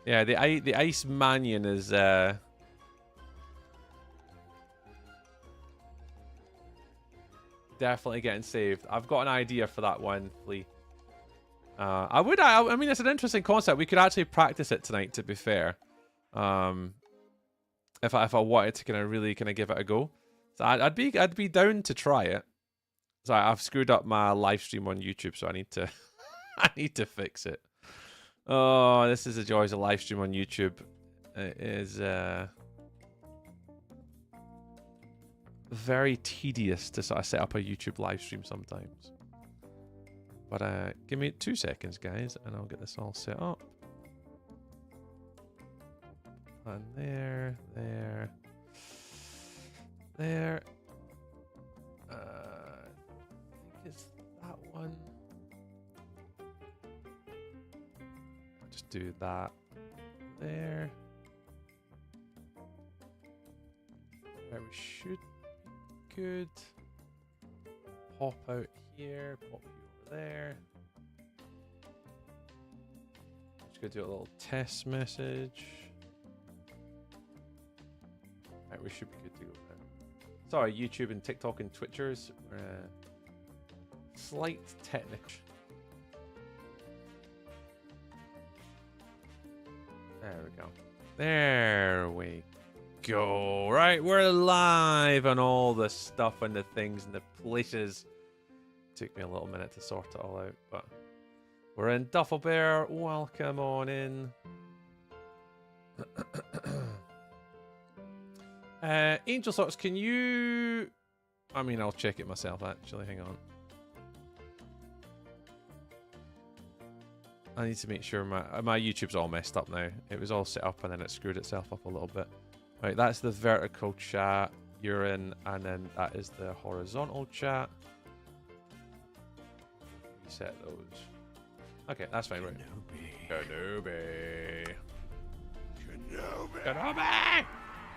Yeah, the Ice Manion is definitely getting saved. I've got an idea for that one, Flea. I mean, it's an interesting concept. We could actually practice it tonight, to be fair. If I wanted to really give it a go. So I'd be down to try it. So I've screwed up my live stream on YouTube, so I need to I need to fix it. Oh, this is the joys of live stream on YouTube. It is very tedious to sort of set up a YouTube live stream sometimes. But give me 2 seconds, guys, and I'll get this all set up. And there. I think it's that one. I'll just do that there. There we should be good. Pop out here, pop you over there. Just gonna do a little test message. Right, we should be good to go now. Sorry, YouTube and TikTok and Twitchers. Slight technical. There we go. There we go. Right, we're live on all the stuff and the things and the places. Took me a little minute to sort it all out, but we're in Duffel Bear. Welcome on in. Angel Sorts, can you... I mean, I'll check it myself, actually. Hang on. I need to make sure my YouTube's all messed up now. It was all set up and then it screwed itself up a little bit. Right, that's the vertical chat you're in, and then that is the horizontal chat. Reset those. Okay, that's fine, right? Kenobi.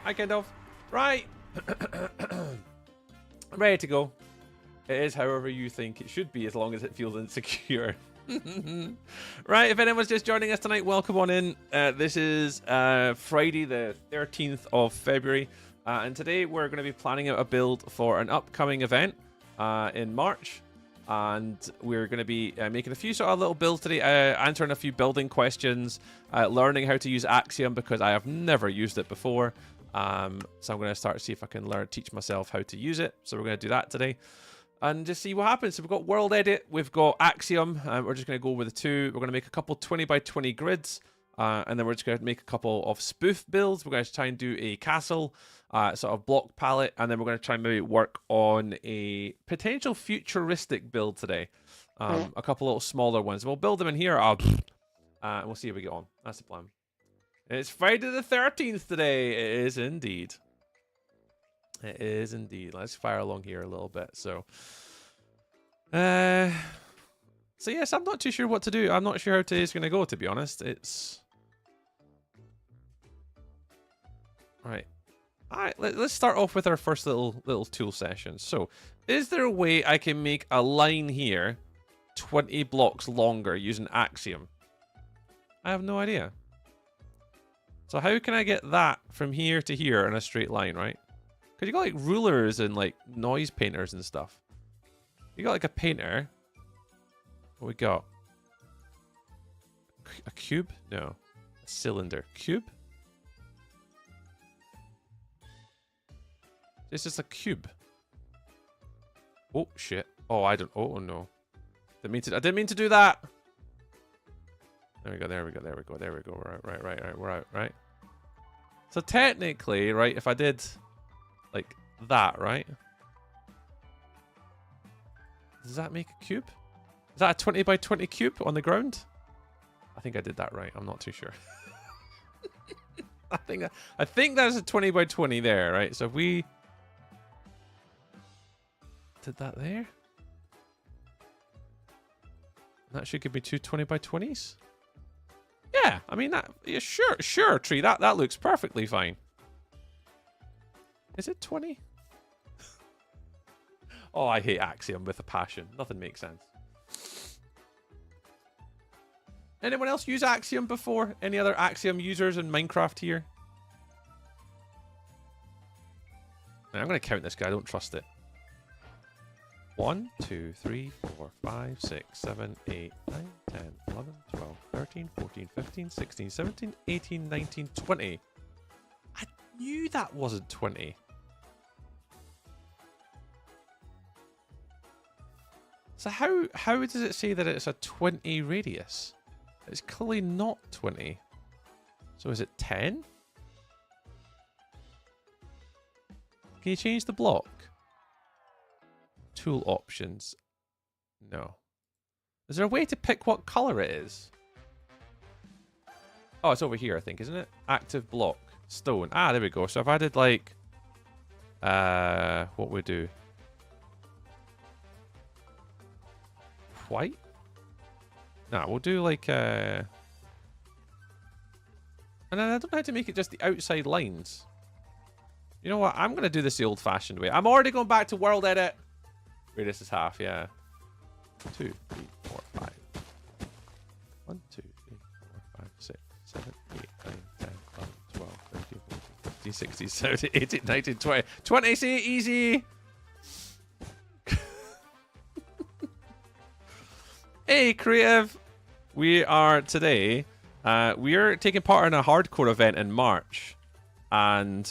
Hi, Kendall. Right. Ready to go. It is however you think it should be, as long as it feels insecure. Right, if anyone's just joining us tonight, welcome on in. This is Friday the 13th of February, and today we're going to be planning out a build for an upcoming event in March, and we're going to be making a few sort of little builds today, answering a few building questions, learning how to use Axiom because I have never used it before. So I'm going to start to see if I can teach myself how to use it. So we're going to do that today and just see what happens. So we've got WorldEdit, we've got Axiom, we're just going to go with the two. We're going to make a couple 20 by 20 grids, and then we're just going to make a couple of spoof builds. We're going to try and do a castle, sort of block palette, and then we're going to try and maybe work on a potential futuristic build today. A couple little smaller ones. We'll build them in here, and we'll see how we get on. That's the plan. It's Friday the 13th today. It is indeed. It is indeed. Let's fire along here a little bit. So yes, I'm not too sure what to do. I'm not sure how today's going to go, to be honest. It's... Right. Alright, let's start off with our first little tool session. So, is there a way I can make a line here 20 blocks longer using Axiom? I have no idea. So how can I get that from here to here in a straight line, right? Because you got like rulers and like noise painters and stuff. You got like a painter. What we got? A cube? No. A cylinder. Cube? It's just a cube. Oh shit. Oh, I don't... Oh no. I didn't mean to do that. There we go, there we go, there we go, there we go. Right, we're out, right? So technically, right, if I did like that, right? Does that make a cube? Is that a 20 by 20 cube on the ground? I think I did that right. I'm not too sure. I think that's a 20 by 20 there, right? So if we did that there, that should give me two 20 by 20s. Yeah, I mean that. Yeah, sure, Tree. That looks perfectly fine. Is it 20? Oh, I hate Axiom with a passion. Nothing makes sense. Anyone else use Axiom before? Any other Axiom users in Minecraft here? I'm going to count this guy. I don't trust it. 1, 2, 3, 4, 5, 6, 7, 8, 9, 10, 11, 12, 13, 14, 15, 16, 17, 18, 19, 20. I knew that wasn't 20. So how does it say that it's a 20 radius? It's clearly not 20. So is it 10? Can you change the block? Tool options. No. Is there a way to pick what color it is? Oh, it's over here, I think, isn't it? Active block. Stone. Ah, there we go. So if I did like... what would we do? White? Nah, we'll do like... And then I don't know how to make it just the outside lines. You know what? I'm going to do this the old-fashioned way. I'm already going back to World Edit. Radius is half, yeah. 2, 3, 4, 5. 1, 2, 3, 4, 5, 6, 7, 8, 9, 10, 11, 12, 13, 14, 15, 16, 17, 18, 19, 20. 20, see? Easy! Hey, creative! We are today... we're taking part in a hardcore event in March. And...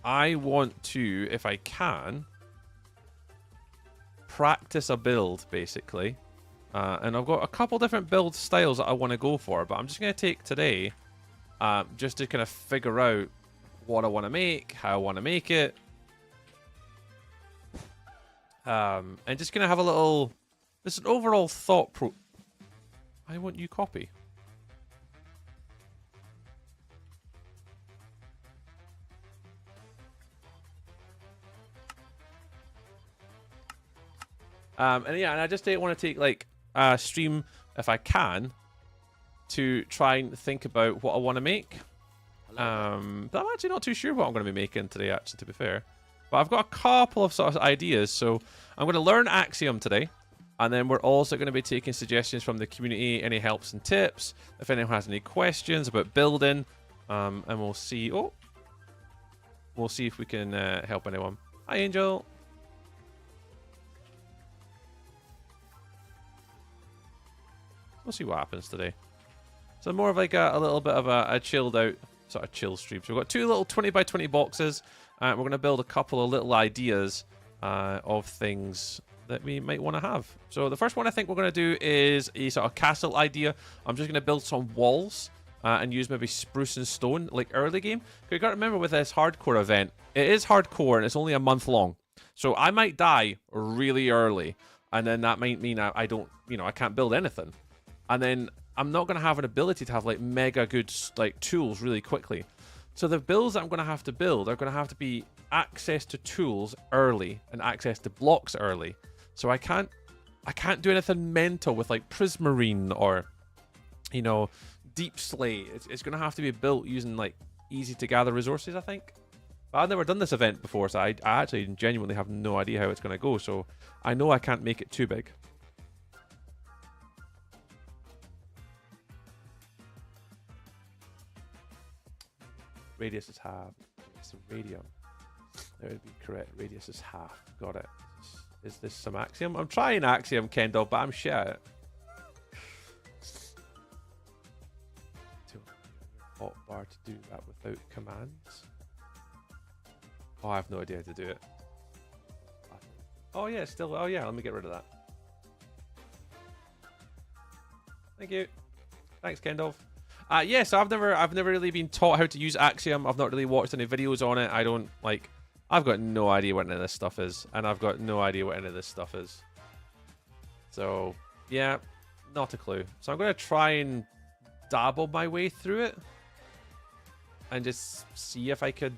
I want to, if I can, practice a build, basically. And I've got a couple different build styles that I want to go for, but I'm just going to take today just to kind of figure out what I want to make, how I want to make it. And just going to have a little... This is an overall thought I want you copy. And yeah, and I just want to take like a stream, if I can, to try and think about what I want to make. But I'm actually not too sure what I'm going to be making today, actually, to be fair. But I've got a couple of sort of ideas, so I'm going to learn Axiom today. And then we're also going to be taking suggestions from the community, any helps and tips, if anyone has any questions about building. And we'll see. Oh, we'll see if we can help anyone. Hi, Angel. We'll see what happens today. So more of like a little bit of a chilled out, sort of chill stream. So we've got 2 little 20 by 20 boxes. We're going to build a couple of little ideas of things that we might want to have. So the first one I think we're going to do is a sort of castle idea. I'm just going to build some walls and use maybe spruce and stone like early game. Because you got to remember with this hardcore event, it is hardcore and it's only a month long. So I might die really early. And then that might mean I don't, I can't build anything. And then I'm not going to have an ability to have like mega good like tools really quickly. So the builds that I'm going to have to build are going to have to be access to tools early and access to blocks early. So I can't do anything mental with like prismarine or, deep slate. It's going to have to be built using like easy to gather resources, I think. But I've never done this event before, so I actually genuinely have no idea how it's going to go. So I know I can't make it too big. Radius is half. It's a radian. That would be correct. Radius is half. Got it. Is this some Axiom? I'm trying Axiom, Kendall, but I'm shit at it. Hotbar to do that without commands. Oh, I have no idea how to do it. Oh yeah, still. Oh yeah, let me get rid of that. Thank you. Thanks, Kendall. Yeah, so I've never really been taught how to use Axiom. I've not really watched any videos on it. I've got no idea what any of this stuff is, and I've got no idea what any of this stuff is. So yeah, not a clue. So I'm gonna try and dabble my way through it, and just see if I could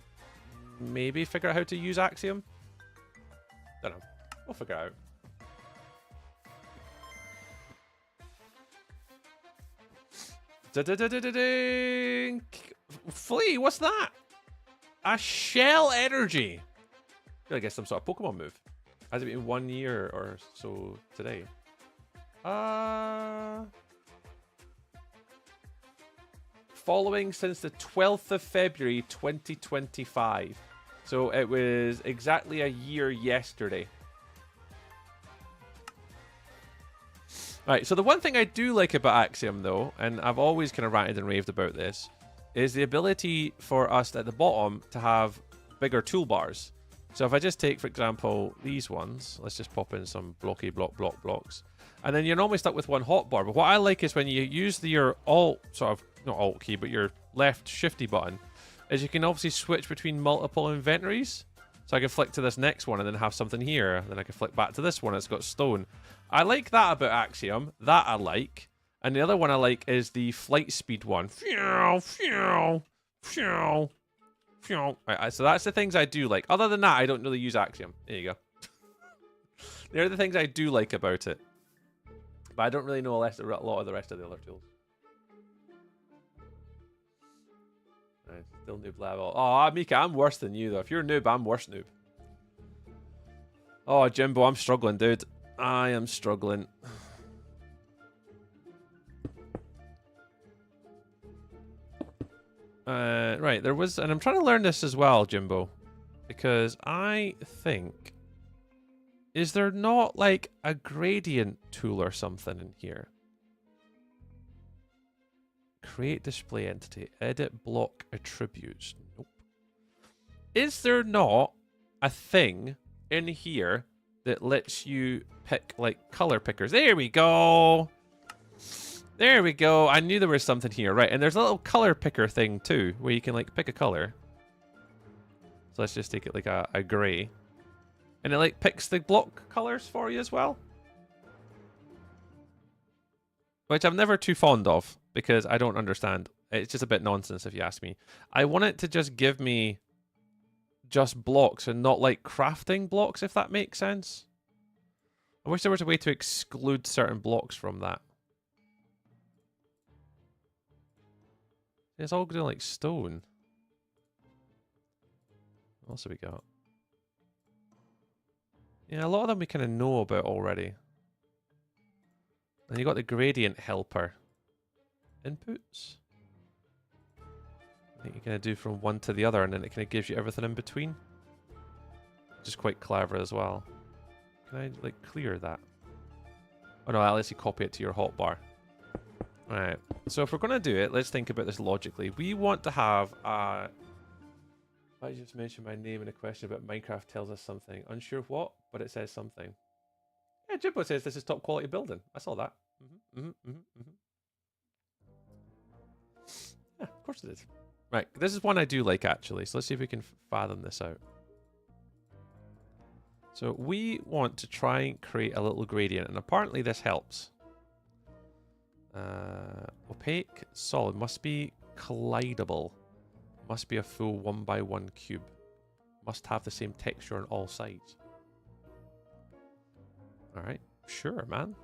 maybe figure out how to use Axiom. Don't know. We'll figure it out. Da-da-da-da-da-ding! Flea, what's that? A shell energy. I feel like it's some sort of Pokemon move. Has it been 1 year or so today? Following since the 12th of February 2025. So it was exactly a year yesterday. Right, so the one thing I do like about Axiom, though, and I've always kind of ranted and raved about this, is the ability for us at the bottom to have bigger toolbars. So if I just take, for example, these ones, let's just pop in some blocks. And then you're normally stuck with one hotbar. But what I like is when you use your alt, sort of, not alt key, but your left shifty button, is you can obviously switch between multiple inventories. So I can flick to this next one and then have something here. Then I can flick back to this one. It's got stone. I like that about Axiom. That I like. And the other one I like is the flight speed one. Right, so that's the things I do like. Other than that, I don't really use Axiom. There you go. They're the things I do like about it. But I don't really know a lot of the rest of the other tools. Right, still noob level. Oh, Mika, I'm worse than you, though. If you're a noob, I'm worse noob. Oh, Jimbo, I'm struggling, dude. I am struggling. Right, there was... And I'm trying to learn this as well, Jimbo. Because I think... Is there not, like, a gradient tool or something in here? Create display entity. Edit block attributes. Nope. Is there not a thing in here that lets you pick, like, color pickers? There we go! There we go. I knew there was something here. Right, and there's a little color picker thing, too, where you can, like, pick a color. So let's just take it, like, a grey. And it, like, picks the block colors for you as well. Which I'm never too fond of, because I don't understand. It's just a bit nonsense, if you ask me. I want it to just give me just blocks and not, like, crafting blocks, if that makes sense. I wish there was a way to exclude certain blocks from that. It's all doing, like, stone. What else have we got? Yeah, a lot of them we kind of know about already. And you got the gradient helper. Inputs? I think you kind of do from one to the other, and then it kind of gives you everything in between. Which is quite clever as well. Can I, like, clear that? Oh no, that lets you copy it to your hotbar. Alright, so if we're going to do it, let's think about this logically. We want to have a... I just mentioned my name in a question about Minecraft tells us something. Unsure what, but it says something. Yeah, Jimbo says this is top quality building. I saw that. Yeah, of course it is. Right, this is one I do like, actually. So let's see if we can fathom this out. So we want to try and create a little gradient, and apparently this helps. Opaque, solid, must be collidable. Must be a full 1x1 cube. Must have the same texture on all sides. Alright, sure, man.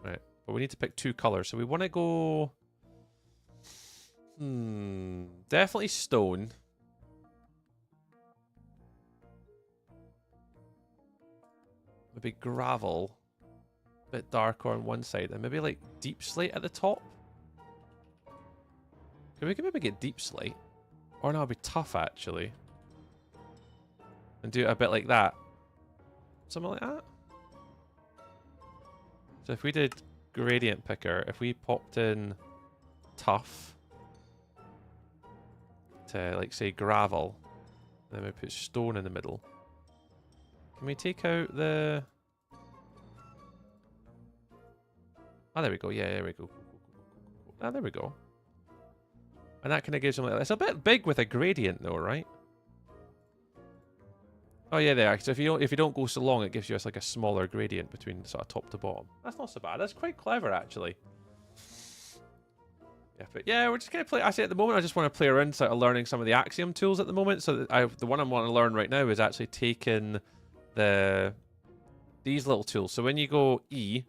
Right, but we need to pick two colors. So we want to go... definitely stone. Maybe gravel. A bit darker on one side. And maybe like deep slate at the top. We can maybe get deep slate. Or no, it'd be tough, actually. And do it a bit like that. Something like that. So if we did gradient picker, if we popped in tough to, like, say, gravel, then we put stone in the middle. Can we take out the... Oh, there we go. Yeah, there we go. Ah, there we go. And that kind of gives them... It's a bit big with a gradient, though, right? Oh, yeah, there. So if you don't go so long, it gives you like a smaller gradient between sort of top to bottom. That's not so bad. That's quite clever, actually. Yeah, but yeah, we're just going to play... I say at the moment, I just want to play around sort of learning some of the Axiom tools at the moment. So that the one I want to learn right now is actually taking these little tools. So when you go E,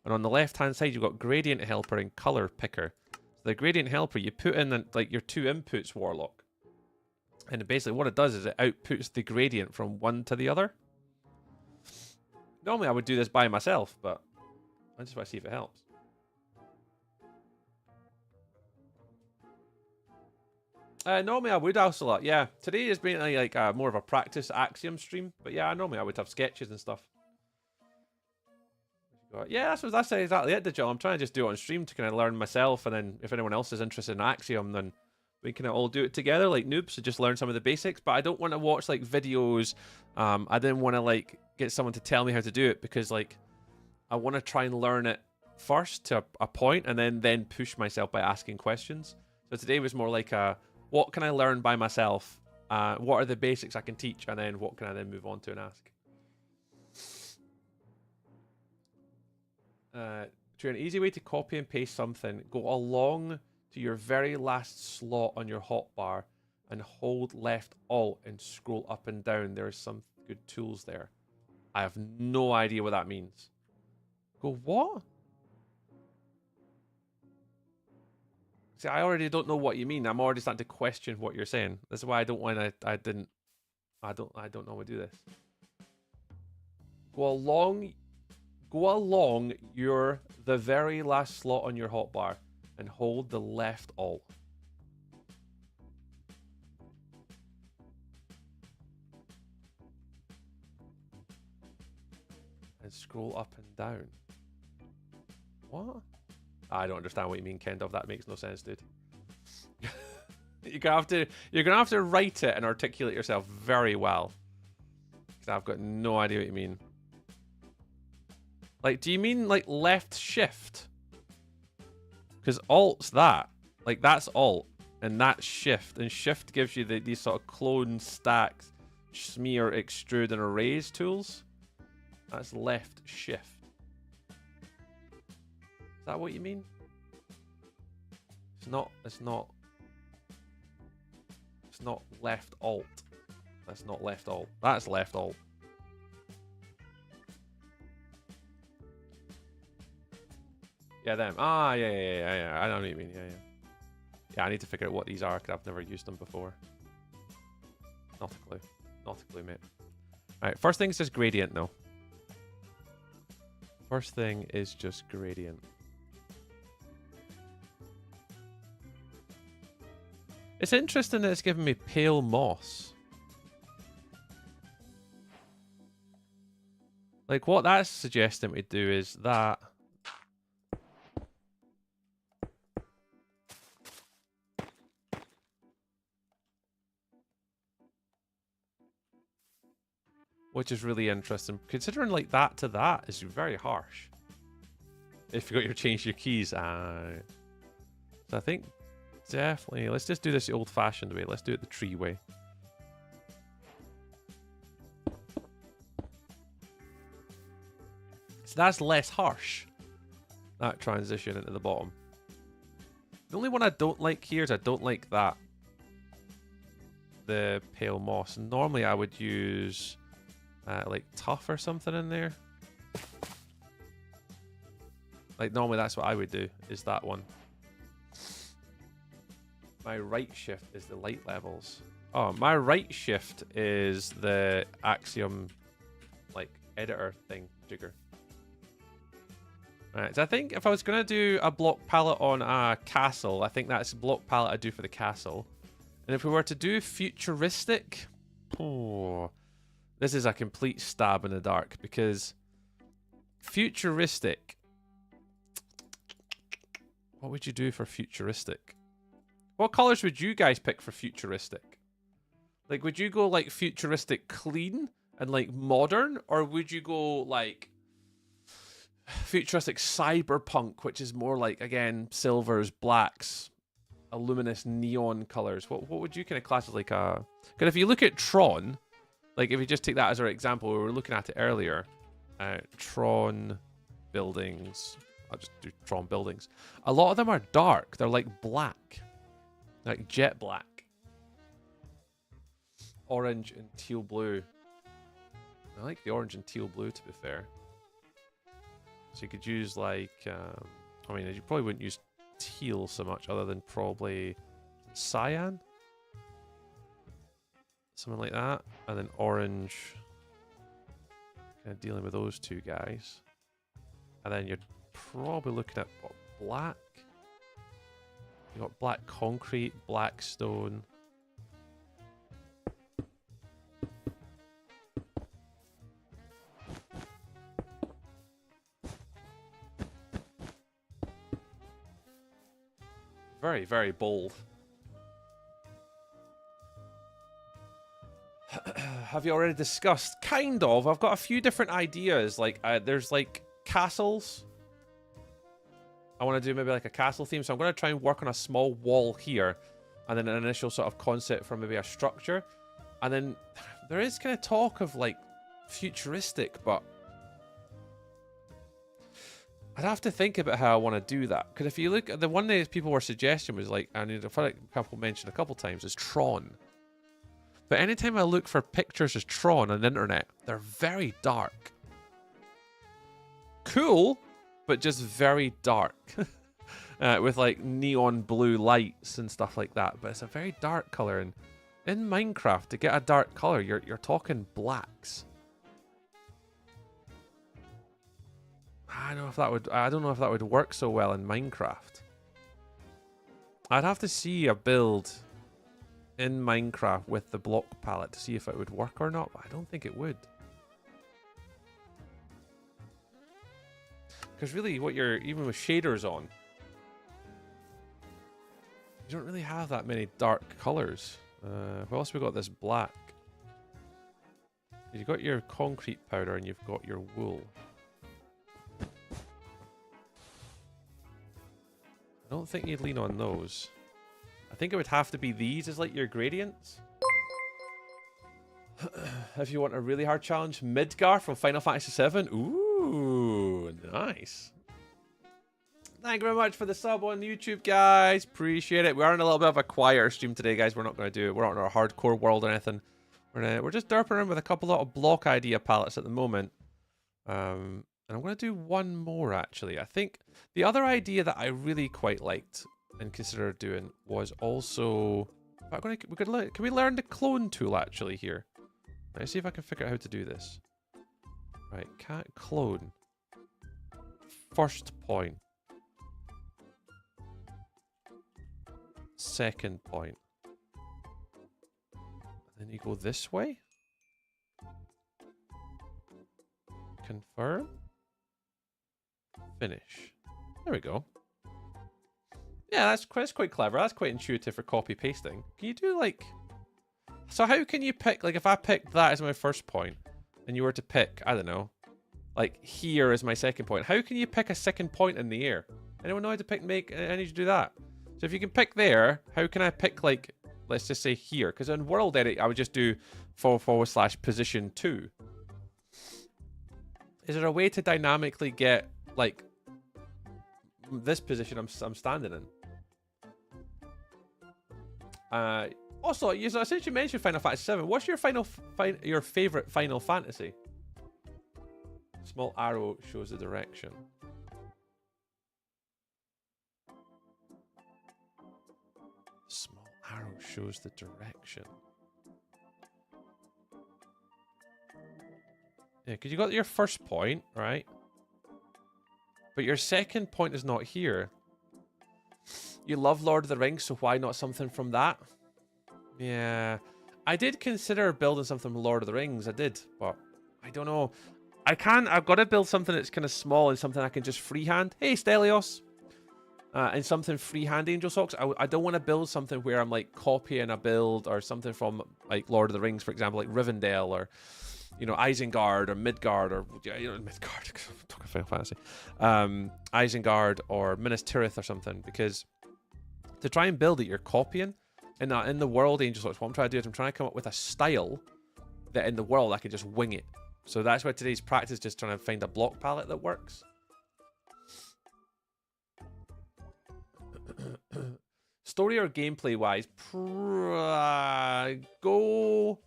and on the left-hand side, you've got gradient helper and color picker. The gradient helper, you put in like your two inputs, Warlock. And basically what it does is it outputs the gradient from one to the other. Normally I would do this by myself, but I just want to see if it helps. Normally I would also lot. Yeah, today has been like more of a practice Axiom stream. But yeah, normally I would have sketches and stuff. Yeah, that's exactly it, Digital. I'm trying to just do it on stream to kind of learn myself, and then if anyone else is interested in Axiom, then we can all do it together like noobs to just learn some of the basics. But I don't want to watch like videos. I didn't want to like get someone to tell me how to do it, because like I want to try and learn it first to a point, and then push myself by asking questions. So today was more like what can I learn by myself? What are the basics I can teach, and then what can I then move on to and ask? To an easy way to copy and paste something, go along to your very last slot on your hotbar and hold left alt and scroll up and down. There are some good tools there. I have no idea what that means. Go what? See, I already don't know what you mean. I'm already starting to question what you're saying. That's why I don't want to. I don't know how to do this. Go along the very last slot on your hotbar and hold the left alt. And scroll up and down. What? I don't understand what you mean, Kendov. That makes no sense, dude. you're gonna have to write it and articulate yourself very well. Because I've got no idea what you mean. Like, do you mean like left shift? Because alt's that. Like, that's alt. And that's shift. And shift gives you these sort of clone, stack, smear, extrude, and erase tools. That's left shift. Is that what you mean? It's not left alt. That's not left alt. That's left alt. Yeah, them. Ah, yeah. I know what you mean. Yeah. Yeah, I need to figure out what these are, because I've never used them before. Not a clue. Not a clue, mate. Alright, first thing is just gradient, though. First thing is just gradient. It's interesting that it's giving me pale moss. Like, what that's suggesting we do is that. Which is really interesting. Considering like that to that is very harsh. If you got your change your keys. So I think definitely let's just do this the old-fashioned way. Let's do it the tree way. So that's less harsh. That transition into the bottom. The only one I don't like here is I don't like that. The pale moss. Normally I would use like tough or something in there. Like normally that's what I would do, is that one. My right shift is the light levels. Oh, my right shift is the Axiom like editor thing jigger. Alright, so I think if I was gonna do a block palette on a castle, I think that's block palette I do for the castle. And if we were to do futuristic, this is a complete stab in the dark, because futuristic. What would you do for futuristic? What colors would you guys pick for futuristic? Like, would you go like futuristic clean and like modern, or would you go like futuristic cyberpunk, which is more like, again, silvers, blacks, a luminous neon colors? What would you kind of class as like a? Because if you look at Tron. Like, if you just take that as our example, we were looking at it earlier. Tron buildings. I'll just do Tron buildings. A lot of them are dark. They're like black. Like jet black. Orange and teal blue. I like the orange and teal blue, to be fair. So you could use like... I mean, you probably wouldn't use teal so much, other than probably cyan. Something like that. And then orange. Kind of dealing with those two guys. And then you're probably looking at what, black. You got black concrete, black stone. Very, very bold. Have you already discussed? Kind of. I've got a few different ideas. Like, there's like castles. I want to do maybe like a castle theme. So I'm going to try and work on a small wall here. And then an initial sort of concept for maybe a structure. And then there is kind of talk of like futuristic, but I'd have to think about how I want to do that. Because if you look at the one that people were suggesting was like, I feel like a couple mentioned a couple times, is Tron. But anytime I look for pictures of Tron on the internet, they're very dark. Cool, but just very dark. With like neon blue lights and stuff like that. But it's a very dark color. And in Minecraft, to get a dark color, you're talking blacks. I don't know if that would work so well in Minecraft. I'd have to see a build in Minecraft with the block palette to see if it would work or not, but I don't think it would. Because really, even with shaders on, you don't really have that many dark colors. What else we got? This black. You've got your concrete powder and you've got your wool. I don't think you'd lean on those. I think it would have to be these as like your gradients. If you want a really hard challenge, Midgar from Final Fantasy VII. Ooh, nice. Thank you very much for the sub on YouTube, guys. Appreciate it. We are in a little bit of a quieter stream today, guys. We're not going to do it. We're not in our hardcore world or anything. We're just derping around with a couple of block idea palettes at the moment. And I'm going to do one more, actually. I think the other idea that I really quite liked and considered doing was also... Can we learn the clone tool, actually, here? Let's see if I can figure out how to do this. Right, can't clone. First point. Second point. And then you go this way. Confirm. Finish. There we go. Yeah, that's quite clever. That's quite intuitive for copy pasting. Can you do like... So how can you pick... Like if I picked that as my first point and you were to pick, I don't know, like here as my second point, how can you pick a second point in the air? Anyone know how to pick, I need to do that. So if you can pick there, how can I pick like, let's just say here? Because in WorldEdit, I would just do /position 2. Is there a way to dynamically get like this position I'm standing in? Also, since you mentioned Final Fantasy VII, what's your your favorite Final Fantasy? Small arrow shows the direction. Small arrow shows the direction. Yeah, because you got your first point, right? But your second point is not here. You love Lord of the Rings, so why not something from that? Yeah. I did consider building something from Lord of the Rings. I did, but I don't know. I've got to build something that's kind of small and something I can just freehand. Hey, Stelios. And something freehand Angel Socks. I don't want to build something where I'm like copying a build or something from like Lord of the Rings, for example, like Rivendell or, you know, Isengard or Midgard or, you know, Midgard. I'm talking Final Fantasy. Isengard or Minas Tirith or something, because to try and build it, you're copying. And in the world, Angel Socks, what I'm trying to do is I'm trying to come up with a style that in the world I can just wing it. So that's why today's practice is just trying to find a block palette that works. Story or gameplay wise, go.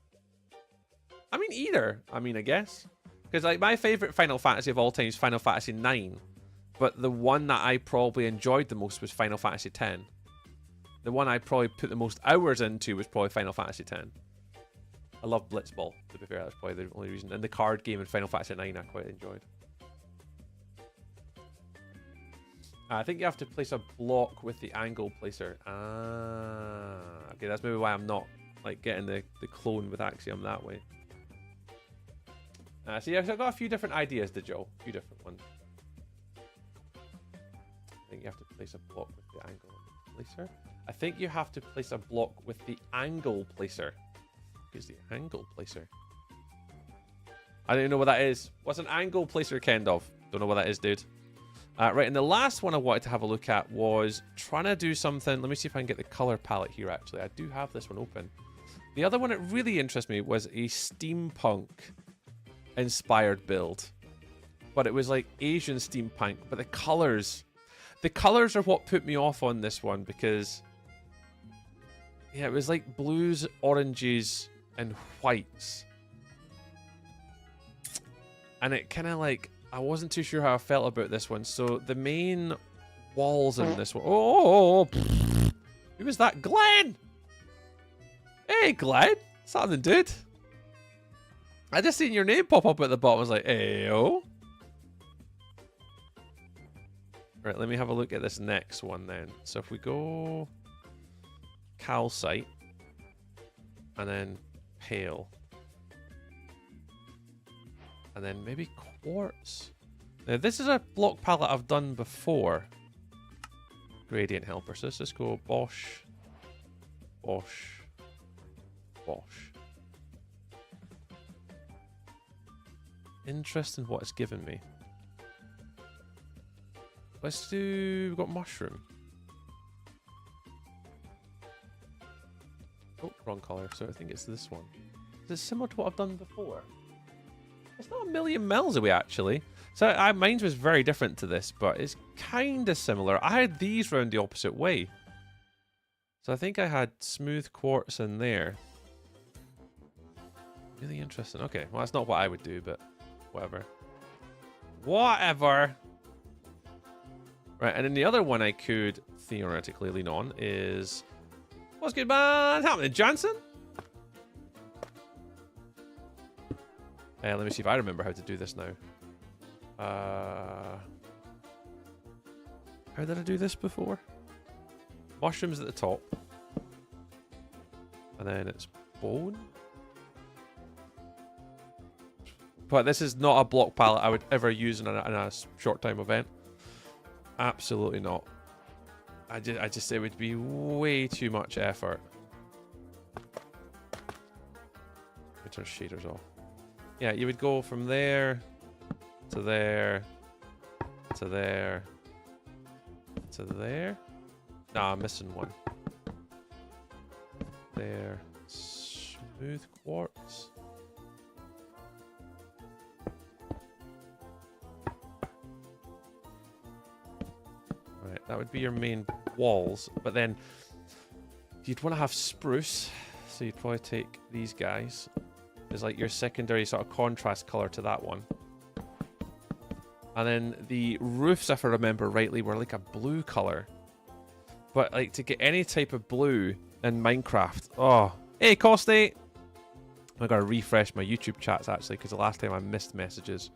I mean, either. I mean, I guess. Because like my favorite Final Fantasy of all time is Final Fantasy IX. But the one that I probably enjoyed the most was Final Fantasy X. The one I probably put the most hours into was probably Final Fantasy X. I love Blitzball, to be fair. That's probably the only reason. And the card game in Final Fantasy IX I quite enjoyed. I think you have to place a block with the angle placer. Ah, okay, that's maybe why I'm not like getting the clone with Axiom that way. So yeah, so I've got a few different ideas, Joe. A few different ones. I think you have to place a block with the angle placer. I think you have to place a block with the angle placer. Is the angle placer? I don't even know what that is. What's an angle placer kind of? Don't know what that is, dude. Right, and the last one I wanted to have a look at was trying to do something. Let me see if I can get the color palette here, actually. I do have this one open. The other one that really interests me was a steampunk-inspired build. But it was like Asian steampunk. But the colors are what put me off on this one because... yeah, it was like blues, oranges, and whites. And it kind of like... I wasn't too sure how I felt about this one. So the main walls in this one... Oh! Who was that? Glenn! Hey, Glenn! What's happening, dude? I just seen your name pop up at the bottom. I was like, hey-o. Right, let me have a look at this next one then. So if we go... calcite. And then pale. And then maybe quartz. Now, this is a block palette I've done before. Gradient helper. So let's just go Bosch. Bosch. Bosch. Interesting what it's given me. Let's do... we've got mushroom. Oh, wrong colour. So I think it's this one. Is it similar to what I've done before? It's not a million miles away, actually. So mine was very different to this, but it's kind of similar. I had these round the opposite way. So I think I had smooth quartz in there. Really interesting. Okay, well, that's not what I would do, but whatever. Whatever! Right, and then the other one I could theoretically lean on is... what's good, man? What's happening, Johnson? Let me see if I remember how to do this now. How did I do this before? Mushrooms at the top. And then it's bone. But this is not a block palette I would ever use in a short time event. Absolutely not. I just it would be way too much effort. Let me turn shaders off. Yeah, you would go from there to there to there to there. Nah, I'm missing one. There. Smooth quartz. Right, that would be your main walls, but then you'd want to have spruce, so you'd probably take these guys. Is like your secondary sort of contrast color to that one. And then the roofs, if I remember rightly, were like a blue color. But like to get any type of blue in Minecraft, oh, hey Costy! I gotta refresh my YouTube chats actually, because the last time I missed messages.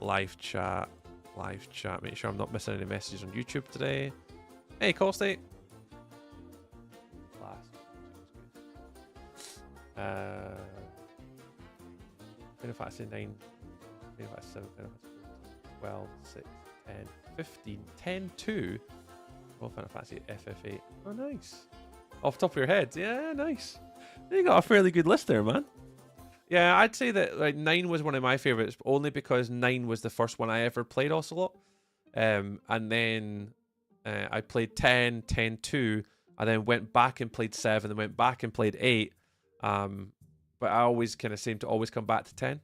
Live chat. Make sure I'm not missing any messages on YouTube today. Hey Costy! Final Fantasy 9, Final Fantasy 7, Final Fantasy 12, 6, 10, 15, 10, 2. Well, Final Fantasy FF8. Oh, nice. Off the top of your head. Yeah, nice. You got a fairly good list there, man. Yeah, I'd say that like 9 was one of my favorites, only because 9 was the first one I ever played Ocelot. And then I played 10, 10, 2, and then went back and played 7, and went back and played 8. But I always kind of seem to always come back to 10.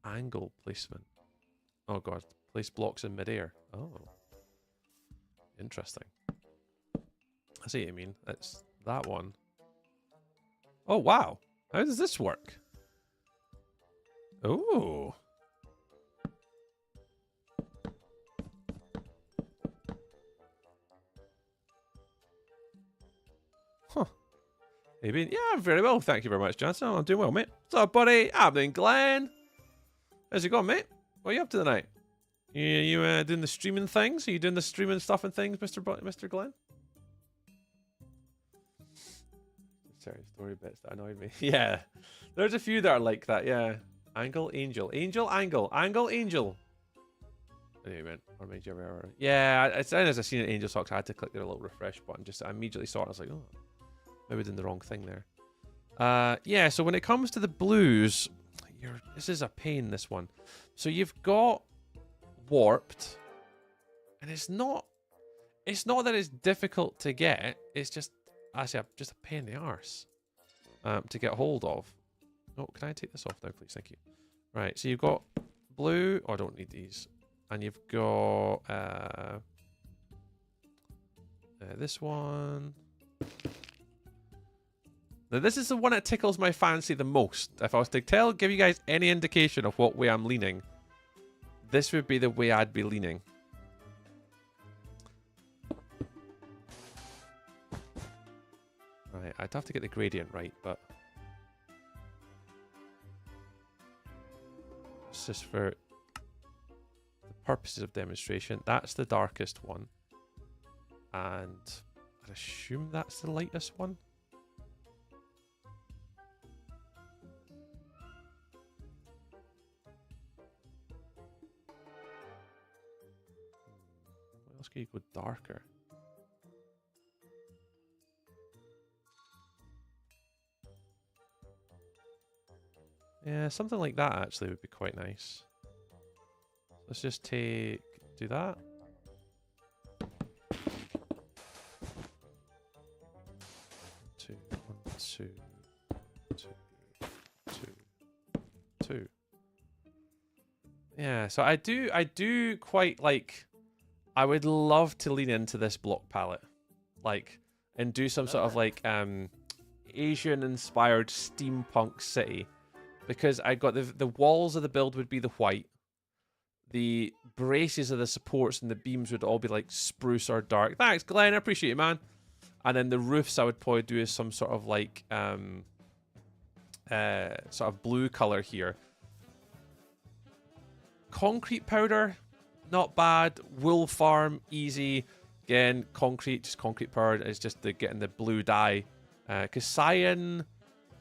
Angle placement. Oh god, place blocks in midair. Oh, interesting. I see what you mean. It's that one. Oh wow, how does this work? Oh. Huh. Maybe. Yeah, I'm very well. Thank you very much, Johnson. I'm doing well, mate. What's up, buddy? I'm doing Glenn. How's it going, mate? What are you up to tonight? You doing the streaming things? Are you doing the streaming stuff and things, Mr. Glenn? Sorry, story bits that annoyed me. Yeah, there's a few that are like that. Yeah, angle, angel, angel, angle, angle, angel. Anyway, man, or made you ever? Yeah, as soon as I seen an angel socks, I had to click the little refresh button. Just I immediately saw it. I was like, oh, maybe doing the wrong thing there. Yeah. So when it comes to the blues, this is a pain. This one. So you've got warped, and it's not that it's difficult to get. It's just actually just a pain in the arse to get hold of. Oh, can I take this off now, please? Thank you. Right, so you've got blue. Oh, I don't need these. And you've got this one. Now, this is the one that tickles my fancy the most. If I was to give you guys any indication of what way I'm leaning, this would be the way I'd be leaning. Right, I'd have to get the gradient right, but it's just for the purposes of demonstration. That's the darkest one, and I assume that's the lightest one. What else can you go darker? Yeah, something like that actually would be quite nice. Let's just do that. Two, one, two, two. Yeah, so I do quite like. I would love to lean into this block palette, like, and do some sort of like Asian-inspired steampunk city. Because I got the walls of the build would be the white. The braces of the supports and the beams would all be like spruce or dark. Thanks, Glenn. I appreciate it, man. And then the roofs I would probably do is some sort of like sort of blue color here. Concrete powder, not bad. Wool farm, easy. Again, just concrete powder is just getting the blue dye. Because cyan,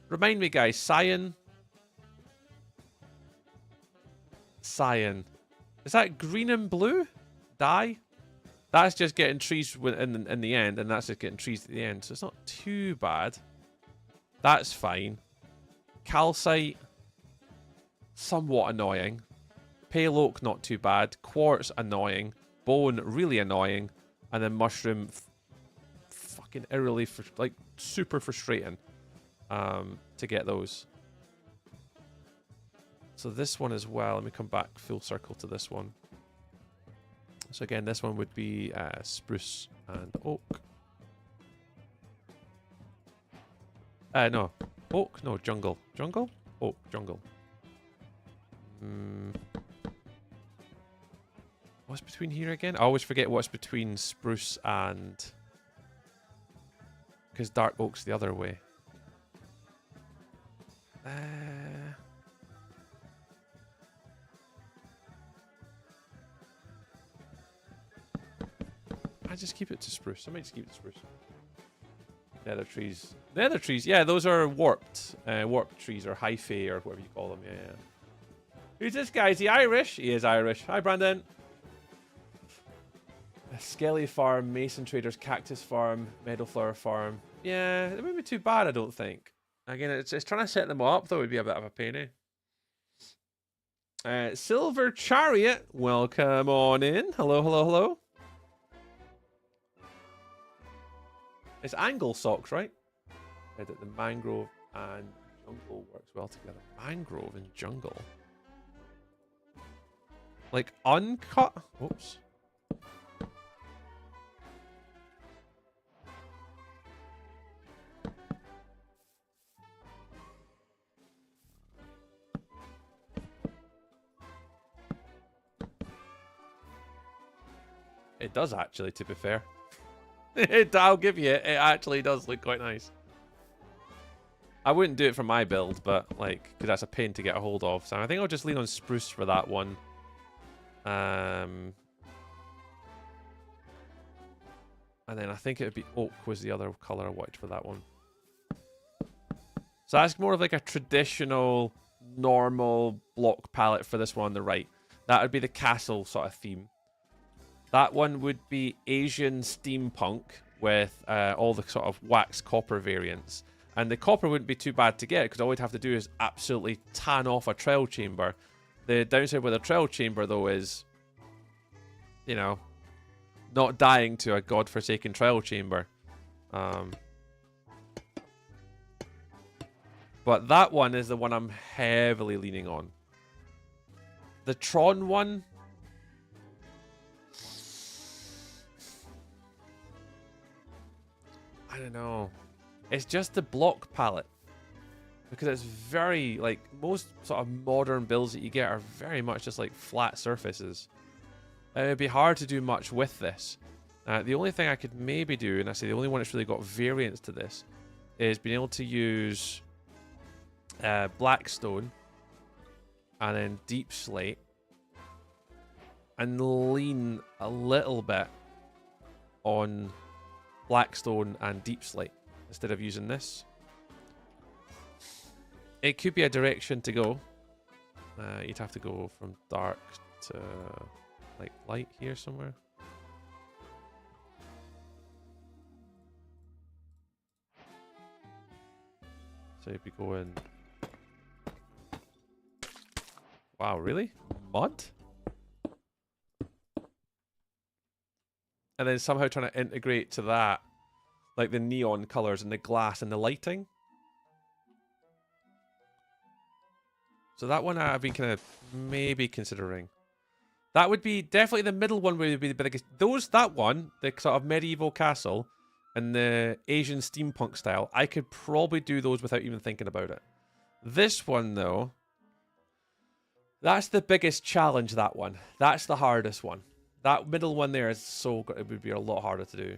remind me, guys, cyan. Is that green and blue dye? That's just getting trees in the end, and that's just getting trees at the end, so it's not too bad. That's fine. Calcite, somewhat annoying. Pale oak, not too bad. Quartz, annoying. Bone, really annoying. And then mushroom, fucking eerily, like super frustrating to get those. So this one as well, let me come back full circle to this one. So again, this one would be spruce and oak. No, oak, no, jungle. Jungle? Oak, jungle. What's between here again? I always forget what's between spruce and... Because dark oak's the other way. I just keep it to spruce. I might just keep it to spruce. Nether trees. Nether trees. Yeah, those are warped. Warped trees or hyphae or whatever you call them. Yeah, yeah. Who's this guy? Is he Irish? He is Irish. Hi, Brandon. Skelly farm, Mason Traders, Cactus farm, Meadowflower farm. Yeah, it wouldn't be too bad, I don't think. Again, it's trying to set them up, though, would be a bit of a pain, eh? Silver Chariot, welcome on in. Hello, hello, hello. It's angle socks, right? Edit the mangrove and jungle works well together. Mangrove and jungle. Like uncut? Oops. It does actually, to be fair. I'll give you it. It actually does look quite nice. I wouldn't do it for my build, but like, because that's a pain to get a hold of. So I think I'll just lean on spruce for that one. And then I think it would be oak was the other color I watched for that one. So that's more of like a traditional, normal block palette for this one on the right. That would be the castle sort of theme. That one would be Asian steampunk with all the sort of wax copper variants. And the copper wouldn't be too bad to get because all we'd have to do is absolutely tan off a trial chamber. The downside with a trial chamber, though, is, you know, not dying to a godforsaken trial chamber. But that one is the one I'm heavily leaning on. The Tron one... I don't know. It's just the block palette. Because it's very, like, most sort of modern builds that you get are very much just like flat surfaces. And it'd be hard to do much with this. The only thing I could maybe do, and I say the only one that's really got variance to this, is being able to use Blackstone and then Deep Slate and lean a little bit on Blackstone and Deep Slate instead of using this. It could be a direction to go. You'd have to go from dark to like light here somewhere. So you'd be going... Wow, really? Mud? And then somehow trying to integrate to that, like the neon colors and the glass and the lighting. So that one I've been kind of maybe considering. That would be definitely the middle one would be the biggest. That one, the sort of medieval castle and the Asian steampunk style, I could probably do those without even thinking about it. This one though, that's the biggest challenge, that one. That's the hardest one. That middle one there is so good. It would be a lot harder to do.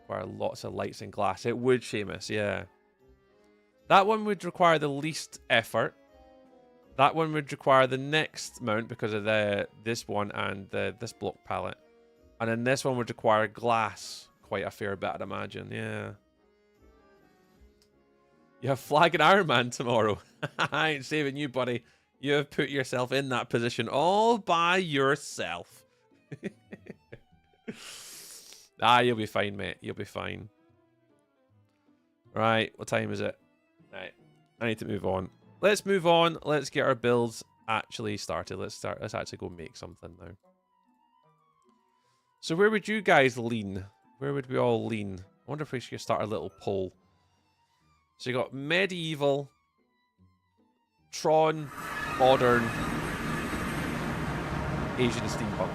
Require lots of lights and glass. It would, Seamus, yeah. That one would require the least effort. That one would require the next mount because of this one and this block palette. And then this one would require glass quite a fair bit, I'd imagine, yeah. You have Flag and Iron Man tomorrow. I ain't saving you, buddy. You have put yourself in that position all by yourself. You'll be fine, mate. You'll be fine. Right, what time is it? Right, I need to move on. Let's move on. Let's get our builds actually started. Let's actually go make something now. So where would you guys lean? Where would we all lean? I wonder if we should start a little poll. So you got medieval, Tron, modern, Asian steampunk.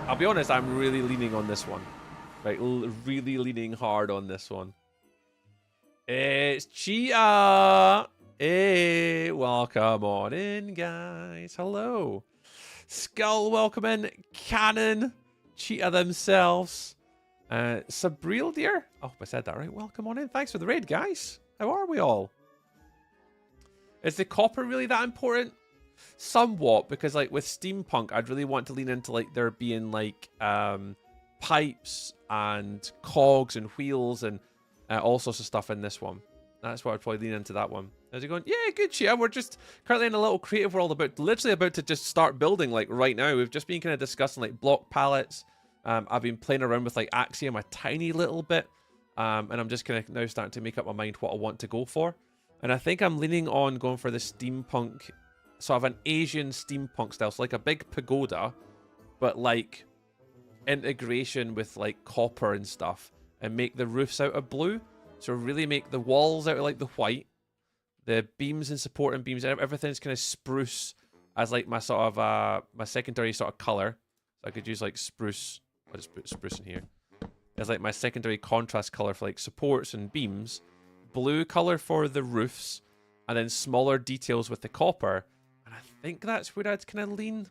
I'll be honest, I'm really leaning on this one. Right, really leaning hard on this one. It's Cheetah! Hey, welcome on in, guys. Hello. Skull, welcome in. Cannon, Cheetah themselves. Sabril, dear. Oh, I said that right. Welcome on in. Thanks for the raid, guys. How are we all? Is the copper really that important? Somewhat, because like with steampunk, I'd really want to lean into like there being like pipes and cogs and wheels and all sorts of stuff in this one. That's why I'd probably lean into that one. How's it going? Yeah, good, Chia. We're just currently in a little creative world literally about to just start building like right now. We've just been kind of discussing like block palettes. I've been playing around with like Axiom a tiny little bit. And I'm just kind of now starting to make up my mind what I want to go for. And I think I'm leaning on going for the steampunk, sort of an Asian steampunk style. So like a big pagoda, but like integration with like copper and stuff. And make the roofs out of blue. So really make the walls out of like the white. The beams and supporting beams, everything's kind of spruce as like my sort of, my secondary sort of color. So I could use like spruce. I'll just put spruce in here. As like my secondary contrast color for like supports and beams. Blue color for the roofs. And then smaller details with the copper. And I think that's where I'd kind of lean.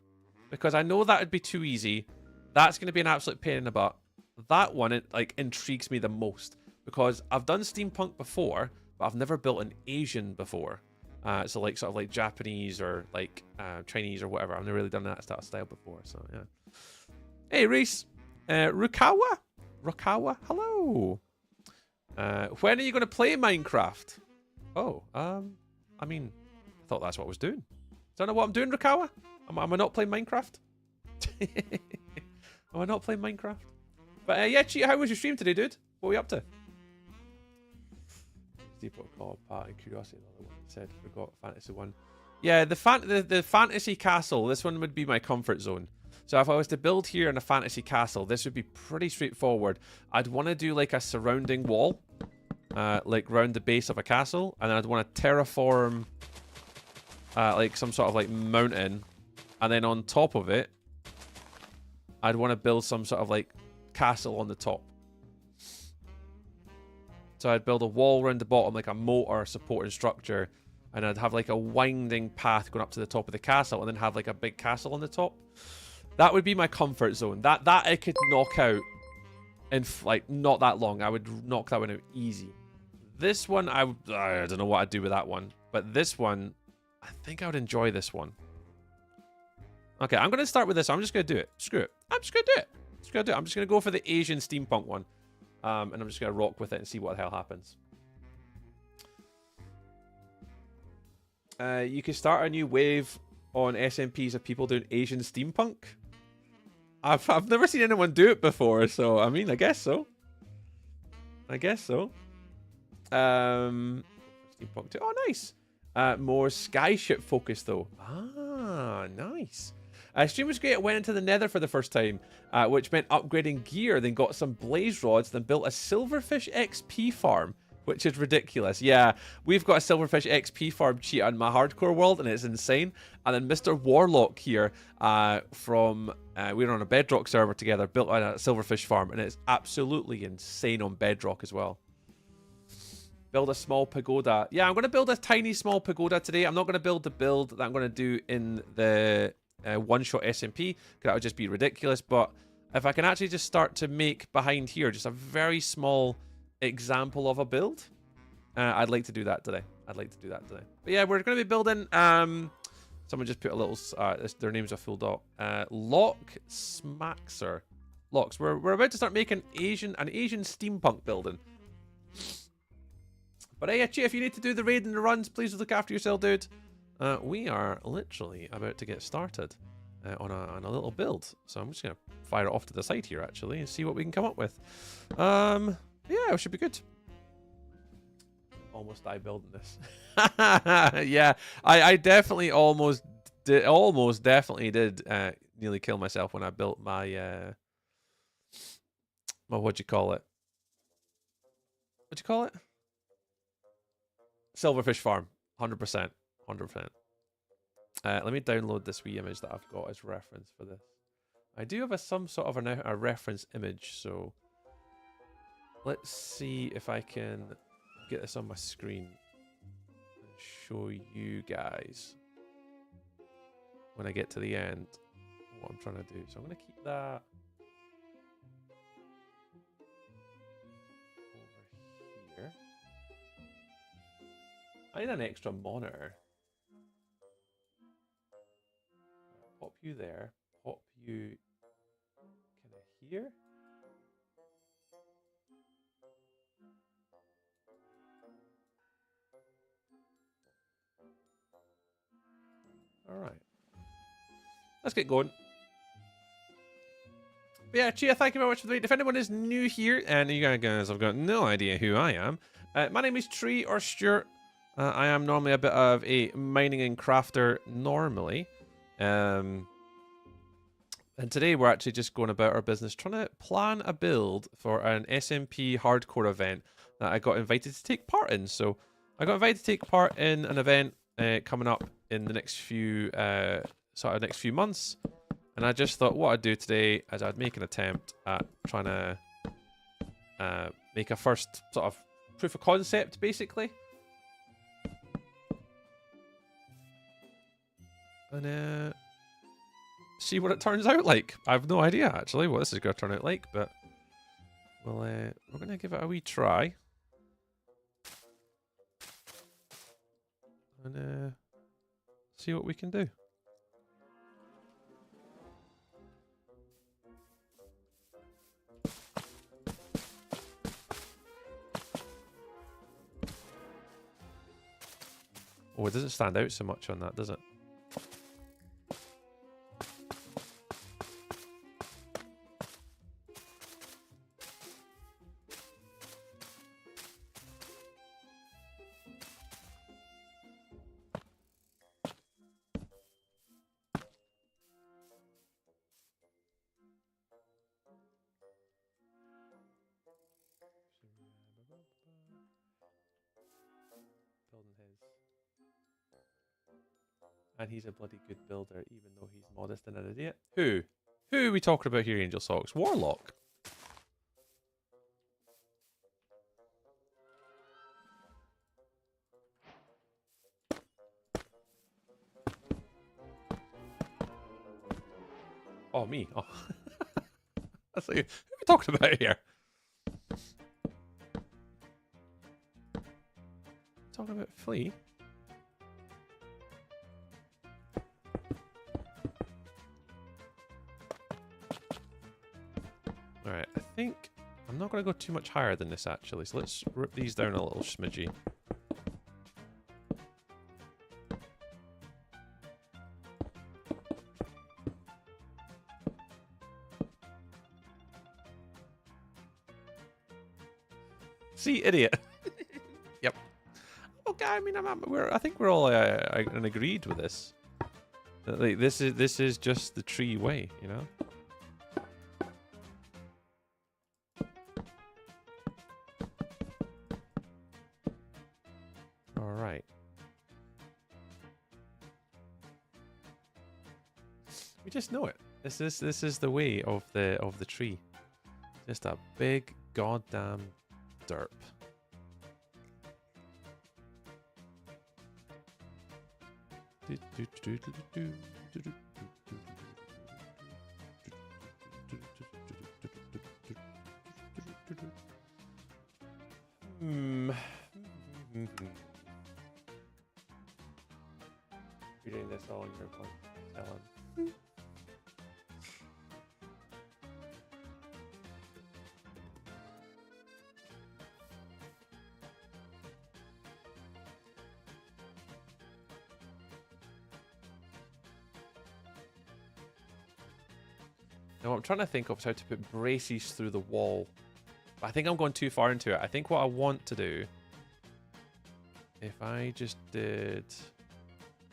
Because I know that would be too easy. That's going to be an absolute pain in the butt. That one, it like intrigues me the most. Because I've done steampunk before, but I've never built an Asian before. So like sort of like Japanese or like Chinese or whatever. I've never really done that style before. So yeah. Hey Reese, Rukawa, hello. When are you going to play Minecraft? Oh, I mean, I thought that's what I was doing. Don't know what I'm doing, Rukawa. Am I not playing Minecraft? Am I not playing Minecraft? But yeah, Cheetah, how was your stream today, dude? What were you up to? People call part and curiosity. Another one said forgot fantasy one. Yeah, the fantasy castle. This one would be my comfort zone. So if I was to build here in a fantasy castle, this would be pretty straightforward. I'd want to do like a surrounding wall, like round the base of a castle, and then I'd want to terraform like some sort of like mountain, and then on top of it, I'd want to build some sort of like castle on the top. So I'd build a wall around the bottom, like a moat or a supporting structure, and I'd have like a winding path going up to the top of the castle, and then have like a big castle on the top. That would be my comfort zone. That I could knock out in like not that long. I would knock that one out easy. This one, I don't know what I'd do with that one, but this one, I think I would enjoy this one. Okay, I'm gonna start with this. I'm just gonna do it. Screw it. I'm just gonna do it. I'm just gonna go for the Asian steampunk one. And I'm just going to rock with it and see what the hell happens. You can start a new wave on SMPs of people doing Asian steampunk. I've never seen anyone do it before, so I mean, I guess so. Steampunk 2. Oh, nice. More skyship focus though. Ah, nice. Stream was great. I went into the nether for the first time, which meant upgrading gear, then got some blaze rods, then built a silverfish XP farm, which is ridiculous. Yeah, we've got a silverfish XP farm cheat on my hardcore world, and it's insane. And then Mr. Warlock here from, we were on a Bedrock server together, built a silverfish farm, and it's absolutely insane on Bedrock as well. Build a small pagoda. Yeah, I'm going to build a tiny small pagoda today. I'm not going to build the build that I'm going to do in the OneShot SMP, because that would just be ridiculous. But if I can actually just start to make behind here just a very small example of a build, I'd like to do that today. But yeah, we're going to be building, someone just put a little, their name's a full dot, Lock Smaxer. Locks. We're about to start making an Asian steampunk building. But hey, if you need to do the raid and the runs, please look after yourself, dude. We are literally about to get started on a little build. So I'm just going to fire it off to the side here, actually, and see what we can come up with. Yeah, it should be good. Almost died building this. Yeah, I definitely almost definitely did nearly kill myself when I built my, what'd you call it? Silverfish farm. 100%. 100%. Let me download this wee image that I've got as reference for this. I do have some sort of a reference image, so let's see if I can get this on my screen and show you guys when I get to the end what I'm trying to do. So I'm going to keep that over here. I need an extra monitor. Pop you there. Pop you kind of here. All right. Let's get going. But yeah, Chia, thank you very much for the wait. If anyone is new here, and you guys have got no idea who I am, my name is Tree or Stuart. I am normally a bit of a mining and crafter normally. And today we're actually just going about our business trying to plan a build for an SMP hardcore event that I got invited to take part in. So I got invited to take part in an event coming up in the next few next few months. And I just thought what I'd do today is I'd make an attempt at trying to make a first sort of proof of concept, basically. And see what it turns out like. I have no idea actually what this is going to turn out like, but we're going to give it a wee try. and see what we can do. Oh, it doesn't stand out so much on that, does it? Building his. And he's a bloody good builder, even though he's modest and an idiot. Who? Who are we talking about here, Angel Socks? Warlock. Oh, me. Oh. That's like, who are we talking about here? Talking about Flea. Alright, I think I'm not going to go too much higher than this actually, so let's rip these down a little smidgy. See, idiot. Yep. Okay, I mean, I think we're all agreed with this. Like, this is just the tree way, you know. All right. We just know it. This is the way of the tree. Just a big goddamn derp. You're doing this all on your phone, Ellen. Now, what I'm trying to think of is how to put braces through the wall. But I think I'm going too far into it. I think what I want to do, if I just did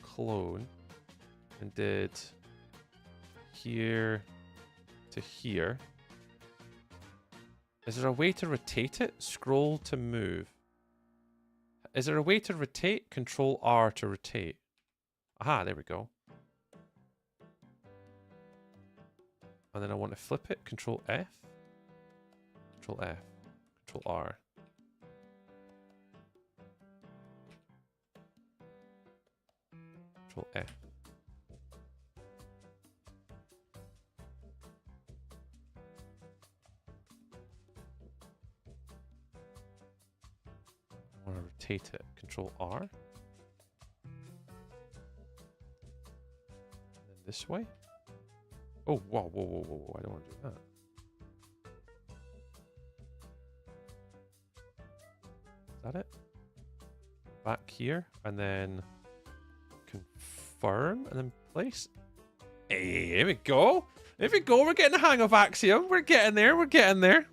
clone and did here to here, is there a way to rotate it? Scroll to move. Is there a way to rotate? Control R to rotate. Aha, there we go. And then I want to flip it. Control F. Control F. Control R. Control F. I want to rotate it. Control R. And then this way. Oh, whoa, whoa, whoa, whoa, whoa. I don't want to do that. Is that it? Back here, and then confirm, and then place. Hey, here we go. There we go. We're getting the hang of Axiom. We're getting there. We're getting there.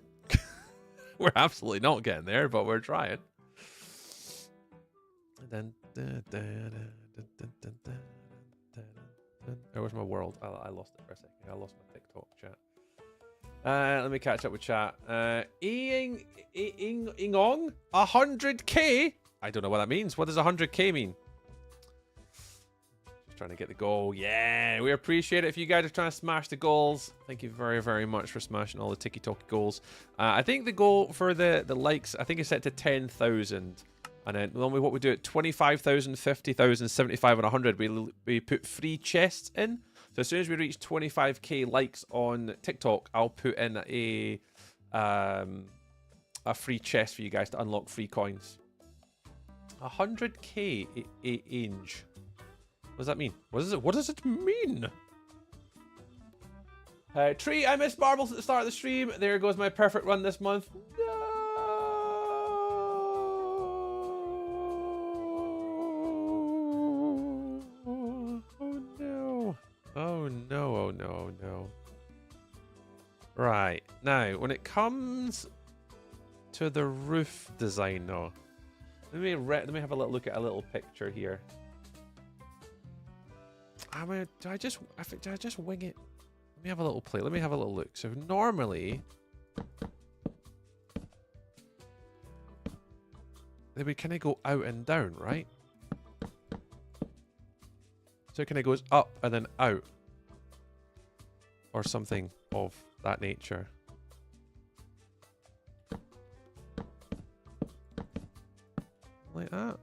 We're absolutely not getting there, but we're trying. And then... There was my world. I lost it for a second. I lost my TikTok chat. Let me catch up with chat. Ingong 100k. I don't know what that means. What does 100k mean? Just trying to get the goal. Yeah, we appreciate it. If you guys are trying to smash the goals, thank you very, very much for smashing all the tiki-toki goals. I think the goal for the likes, I think it's set to 10,000. And then normally what we do at 25,000, 50,000, 75, and 100, we put free chests in. So as soon as we reach 25k likes on TikTok, I'll put in a free chest for you guys to unlock free coins. 100k inch. What does that mean? What does it mean? Tree, I missed marbles at the start of the stream. There goes my perfect run this month. No! Oh no. Oh no, oh no, oh no. Right, now, when it comes to the roof design though, let me have a little look at a little picture here. I mean, do I just wing it? Let me have a little play. Let me have a little look. So normally, they would kind of go out and down, right? So it kind of goes up and then out, or something of that nature. Like that.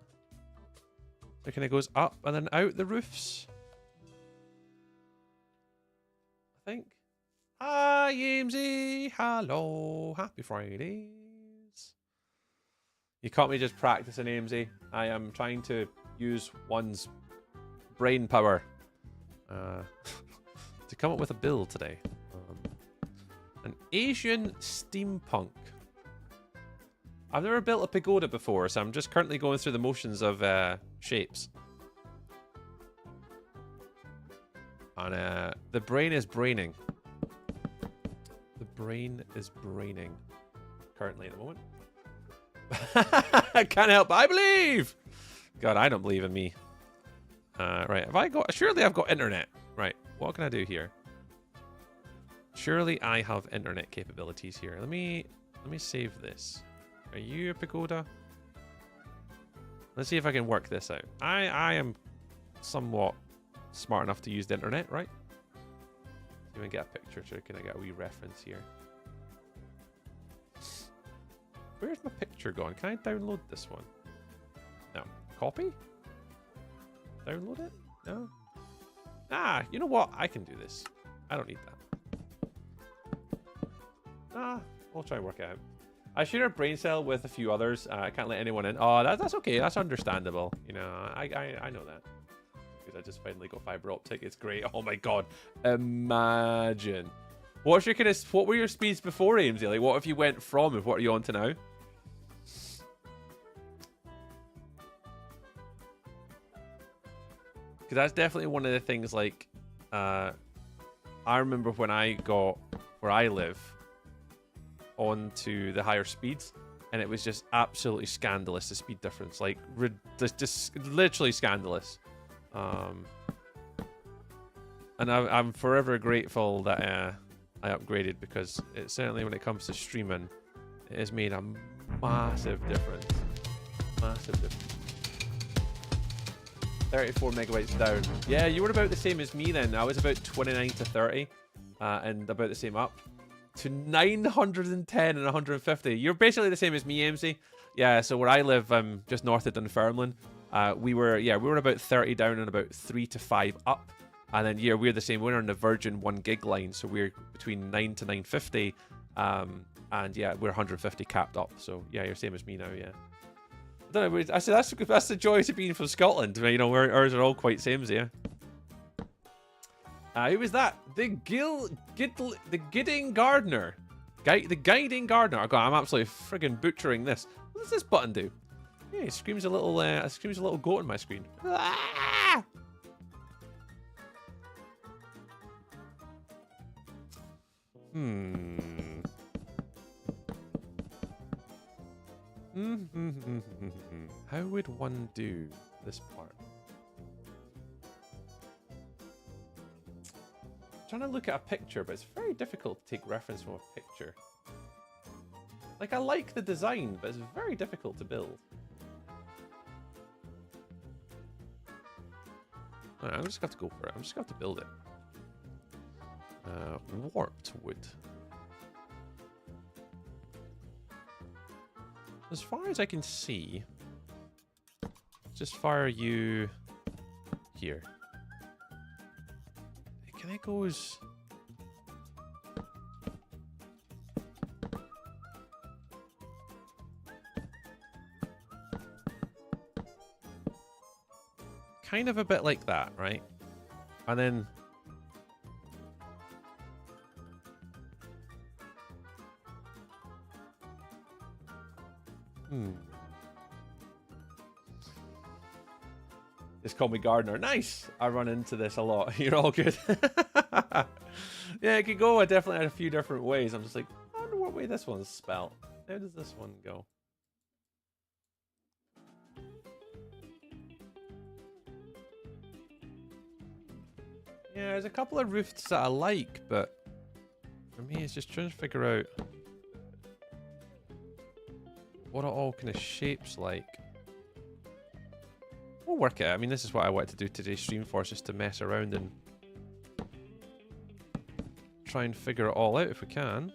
So it kind of goes up and then out the roofs. I think. Hi, Yamesy. Hello. Happy Fridays. You caught me just practicing, Amesy. I am trying to use one's brain power to come up with a build today. An Asian steampunk. I've never built a pagoda before, so I'm just currently going through the motions of shapes. And the brain is braining. The brain is braining currently at the moment. I can't help but I believe. God, I don't believe in me. Right, have I got? Surely I've got internet. Right, what can I do here? Surely I have internet capabilities here. Let me save this. Are you a pagoda? Let's see if I can work this out. I am somewhat smart enough to use the internet, right? Let me get a picture so can I get a wee reference here. Where's my picture gone? Can I download this one? No. Copy? Download it? No? Ah, you know what? I can do this. I don't need that. Ah, we'll try and work it out. I share a brain cell with a few others. I can't let anyone in. Oh, that's okay. That's understandable. You know, I know that. Because I just finally got fiber optic. It's great. Oh my god. Imagine. What were your speeds before, Amesy? Like, what if you went from and what are you on to now? Because that's definitely one of the things, like, I remember when I got where I live onto the higher speeds, and it was just absolutely scandalous, the speed difference. Like, just literally scandalous. And I'm forever grateful that I upgraded, because it certainly, when it comes to streaming, it has made a massive difference. Massive difference. 34 megabytes down. Yeah, you were about the same as me then. I was about 29 to 30, and about the same up to 910 and 150. You're basically the same as me, MC. Yeah, so where I live, just north of Dunfermline, we were about 30 down and about 3 to 5 up. And then, yeah, we're the same. We're on the Virgin 1 gig line, so we're between 9 to 950. And yeah, we're 150 capped up. So yeah, you're same as me now, yeah. I don't know, I said that's the joy of being from Scotland. You know, ours are all quite same, yeah. Who was that? The Guiding Gardener. The Guiding Gardener. Oh god, I'm absolutely friggin' butchering this. What does this button do? Yeah, it screams a little goat on my screen. Ah! How would one do this part? I'm trying to look at a picture, but it's very difficult to take reference from a picture. Like, I like the design, but it's very difficult to build. Right, I'm just going to have to go for it. I'm just going to have to build it. Warped wood. As far as I can see, just fire you here. Can I go as... kind of a bit like that, right? And then just call me Gardener. Nice. I run into this a lot. You're all good. Yeah, it could go definitely in a few different ways. I'm just like, I wonder what way this one's spelled. How does this one go? Yeah, there's a couple of roofs that I like, but for me, it's just trying to figure out what it all kind of shapes like. We'll work it out. I mean, this is what I wanted to do today's stream for, just to mess around and try and figure it all out if we can.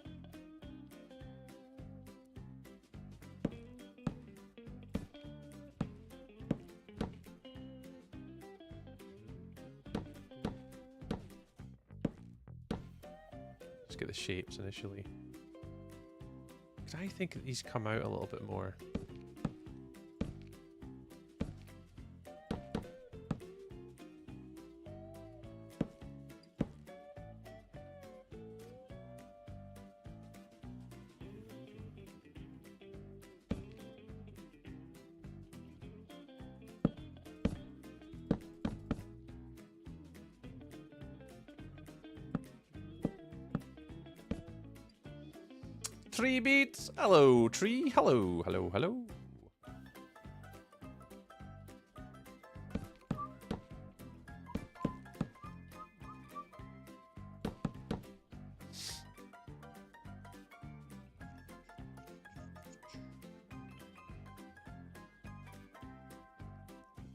Let's get the shapes initially. Because I think these come out a little bit more. Tree beats. Hello, tree. Hello, hello, hello.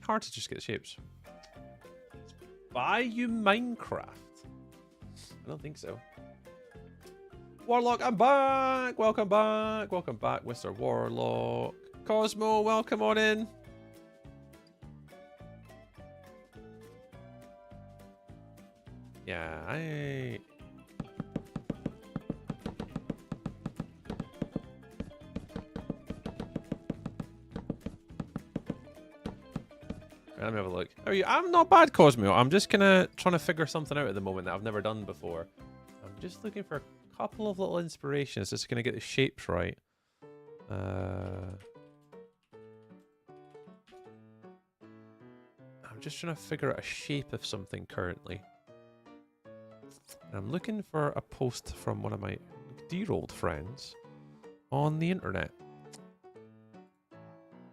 Hard to just get the shapes. Buy you Minecraft? I don't think so. Warlock, I'm back! Welcome back! Welcome back, Mr. Warlock. Cosmo, welcome on in. Yeah, let me have a look. How are you? I'm not bad, Cosmo. I'm just kind of trying to figure something out at the moment that I've never done before. I'm just looking for couple of little inspirations just gonna get the shapes right. I'm just trying to figure out a shape of something currently. I'm looking for a post from one of my dear old friends on the internet.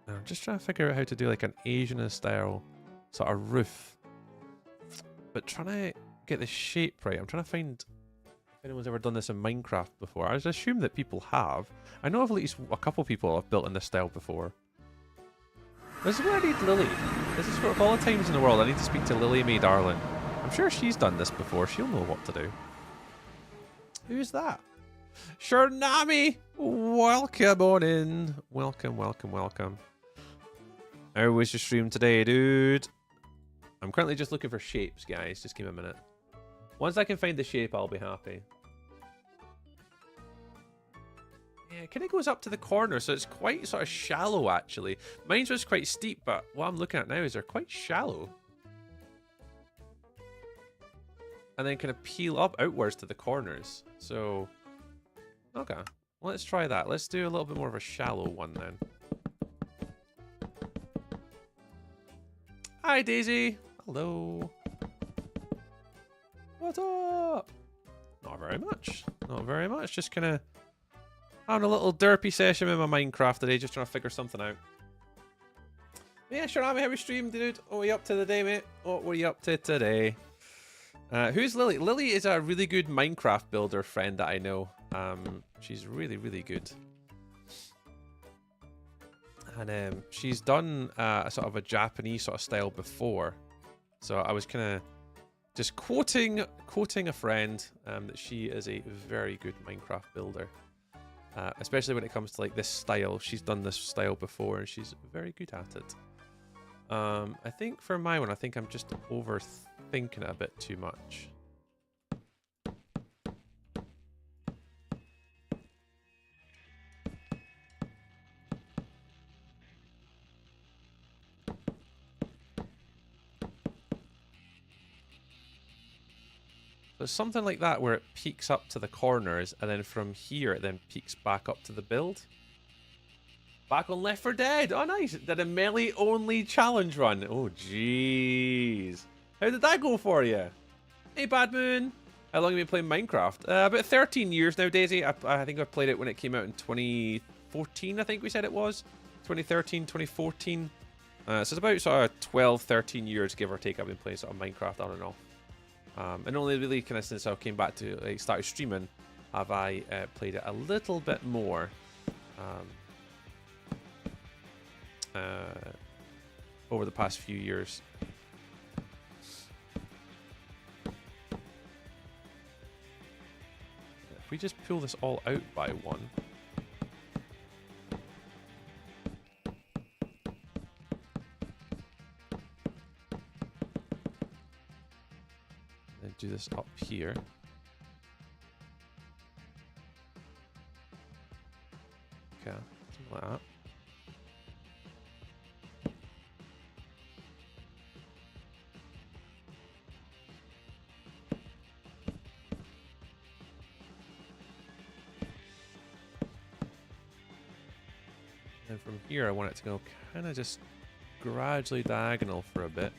And I'm just trying to figure out how to do like an Asian style sort of roof, but trying to get the shape right. I'm trying to find anyone's ever done this in Minecraft before. I assume that people have. I know of at least a couple people have built in this style before. This is where I need Lily. This is for of all the times in the world I need to speak to Lily Mae Darling. I'm sure she's done this before. She'll know what to do. Who's that? Shernami! Welcome on in. Welcome, welcome, welcome. How was your stream today, dude? I'm currently just looking for shapes, guys. Just give me a minute. Once I can find the shape, I'll be happy. Yeah, it kind of goes up to the corner, so it's quite sort of shallow, actually. Mine was quite steep, but what I'm looking at now is they're quite shallow. And then kind of peel up outwards to the corners. So, okay. Let's try that. Let's do a little bit more of a shallow one then. Hi, Daisy. Hello. What's up? Not very much. Not very much. Just kind of having a little derpy session with my Minecraft today, just trying to figure something out. Yeah, sure, I'm a heavy stream, dude. What are you up to today, mate? What were you up to today? Who's Lily? Lily is a really good Minecraft builder friend that I know. She's really, really good. And she's done a sort of a Japanese sort of style before. So I was kind of just quoting a friend that she is a very good Minecraft builder. Especially when it comes to like this style. She's done this style before and she's very good at it. I think for my one, I think I'm just overthinking it a bit too much. So it's something like that where it peaks up to the corners, and then from here it then peaks back up to the build. Back on Left 4 Dead. Oh, nice. Did a melee-only challenge run. Oh, jeez. How did that go for you? Hey, Bad Moon. How long have you been playing Minecraft? About 13 years now, Daisy. I think I played it when it came out in 2014, I think we said it was. 2013, 2014. So it's about sort of 12, 13 years, give or take, I've been playing sort of Minecraft on and off. And only really kind of since I came back to, like, started streaming, have I played it a little bit more. Over the past few years. If we just pull this all out by one. And do this up here. Okay, something like that. And from here, I want it to go kind of just gradually diagonal for a bit.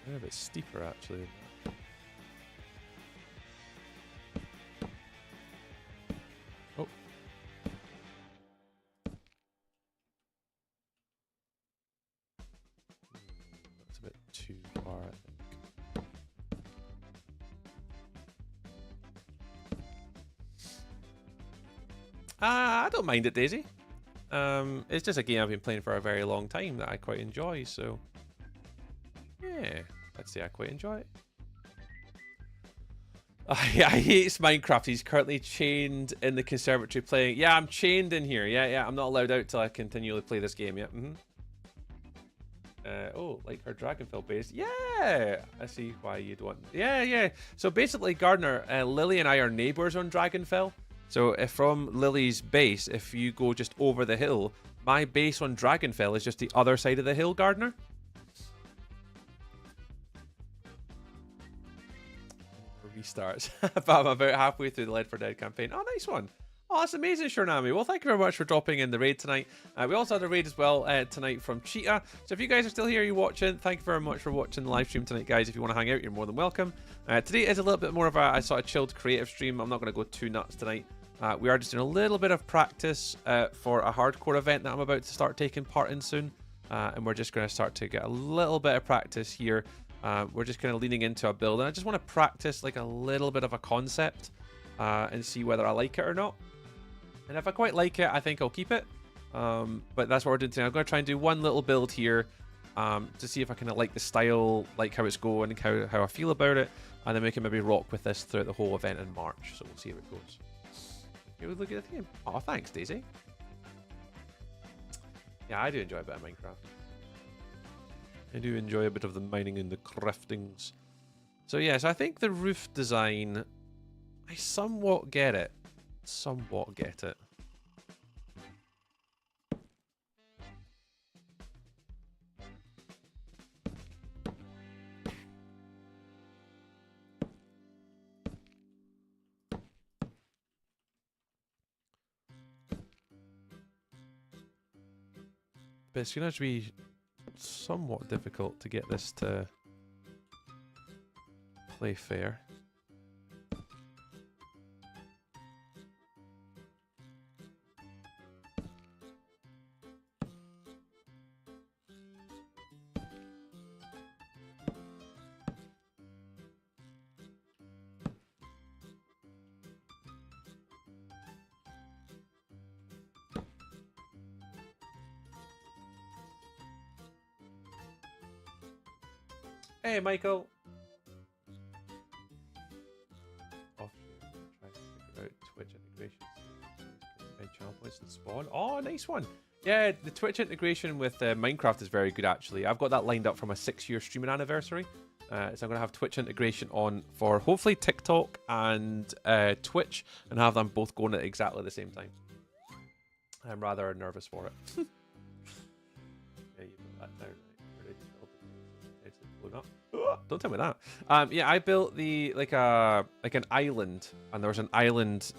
They're a bit steeper, actually. Oh. That's a bit too far, I think. I don't mind it, Daisy. It's just a game I've been playing for a very long time that I quite enjoy, so... yeah, I'd say I quite enjoy it. Yeah, he hates Minecraft. He's currently chained in the conservatory playing. Yeah, I'm chained in here. Yeah, I'm not allowed out till I continually play this game. Yeah. Oh, like her Dragonfell base. Yeah, I see why you'd want. Yeah. So basically, Gardner, Lily and I are neighbors on Dragonfell. So if from Lily's base, if you go just over the hill, my base on Dragonfell is just the other side of the hill, Gardner. Restarts. But I'm about halfway through the Left 4 Dead campaign. Oh, nice one. Oh, that's amazing, Shurnami. Well, thank you very much for dropping in the raid tonight. We also had a raid as well tonight from Cheetah. So if you guys are still here, you're watching, thank you very much for watching the live stream tonight, guys. If you want to hang out, you're more than welcome. Today is a little bit more of a sort of chilled creative stream. I'm not going to go too nuts tonight. We are just doing a little bit of practice for a hardcore event that I'm about to start taking part in soon. And we're just going to start to get a little bit of practice here. We're just kind of leaning into a build, and I just want to practice like a little bit of a concept and see whether I like it or not. And if I quite like it, I think I'll keep it. But that's what we're doing today. I'm going to try and do one little build here to see if I kind of like the style, like how it's going, how I feel about it, and then we can maybe rock with this throughout the whole event in March. So we'll see how it goes. Here we look at the game. Oh, thanks, Daisy. Yeah, I do enjoy a bit of Minecraft. I do enjoy a bit of the mining and the craftings. So yes, I think the roof design, I somewhat get it. Somewhat get it. But it's going to be somewhat difficult to get this to play fair. Hey, Michael. Off trying to figure out Twitch integrations. Channel points and spawn. Oh, nice one. Yeah, the Twitch integration with Minecraft is very good, actually. I've got that lined up for my 6-year streaming anniversary. So I'm going to have Twitch integration on for hopefully TikTok and Twitch, and have them both going at exactly the same time. I'm rather nervous for it. Yeah, you put that down. It's blown up. Don't tell me that. Yeah, I built the like an island, and there was an island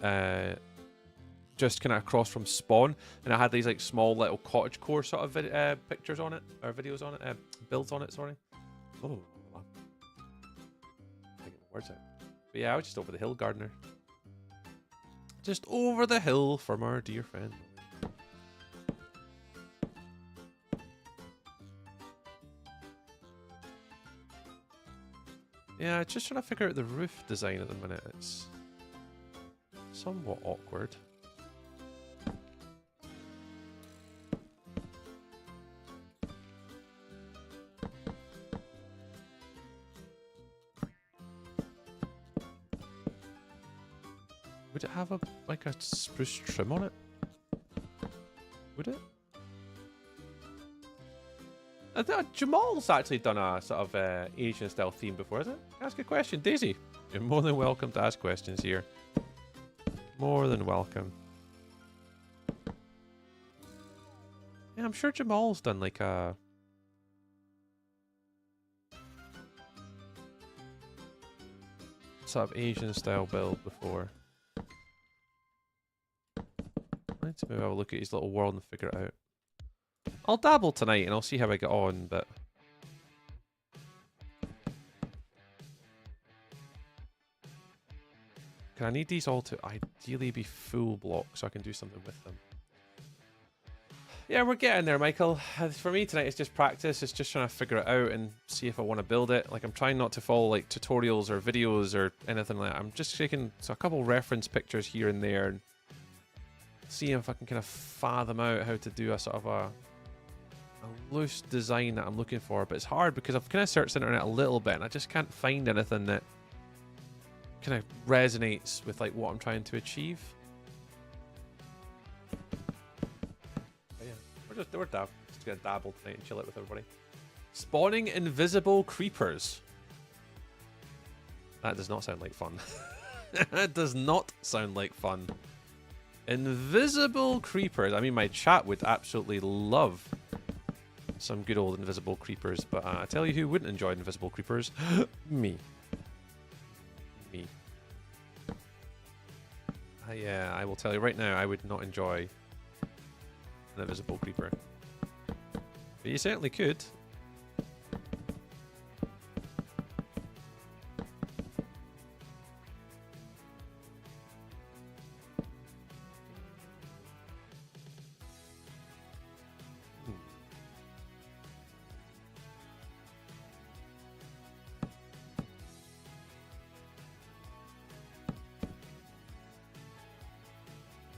just kind of across from spawn, and I had these like small little cottagecore sort of pictures on it, or videos on it, builds on it. Sorry. Oh, I get the words out. But yeah, I was just over the hill, gardener. Just over the hill from our dear friend. Yeah, just trying to figure out the roof design at the minute. It's somewhat awkward. Would it have like a spruce trim on it? Would it? I thought Jamal's actually done a sort of Asian style theme before, isn't it? Ask a question, Daisy. You're more than welcome to ask questions here. More than welcome. Yeah, I'm sure Jamal's done like a sort of Asian style build before. I need to maybe have a look at his little world and figure it out. I'll dabble tonight and I'll see how I get on, but I need these all to ideally be full blocks so I can do something with them. Yeah, we're getting there, Michael. For me tonight, it's just practice. It's just trying to figure it out and see if I want to build it. Like, I'm trying not to follow like tutorials or videos or anything like that. I'm just taking a couple reference pictures here and there and seeing if I can kind of fathom out how to do a sort of a loose design that I'm looking for. But it's hard because I've kind of searched the internet a little bit and I just can't find anything that kind of resonates with like what I'm trying to achieve. But yeah, we're just gonna dabble tonight and chill out with everybody. Spawning invisible creepers. That does not sound like fun. That does not sound like fun. Invisible creepers. I mean, my chat would absolutely love some good old invisible creepers, but I tell you who wouldn't enjoy invisible creepers. Me. Yeah, I will tell you right now, I would not enjoy an invisible creeper. But you certainly could.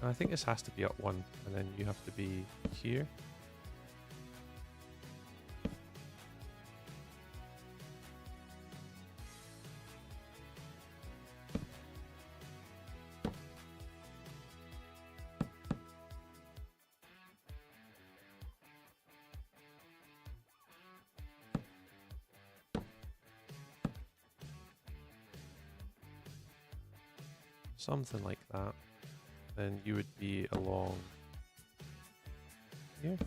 I think this has to be up one, and then you have to be here. Something like that. Then you would be along here.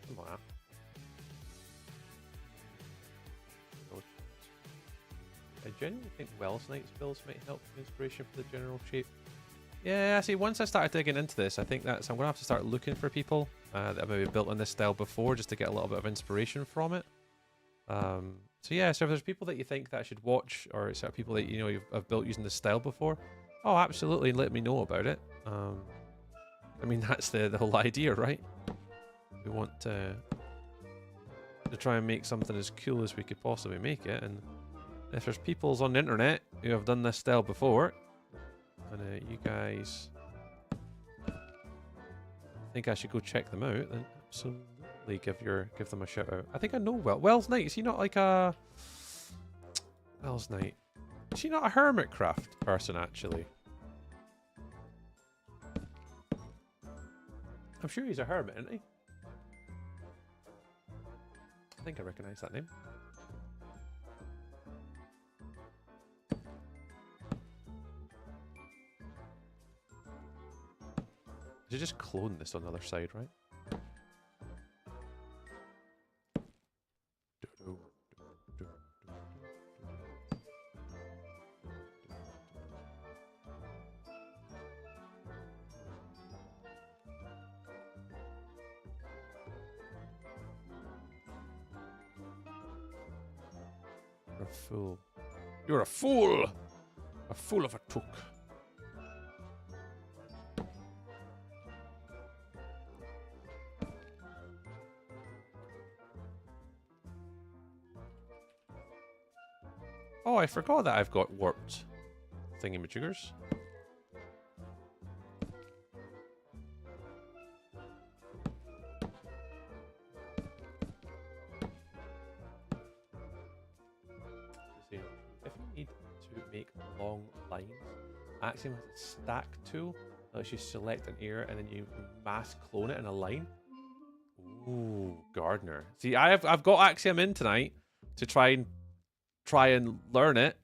Come on. I genuinely think Wells Knight's builds might help inspiration for the general shape. Yeah, see, once I started digging into this, I think that's I'm gonna have to start looking for people that have maybe built in this style before, just to get a little bit of inspiration from it. So yeah, so if there's people that you think that I should watch, or sort of people that you know have built using this style before, oh, absolutely, let me know about it. I mean, that's the whole idea, right? We want to try and make something as cool as we could possibly make it, and if there's peoples on the internet who have done this style before, and you guys think I should go check them out, then absolutely. definitely give them a shout out. I think I know Wells Knight. Is he not like a Wells Knight? Is he not a hermitcraft person actually? I'm sure he's a hermit, isn't he? I think I recognise that name. You just clone this on the other side, right? You're a fool. You're a fool! A fool of a took. Oh, I forgot that I've got warped thingamajiggers. If you need to make long lines, Axiom has a stack tool that lets you select an area and then you mass clone it in a line. Ooh, Gardener. See, I've got Axiom in tonight to try and learn it.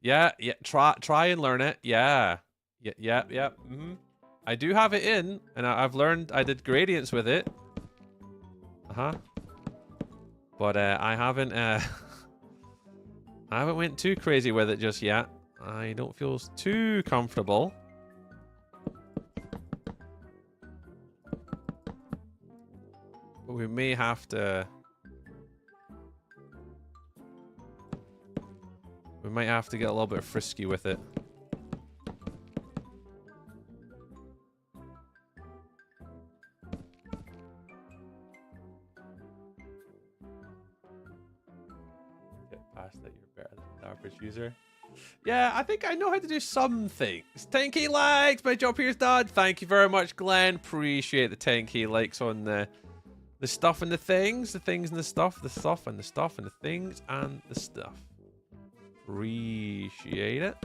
Yeah, try and learn it. Yeah. I do have it in, and I've learned. I did gradients with it. But I haven't I haven't went too crazy with it just yet. I don't feel too comfortable. But we may have to. We might have to get a little bit frisky with it. Get past that, you're better than the average user. Yeah, I think I know how to do some things. 10k likes, my job here's done. Thank you very much, Glenn. Appreciate the 10k likes on the stuff and the things and the stuff, the stuff and the stuff and the things and the stuff. Appreciate it.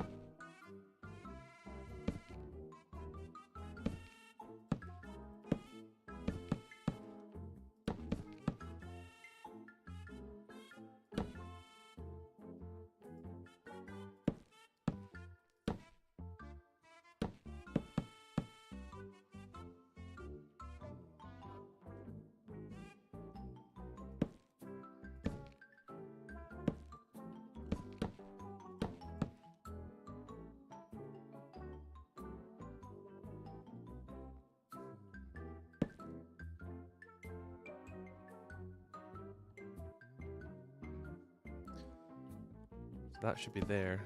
That should be there.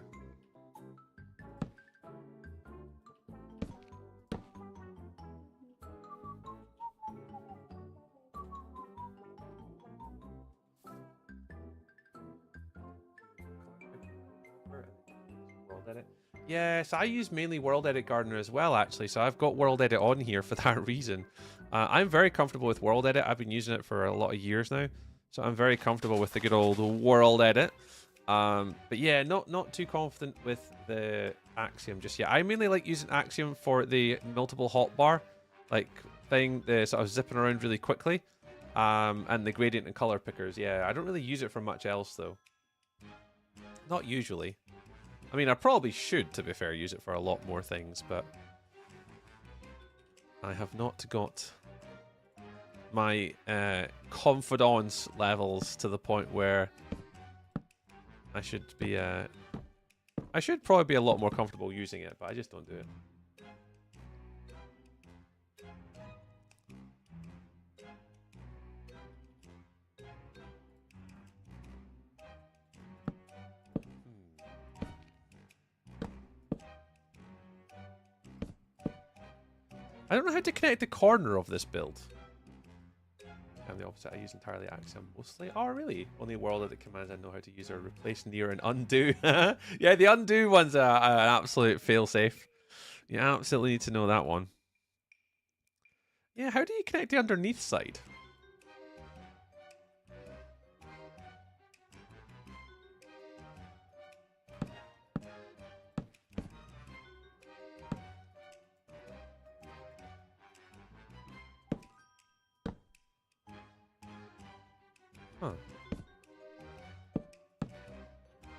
WorldEdit. Yes, I use mainly WorldEdit Gardener as well, actually. So I've got WorldEdit on here for that reason. I'm very comfortable with WorldEdit. I've been using it for a lot of years now. So I'm very comfortable with the good old WorldEdit. But yeah, not too confident with the Axiom just yet. I mainly like using Axiom for the multiple hotbar like thing, the sort of zipping around really quickly, and the gradient and color pickers. Yeah, I don't really use it for much else though. Not usually. I mean, I probably should, to be fair, use it for a lot more things, but I have not got my confidence levels to the point where I should be I should probably be a lot more comfortable using it, but I just don't do it. I don't know how to connect the corner of this build. I'm the opposite. I use entirely Axiom mostly. Oh, really? Only WorldEdit commands I know how to use are replace, near, and undo. Yeah, the undo one's an absolute failsafe. You absolutely need to know that one. Yeah, how do you connect the underneath side? Huh.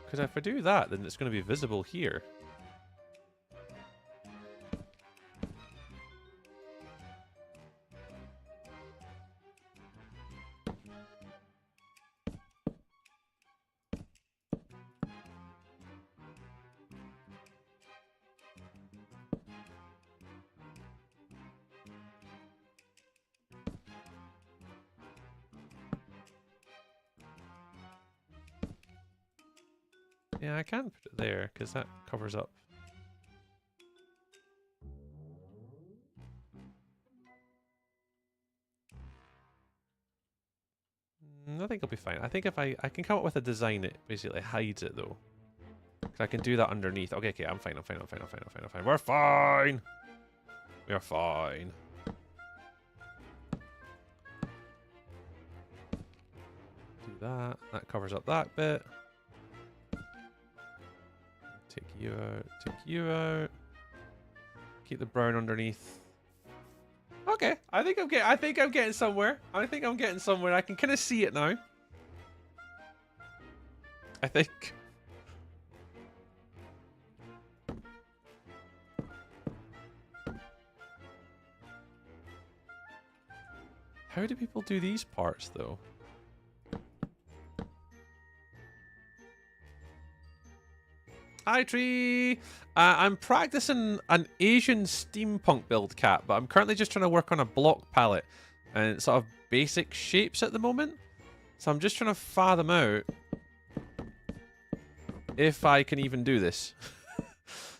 Because if I do that, then it's going to be visible here. Yeah, I can put it there, because that covers up. I think it'll be fine. I think if I can come up with a design that basically hides it, though. Because I can do that underneath. Okay, okay, I'm fine, I'm fine, I'm fine, I'm fine, I'm fine, I'm fine. We're fine! We're fine. Do that. That covers up that bit. Take you out. Take you out. Keep the brown underneath. Okay, I think I'm getting somewhere. I think I'm getting somewhere. I can kind of see it now. I think. How do people do these parts though? Hi, Tree! I'm practicing an Asian steampunk build, Cat, but I'm currently just trying to work on a block palette and sort of basic shapes at the moment. So I'm just trying to fathom out if I can even do this.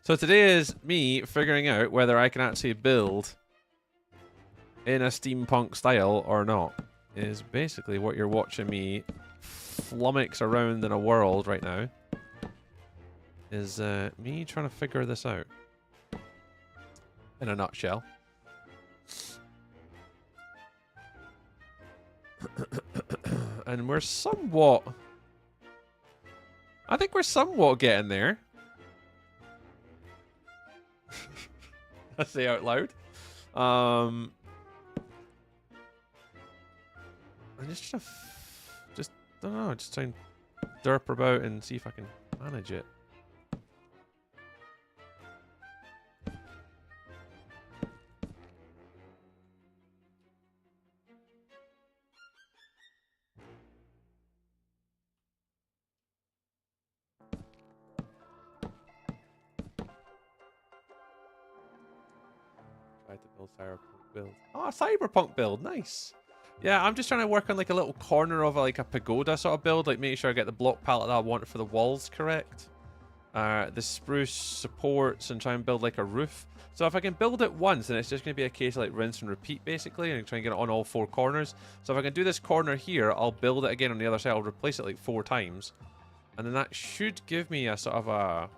So today is me figuring out whether I can actually build in a steampunk style or not. Is basically what you're watching me flummox around in a world right now. Is me trying to figure this out. In a nutshell. And we're somewhat... I think we're somewhat getting there. I say out loud. I'm just trying to... just, I don't know, just try and derp about and see if I can manage it. To build cyberpunk build. Oh, cyberpunk build, nice. Yeah, I'm just trying to work on like a little corner of like a pagoda sort of build, like make sure I get the block palette that I want for the walls correct. The spruce supports and try and build like a roof. So if I can build it once, then it's just going to be a case of like rinse and repeat basically, and try and get it on all 4 corners. So if I can do this corner here, I'll build it again on the other side. I'll replace it like 4 times, and then that should give me a sort of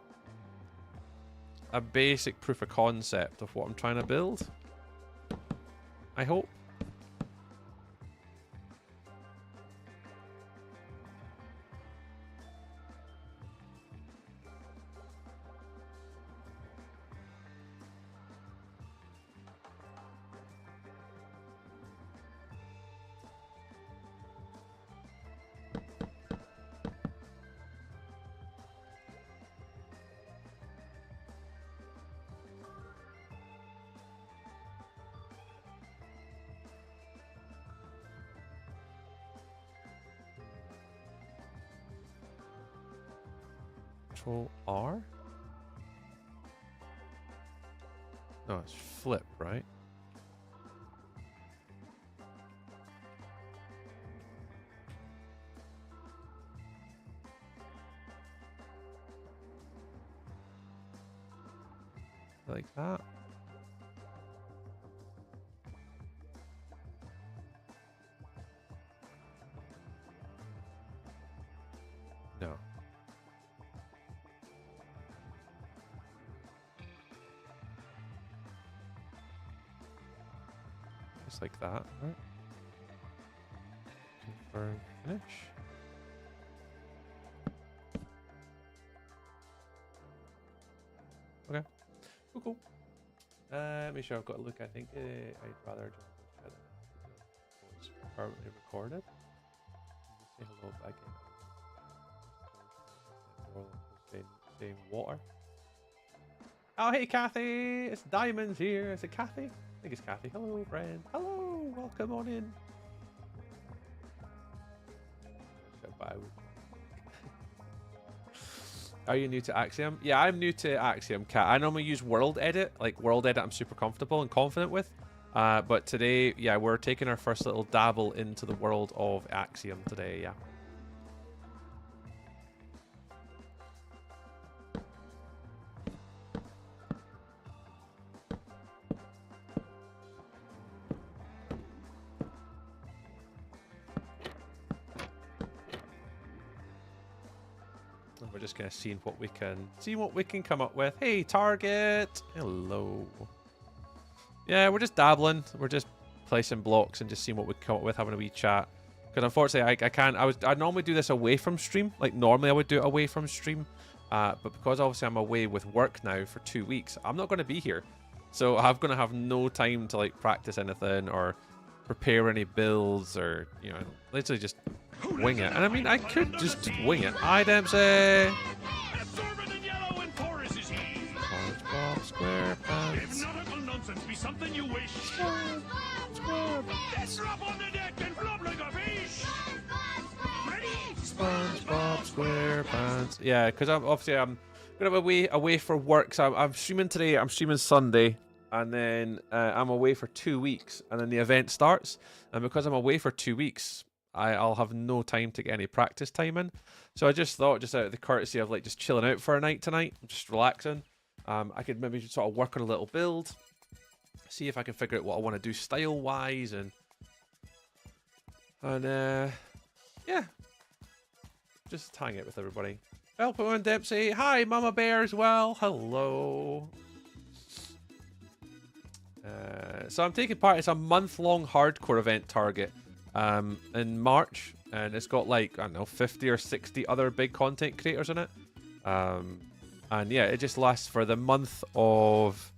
a basic proof of concept of what I'm trying to build. I hope. Control R? No, it's flip, right? Like that. No. just like that. Right. Confirm finish. Okay. Cool, cool. Make sure I've got a look. I think I'd rather just was permanently recorded. Say hello back in. Saying water. Oh, hey, Kathy! It's Diamonds here. Is it Kathy? I think it's Kathy. Hello, friend. Hello! Welcome on in. Are you new to Axiom? Yeah, I'm new to Axiom, Kat. I normally use WorldEdit. Like, WorldEdit I'm super comfortable and confident with. But today, yeah, we're taking our first little dabble into the world of Axiom today, yeah. We're just kind of seeing what we can come up with. Hey, Target. Hello. Yeah, we're just dabbling. We're just placing blocks and just seeing what we come up with, having a wee chat. Because unfortunately, I can't. I normally do this away from stream. Like normally, I would do it away from stream. But because obviously I'm away with work now for 2 weeks, I'm not going to be here. So I'm going to have no time to like practice anything or prepare any builds or, you know, literally just wing it. And I mean, I could just wing it. Hi, Dempsey. SpongeBob SquarePants. If nautical nonsense be something you wish, let's drop on the deck and flop like a fish. Ready? SpongeBob SquarePants. Yeah, because I'm gonna be away for work. So I'm streaming today. I'm streaming Sunday. And then I'm away for 2 weeks, and then the event starts. And because I'm away for 2 weeks, I'll have no time to get any practice time in. So I just thought, just out of the courtesy of like just chilling out for a night tonight, just relaxing, I could maybe just sort of work on a little build, see if I can figure out what I want to do style-wise, and yeah, just hang out with everybody. Hello, Dempsey. Hi, Mama Bear as well. Hello. So I'm taking part. It's a month-long hardcore event Target in March, and it's got like, I don't know, 50 or 60 other big content creators in it. And yeah, it just lasts for the month of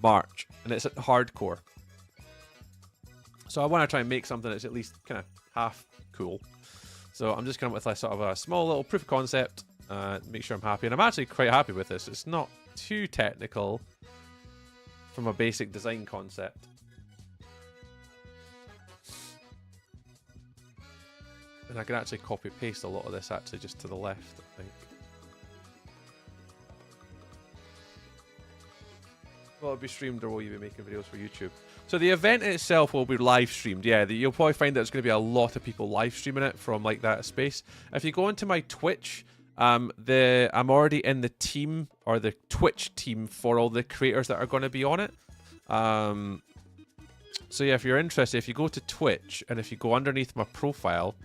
March, and it's hardcore. So I want to try and make something that's at least kind of half cool. So I'm just coming up with like sort of a small little proof of concept, make sure I'm happy. And I'm actually quite happy with this. It's not too technical from a basic design concept. And I can actually copy paste a lot of this actually just to the left, I think. Will it be streamed, or will you be making videos for YouTube? So the event itself will be live streamed. Yeah, you'll probably find that there's going to be a lot of people live streaming it from like that space. If you go into my Twitch, I'm already in the team, or the Twitch team, for all the creators that are going to be on it. So yeah, if you're interested, if you go to Twitch and if you go underneath my profile,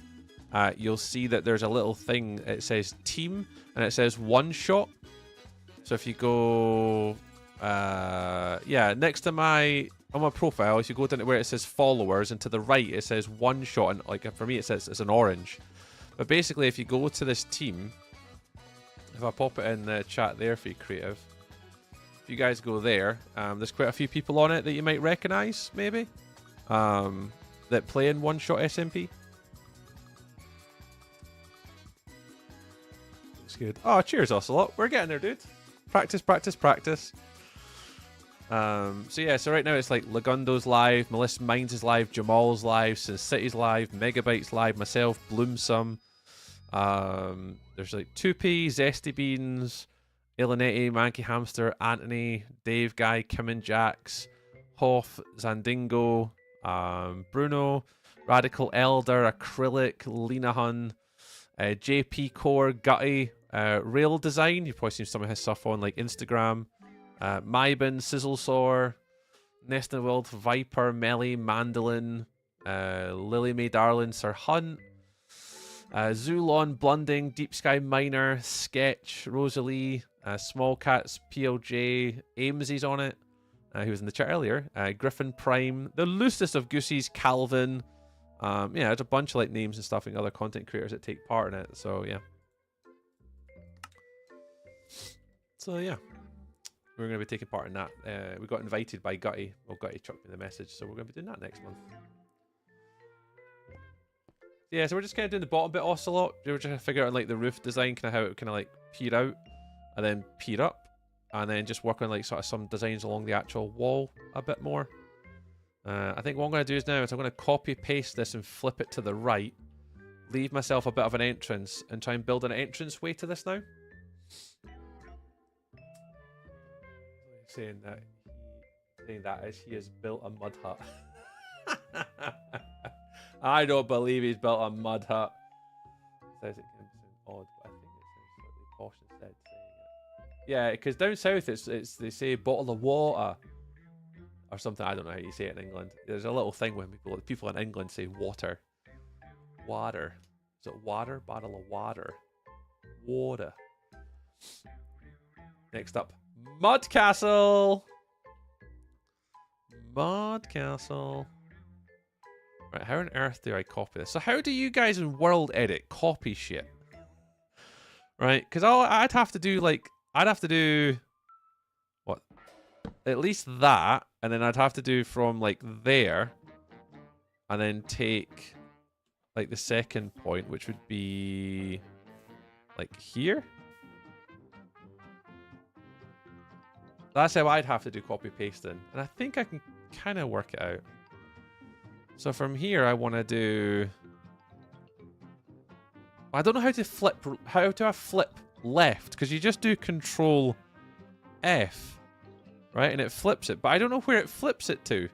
you'll see that there's a little thing. It says team and it says OneShot. So if you go, yeah, next to on my profile, if you go down to where it says followers, and to the right it says OneShot, and like for me it says it's an orange. But basically, if you go to this team, if I pop it in the chat there for you, creative, if you guys go there, there's quite a few people on it that you might recognize, maybe, that play in OneShot SMP. Looks good. Oh, cheers, Ocelot. We're getting there, dude. Practice, practice, practice. So yeah, so right now it's like Lagundo's live, Melissa Mines is live, Jamal's live, Sin City's live, Megabyte's live, myself, Bloomsome. There's like 2P, Zesty Beans, Ilanetti, Manky Hamster, Anthony, Dave Guy, Kim and Jax, Hoff, Zandingo, Bruno, Radical Elder, Acrylic, Lena Hun, JP Core, Gutty, Rail Design. You've probably seen some of his stuff on like Instagram. Mybin, Sizzlesaur, Nest in the Wild, Viper, Melly, Mandolin, Lily Mae Darlin, Sir Hunt, Zulon, Blunding, Deep Sky Miner, Sketch, Rosalie, Small Cats, PLJ, Aimsy's on it, who was in the chat earlier. Griffin Prime, the loosest of goosies, Calvin. Yeah, there's a bunch of like names and stuff and other content creators that take part in it. So yeah. So yeah, we're going to be taking part in that. We got invited by Gutty. Well, Gutty chucked me the message, so we're going to be doing that next month. Yeah, so we're just kind of doing the bottom bit Ocelot. We're just trying to figure out like the roof design, kind of how it kind of like peer out and then peer up, and then just work on like sort of some designs along the actual wall a bit more. I think what I'm going to do is now is I'm going to copy paste this and flip it to the right, leave myself a bit of an entrance, and try and build an entrance way to this now. Saying that as he has built a mud hut. I don't believe he's built a mud hut. Says it can sound odd, but I think it sounds slightly posh instead saying it. Yeah, because down south it's they say bottle of water or something. I don't know how you say it in England. There's a little thing when people in England say water. Water. Is it water? Bottle of water. Water. Next up, Mud Castle. Mud Castle. Right, how on earth do I copy this? So how do you guys in WorldEdit copy shit? Right, because I'd have to do like, I'd have to do, what? At least that, and then I'd have to do from like there, and then take like the second point, which would be like here. That's how I'd have to do copy pasting, and I think I can kind of work it out. So from here, I want to do. I don't know how to flip. How do I flip left? Because you just do Control F, right, and it flips it. But I don't know where it flips it to.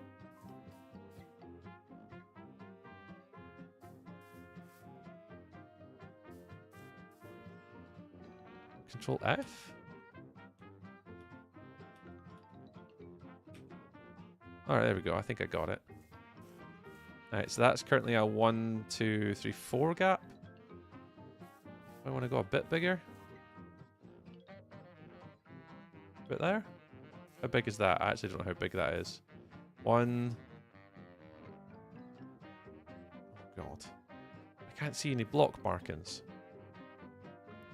Control F. Alright, there we go. I think I got it. Alright, so that's currently a 1, 2, 3, 4 gap. I want to go a bit bigger. A bit there. How big is that? I actually don't know how big that is. 1. Oh god. I can't see any block markings.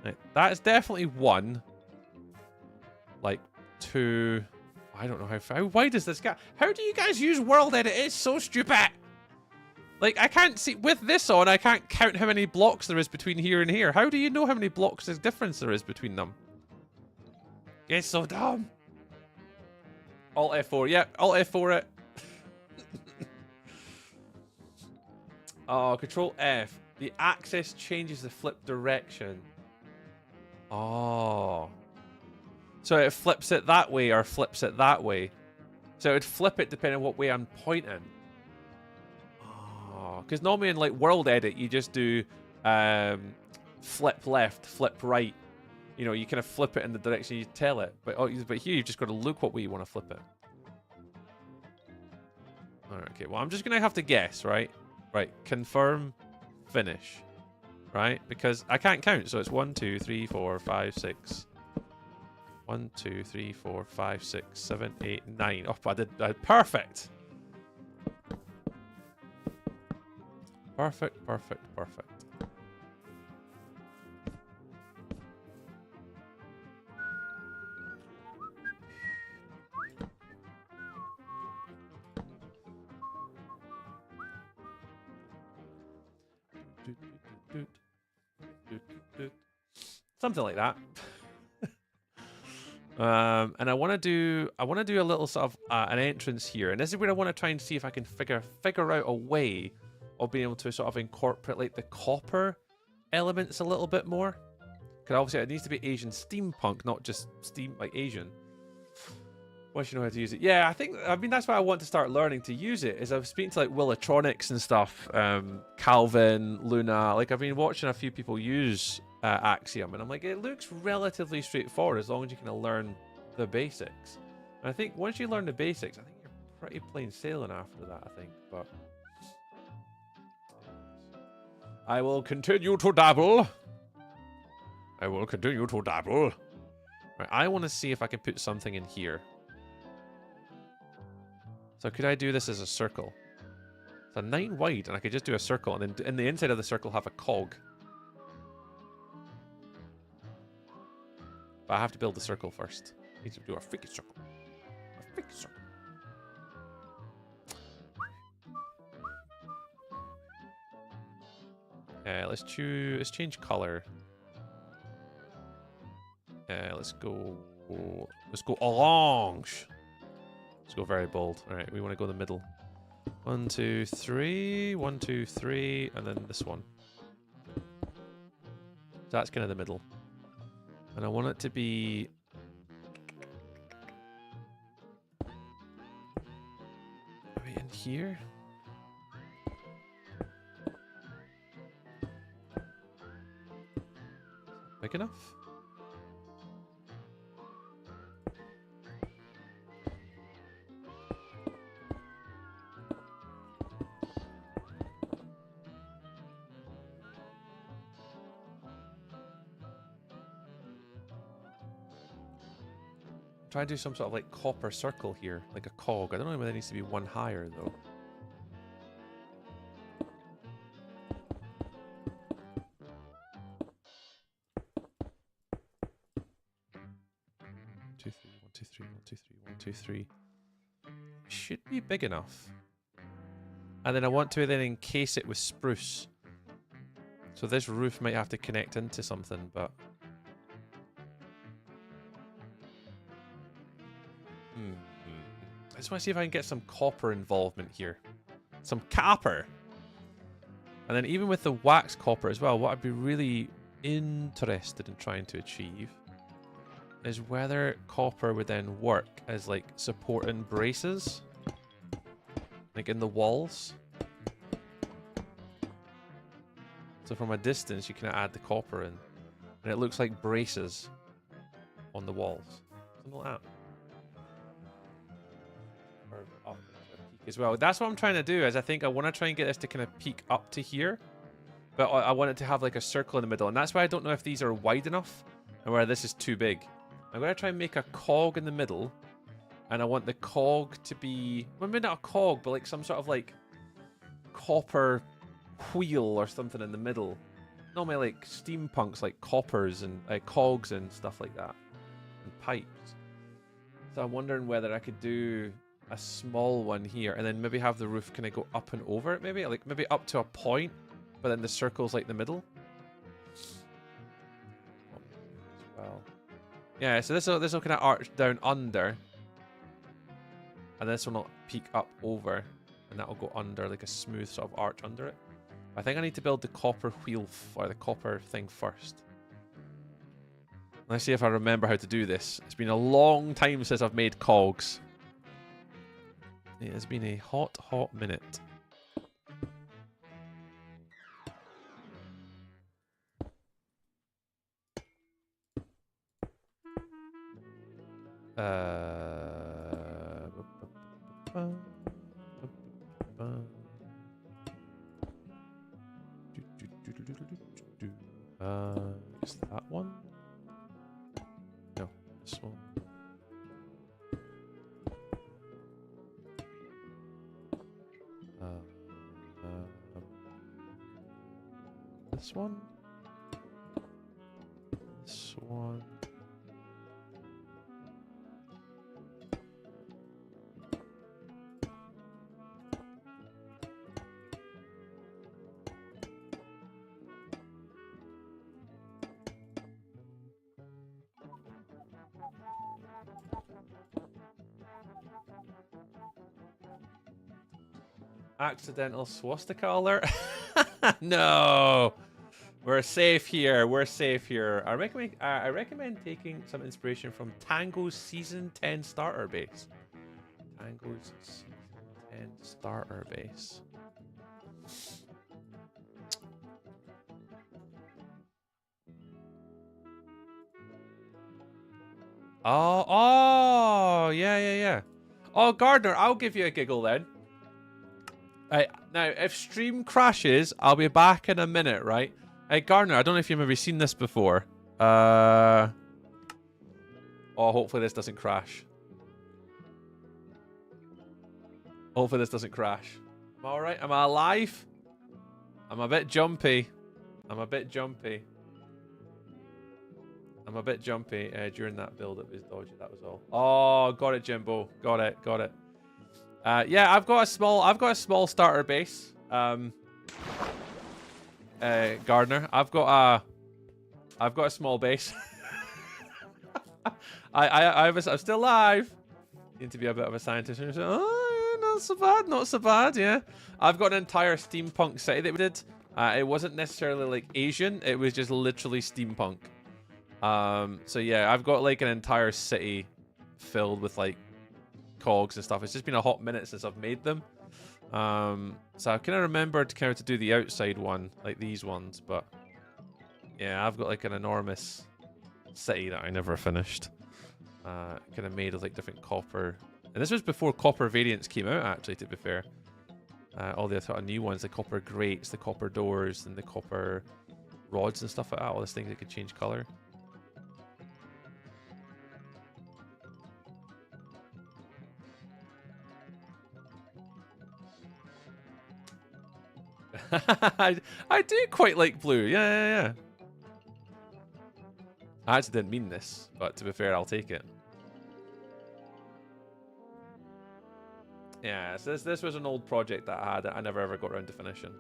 Right, that is definitely 1. Like 2. I don't know how wide is this gap? How do you guys use WorldEdit? It's so stupid. Like, I can't see, with this on, I can't count how many blocks there is between here and here. How do you know how many blocks of difference there is between them? It's so dumb. Alt F4, yeah, Alt F4 it. Oh, Control F. The axis changes the flip direction. Oh. So it flips it that way or flips it that way. So it would flip it depending on what way I'm pointing. Oh, because normally in like WorldEdit, you just do flip left, flip right. You know, you kind of flip it in the direction you tell it. But here you've just got to look what way you want to flip it. Alright, okay. Well, I'm just going to have to guess, right? Right. Confirm, finish. Right? Because I can't count. So it's 1, 2, 3, 4, 5, 6. 1, 2, 3, 4, 5, 6, 7, 8, 9. Oh, I did perfect. Perfect, perfect, perfect. Something like that. And I want to do a little sort of an entrance here, and this is where I want to try and see if I can figure out a way of being able to sort of incorporate like the copper elements a little bit more. Because obviously it needs to be Asian steampunk, not just like Asian. Once you know how to use it, yeah, I mean that's why I want to start learning to use it. Is I was speaking to like Willitronics and stuff, Calvin, Luna. Like I've been watching a few people use Axiom, and I'm like, it looks relatively straightforward as long as you can learn the basics. And I think once you learn the basics, I think you're pretty plain sailing after that. I think, but I will continue to dabble. I will continue to dabble. Right, I want to see if I can put something in here. So could I do this as a circle? It's a 9 wide, and I could just do a circle, and then in the inside of the circle have a cog. But I have to build the circle first. I need to do a freaking circle. A freaking circle. Let's change color. Let's go orange. Let's go very bold. All right, we want to go the middle. 1, 2, 3. 1, 2, 3, and then this one. So that's kind of the middle. And I want it to be maybe in here. Big enough? Try to do some sort of like copper circle here, like a cog. I don't know whether it needs to be one higher though. Two, three, 1, 2, 3, 1, 2, 3, 1, 2, 3. Should be big enough. And then I want to then encase it with spruce. So this roof might have to connect into something, but I just want to see if I can get some copper involvement here. Some copper! And then even with the wax copper as well, what I'd be really interested in trying to achieve is whether copper would then work as like supporting braces. Like in the walls. So from a distance you can add the copper in. And it looks like braces on the walls. Something like that. Up as well. That's what I'm trying to do, is I think I want to try and get this to kind of peak up to here. But I want it to have like a circle in the middle. And that's why I don't know if these are wide enough and where this is too big. I'm going to try and make a cog in the middle. And I want the cog to be, well, maybe not a cog, but like some sort of like copper wheel or something in the middle. Normally like steampunks, like coppers and cogs and stuff like that. And pipes. So I'm wondering whether I could do a small one here and then maybe have the roof kind of go up and over it, maybe like maybe up to a point, but then the circle's like the middle. Well, yeah. So this will kind of arch down under, and this will not peak up over, and that will go under like a smooth sort of arch under it. I think I need to build the copper wheel or the copper thing first. Let's see if I remember how to do this. It's been a long time since I've made cogs. It has been a hot, hot minute. Is that one? No, this one. This one. This one. Accidental swastika alert. No, we're safe here. We're safe here. I recommend taking some inspiration from Tango's Season 10 starter base. Tango's Season 10 starter base. Oh, yeah. Oh, Gardner, I'll give you a giggle then. Right, now, if stream crashes, I'll be back in a minute, right? Hey, Gardner, I don't know if you've maybe seen this before. Oh, hopefully this doesn't crash. Hopefully this doesn't crash. Am I alright? Am I alive? I'm a bit jumpy. I'm a bit jumpy. During that build. It was dodgy. That was all. Oh, got it, Jimbo. Got it. Got it. Yeah, I've got a small starter base. Gardener. I've got a small base. I'm still alive. Need to be a bit of a scientist. Oh, yeah, not so bad. Not so bad. Yeah. I've got an entire steampunk city that we did. It wasn't necessarily like Asian. It was just literally steampunk. So yeah, I've got like an entire city filled with like cogs and stuff. It's just been a hot minute since I've made them. So I kind of remembered to do the outside one, like these ones, but yeah, I've got like an enormous city that I never finished. Kind of made of like different copper, and this was before copper variants came out. Actually, to be fair, all the sort of new ones, the copper grates, the copper doors, and the copper rods and stuff like that. All these things that could change color. I do quite like blue. Yeah. I actually didn't mean this, but to be fair, I'll take it. Yeah, so this was an old project that I had that I never ever got around to finishing.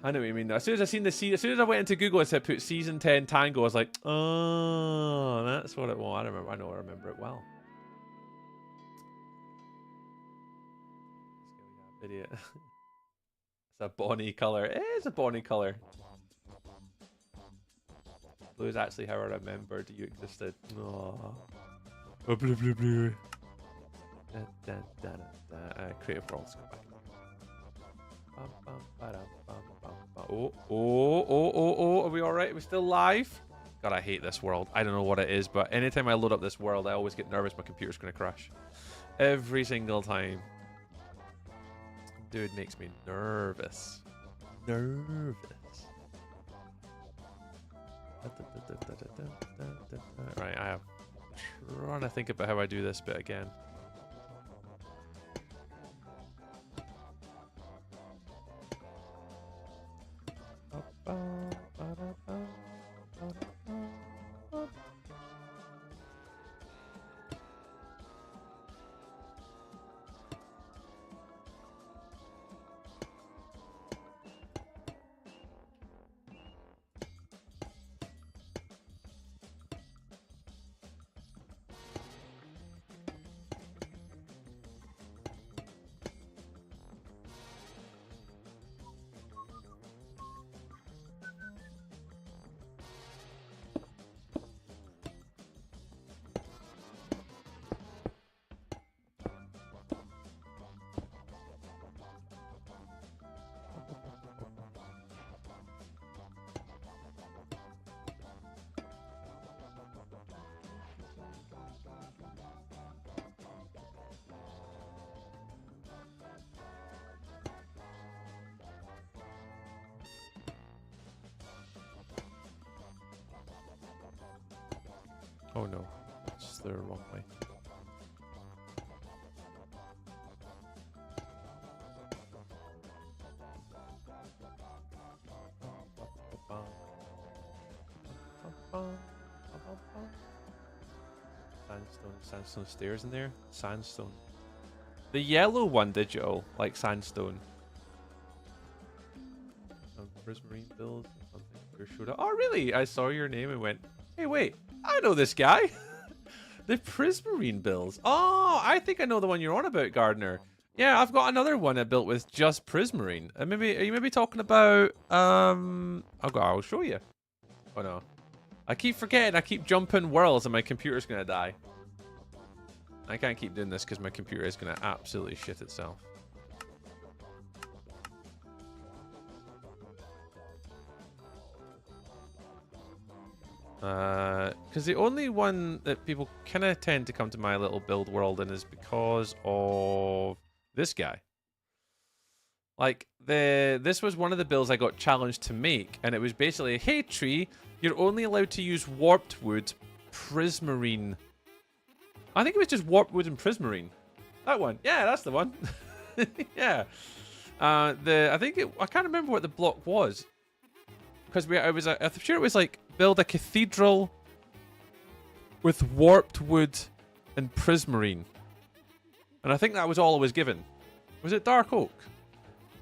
I know what you mean. As soon as I seen the as soon as I went into Google and said put season 10 Tango, I was like, oh, that's what it was. I remember it well. Idiot. It's a bonny color. It is a bonny color. Blue is actually how I remembered you existed. Aww. Oh, blue. Creative Worlds. Go back. Oh, are we alright? Are we still live? God, I hate this world. I don't know what it is, but anytime I load up this world, I always get nervous my computer's going to crash. Every single time. Dude, makes me nervous. Right, I am trying to think about how I do this bit again. Oh no, it's the wrong way. Sandstone stairs in there? Sandstone. The yellow one digital, like sandstone. Some prismarine builds or something. Your showed up. Oh really? I saw your name and went, hey wait, I know this guy. The prismarine builds. Oh, I think I know the one you're on about, Gardener. Yeah, I've got another one I built with just prismarine. Are you maybe talking about I'll show you. Oh no. I keep forgetting, I keep jumping worlds and my computer's gonna die. I can't keep doing this because my computer is gonna absolutely shit itself. Because the only one that people kind of tend to come to my little build world in is because of this guy. Like, this was one of the builds I got challenged to make, and it was basically, hey tree, you're only allowed to use warped wood, prismarine. I think it was just warped wood and prismarine. That one. Yeah, that's the one. Yeah. I can't remember what the block was. Because I'm sure it was like build a cathedral with warped wood and prismarine. And I think that was all I was given. Was it dark oak?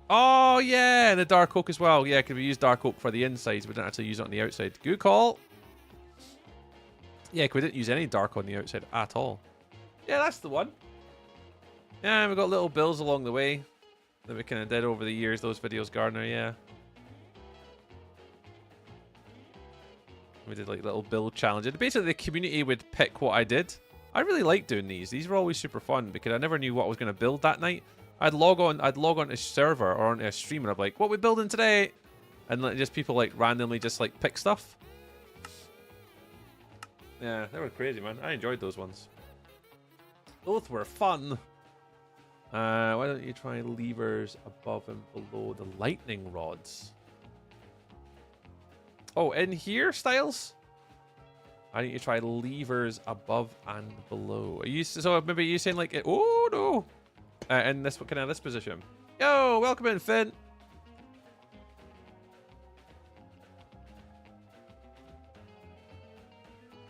Oh yeah, and the dark oak as well. Yeah, because we use dark oak for the insides, we didn't actually use it on the outside. Good call. Yeah, because we didn't use any dark on the outside at all. Yeah, that's the one. Yeah, we got little builds along the way that we kind of did over the years, those videos, Gardner, yeah. We did like little build challenges. Basically, the community would pick what I did. I really like doing these. These were always super fun because I never knew what I was going to build that night. I'd log on to a server or onto a stream and I'd be like, what are we building today? And like, just people like randomly just like pick stuff. Yeah, they were crazy, man. I enjoyed those ones. Both were fun. Why don't you try levers above and below the lightning rods? Oh, in here, Styles? Why don't you try levers above and below? Are you so maybe you saying like, oh no, in this kind of this position? Yo, welcome in, Finn.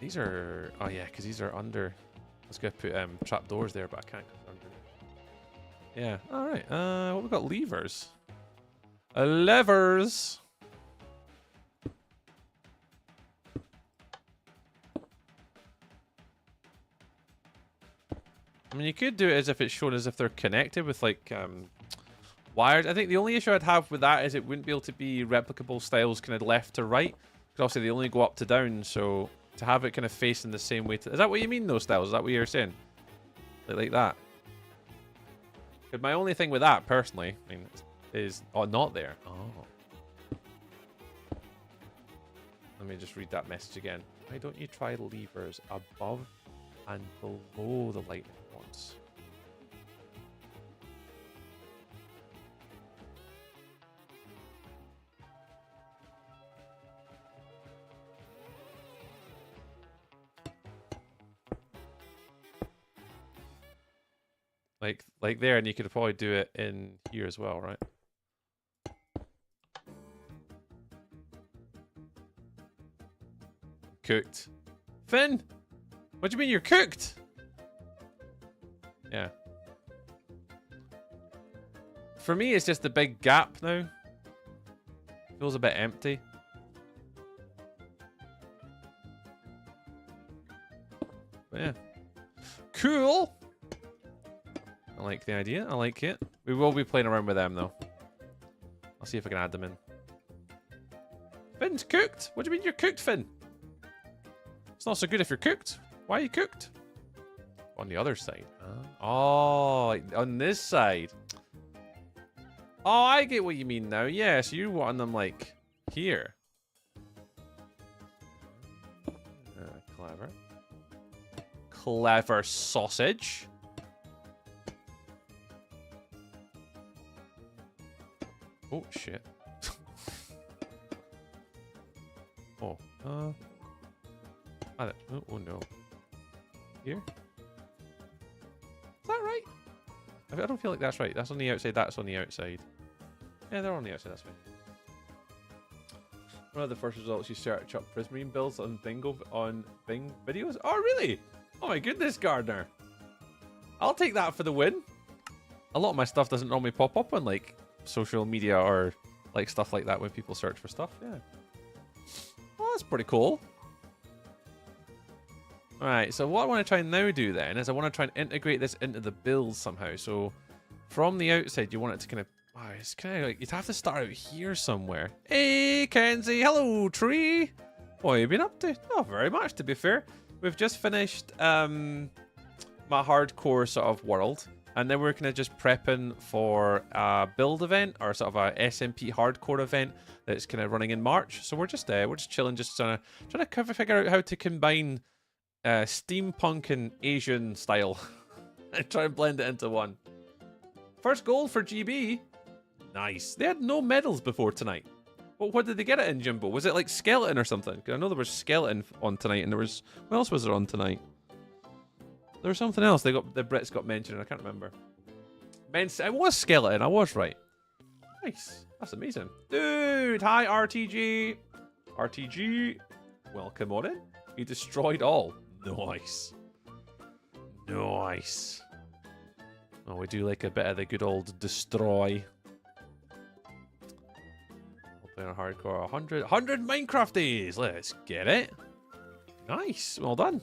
These are because these are under. Let's go put trapdoors there, but I can't go under. Yeah. All right. What we got? Levers. Levers. I mean, you could do it as if it's shown as if they're connected with like wires. I think the only issue I'd have with that is it wouldn't be able to be replicable styles kind of left to right. Because obviously they only go up to down, so to have it kind of facing the same way. Is that what you mean, those styles? Is that what you're saying? Like that? But my only thing with that, personally, I mean, is not there. Oh. Let me just read that message again. Why don't you try levers above and below the lightning rods? Like there, and you could probably do it in here as well, right? Cooked. Finn! What do you mean you're cooked? Yeah. For me, it's just a big gap now. Feels a bit empty. But yeah. Cool! I like the idea. I like it. We will be playing around with them, though. I'll see if I can add them in. Finn's cooked? What do you mean you're cooked, Finn? It's not so good if you're cooked. Why are you cooked? On the other side. Oh, on this side. Oh, I get what you mean now. Yeah, so you want them, like, here. Clever. Clever sausage. Oh, shit. Oh, oh, no. Here? Is that right? I don't feel like that's right. That's on the outside, that's on the outside. Yeah, they're on the outside, that's fine. One of the first results you search up Prismarine builds on Bing videos? Oh, really? Oh my goodness, Gardner. I'll take that for the win. A lot of my stuff doesn't normally pop up on, like, social media or, like, stuff like that when people search for stuff. Yeah. Oh, that's pretty cool. Alright, so what I want to try and now do then is I want to try and integrate this into the build somehow. So from the outside, you want it to kind of... Wow, it's kind of like... You'd have to start out here somewhere. Hey, Kenzie. Hello, Tree. What have you been up to? Not very much, to be fair. We've just finished my hardcore sort of world. And then we're kind of just prepping for a build event or sort of a SMP hardcore event that's kind of running in March. So we're just chilling, just trying to figure out how to combine steampunk and Asian style and try and blend it into one. First goal for GB. Nice. They had no medals before tonight. Well, what did they get it in, Jimbo? Was it like skeleton or something? Because I know there was skeleton on tonight, and there was... What else was there on tonight? There was something else the Brits got mentioned. I can't remember. It was skeleton. I was right. Nice. That's amazing. Dude, hi RTG. RTG. Welcome on in. You destroyed all. Nice. Nice. Oh, we do like a bit of the good old destroy. We'll play on hardcore 100 Minecraft days. Let's get it. Nice. Well done.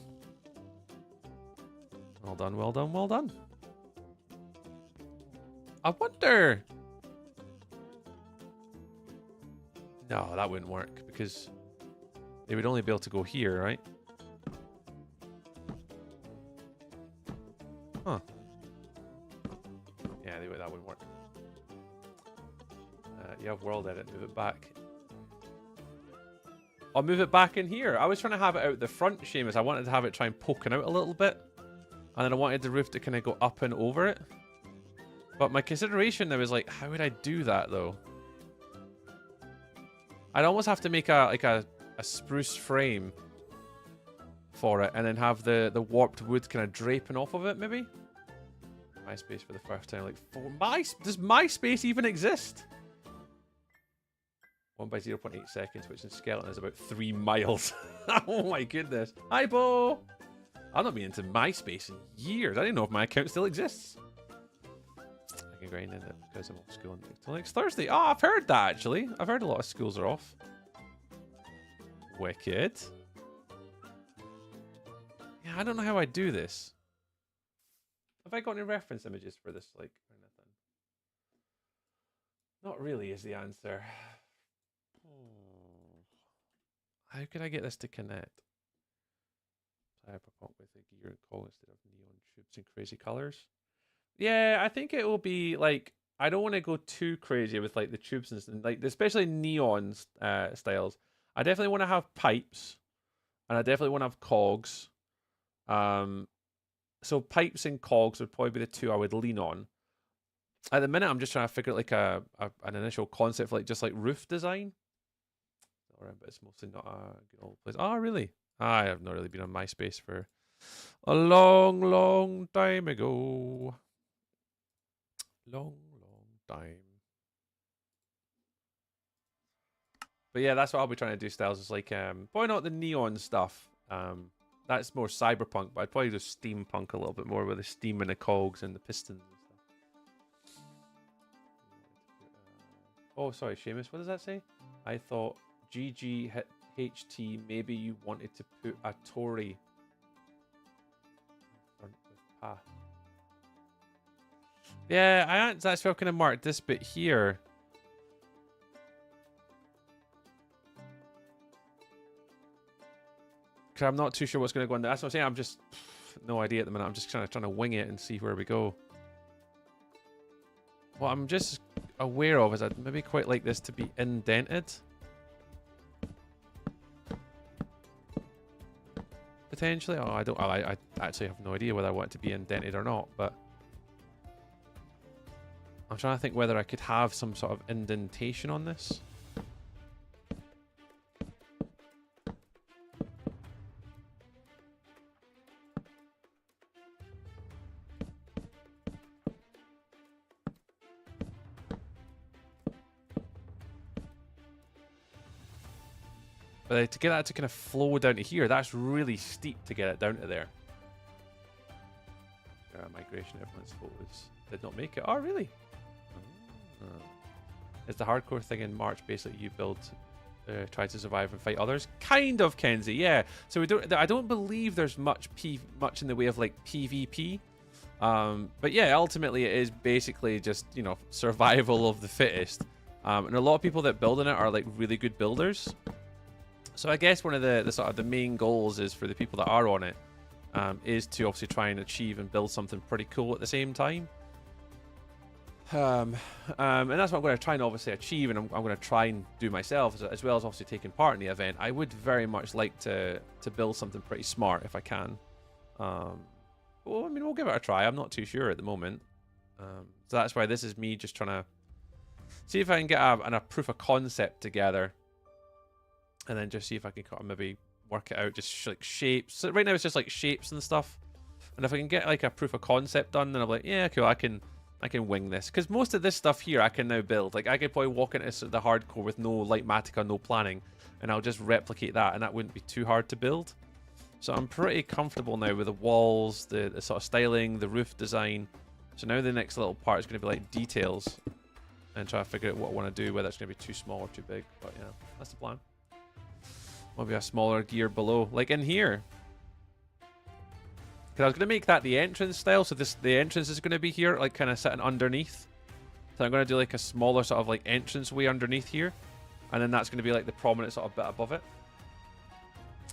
Well done, well done, well done. I wonder. No, that wouldn't work because they would only be able to go here, right? Huh. Yeah, that wouldn't work. You have WorldEdit, move it back. I'll move it back in here. I was trying to have it out the front, Seamus. I wanted to have it try and poking out a little bit. And then I wanted the roof to kind of go up and over it. But my consideration there was like, how would I do that though? I'd almost have to make a spruce frame for it and then have the warped wood kind of draping off of it, maybe? MySpace for the first time. Like, does MySpace even exist? 1 by 0.8 seconds, which in skeleton is about 3 miles. Oh my goodness. Hi, Bo! I've not been into MySpace in years. I didn't know if my account still exists. I can grind in it because I'm off school until next Thursday. Oh, I've heard that actually. I've heard a lot of schools are off. Wicked. Yeah, I don't know how I do this. Have I got any reference images for this, like, or nothing? Not really is the answer. How can I get this to connect? Cyberpunk with a gear and call instead of neon tubes and crazy colors. Yeah, I think it will be like, I don't want to go too crazy with like the tubes and like especially neon styles. I definitely want to have pipes, and I definitely want to have cogs. So pipes and cogs would probably be the two I would lean on. At the minute, I'm just trying to figure out like an initial concept for like just like roof design. But it's mostly not a good old place. Oh, really? I have not really been on MySpace for a long, long time ago. Long, long time. But yeah, that's what I'll be trying to do, Styles. Is like, probably not the neon stuff. That's more cyberpunk, but I'd probably do steampunk a little bit more with the steam and the cogs and the pistons and stuff. Oh, sorry, Seamus. What does that say? I thought GGHT, maybe you wanted to put a Tory in front with path. Yeah, that's why I've kind of marked this bit here. Because I'm not too sure what's going to go on there. That's what I'm saying. I'm just no idea at the minute. I'm just trying to wing it and see where we go. What I'm just aware of is I'd maybe quite like this to be indented. Potentially. Oh, I actually have no idea whether I want it to be indented or not, but I'm trying to think whether I could have some sort of indentation on this. But to get that to kind of flow down to here, that's really steep to get it down to there. Migration everyone's photos did not make it. Oh, really? Oh. It's the hardcore thing in March. Basically, you build, try to survive and fight others. Kind of, Kenzie. Yeah. So I don't believe there's much in the way of like PvP. But yeah, ultimately it is basically just, you know, survival of the fittest. And a lot of people that build in it are like really good builders. So I guess one of the sort of the main goals is for the people that are on it is to obviously try and achieve and build something pretty cool at the same time. And that's what I'm going to try and obviously achieve, and I'm going to try and do myself, as well as obviously taking part in the event. I would very much like to build something pretty smart if I can. Well, I mean, we'll give it a try. I'm not too sure at the moment. So that's why this is me just trying to see if I can get a proof of concept together. And then just see if I can kind of maybe work it out, just like shapes. So right now it's just like shapes and stuff. And if I can get like a proof of concept done, then I'm like, yeah, cool, I can wing this. Because most of this stuff here I can now build. Like I could probably walk into the hardcore with no Lightmatica, no planning, and I'll just replicate that, and that wouldn't be too hard to build. So I'm pretty comfortable now with the walls, the sort of styling, the roof design. So now the next little part is going to be like details, and try to figure out what I want to do, whether it's going to be too small or too big. But yeah, that's the plan. Maybe a smaller gear below, like in here. Because I was going to make that the entrance style, so the entrance is going to be here, like kind of sitting underneath. So I'm going to do like a smaller sort of like entrance way underneath here, and then that's going to be like the prominent sort of bit above it.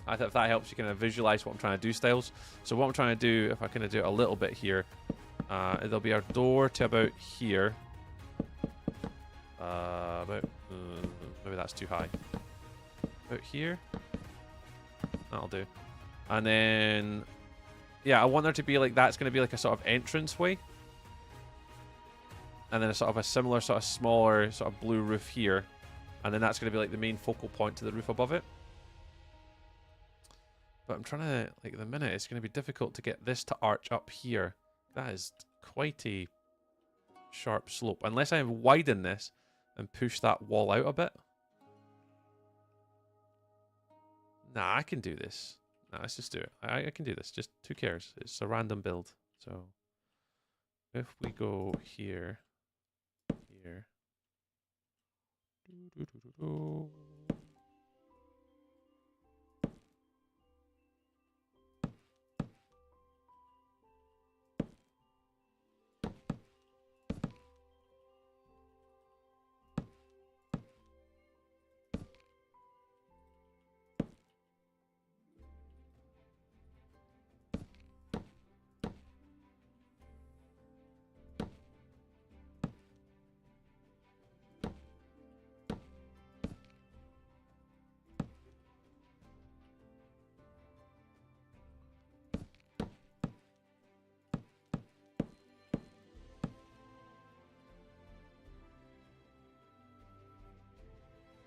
I think if that helps you kind of visualize what I'm trying to do, styles. So what I'm trying to do, if I kind of do it a little bit here, there'll be our door to about here. Maybe that's too high. About here. That'll do. And then, yeah, I want there to be like, that's going to be like a sort of entrance way. And then a sort of a similar sort of smaller sort of blue roof here. And then that's going to be like the main focal point to the roof above it. But I'm trying to, like, at the minute, it's going to be difficult to get this to arch up here. That is quite a sharp slope. Unless I widen this and push that wall out a bit. Nah, I can do this. Nah, let's just do it. I can do this. Just who cares? It's a random build. So if we go here, here.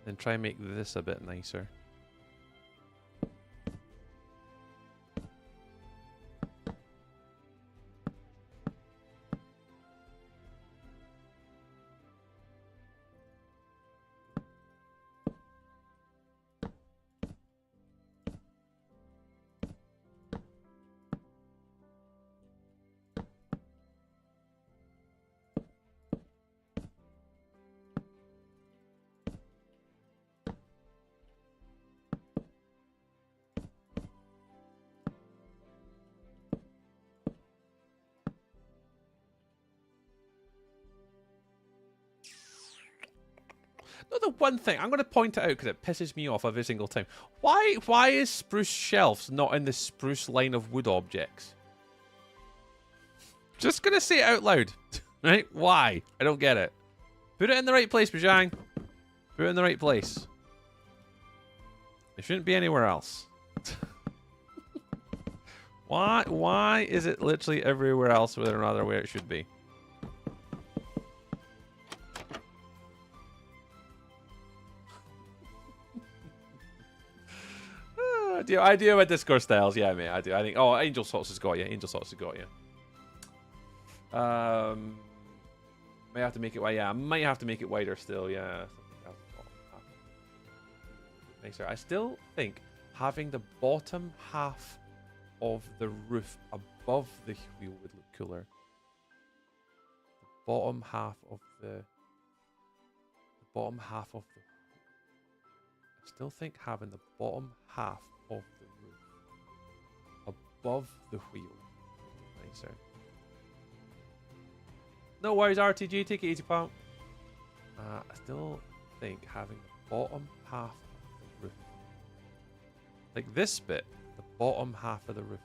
Then try and make this a bit nicer. No, the one thing I'm going to point it out because it pisses me off every single time. Why is spruce shelves not in the spruce line of wood objects? Just gonna say it out loud, right? Why? I don't get it. Put it in the right place, Bajang. Put it in the right place. It shouldn't be anywhere else. Why is it literally everywhere else rather than another where it should be? I do with Discord styles, yeah, mate. I do. I think. Oh, Angel Sauce has got you. Angel Sauce has got you. May have to make it wide. Yeah, I might have to make it wider still. Yeah. Nicer. I still think having the bottom half of the roof above the wheel would look cooler. The bottom half of the I still think having the bottom half of the roof above the wheel would look nicer. No worries, RTG, take it easy, pal. I still think having the bottom half of the roof, like this bit, the bottom half of the roof,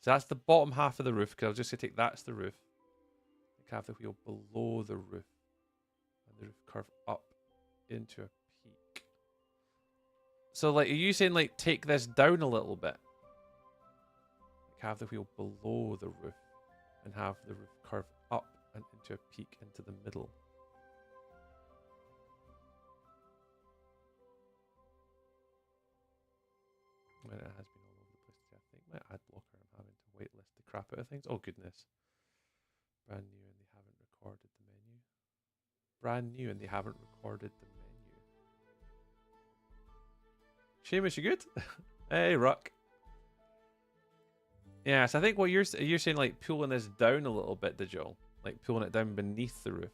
So that's the bottom half of the roof, because I was just going to take that's the roof. Like have the wheel below the roof, and the roof curve up into a peak. So, like, are you saying, like, take this down a little bit? Have the wheel below the roof and have the roof curve up and into a peak into the middle. Well, it has been crap out of things. Oh, goodness. Brand new and they haven't recorded the menu. Brand new and they haven't recorded the menu. Seamus, you good? Hey, Ruck. Yeah, so I think what you're saying, like, pulling this down a little bit, Digital. Like, pulling it down beneath the roof.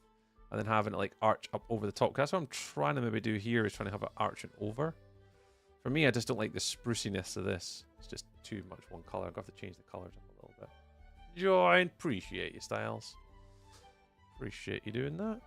And then having it, like, arch up over the top. That's what I'm trying to maybe do here, is trying to have it arching over. For me, I just don't like the spruciness of this. It's just too much one color. I'm going to have to change the colors up a little bit. Join. Appreciate you, Styles. Appreciate you doing that.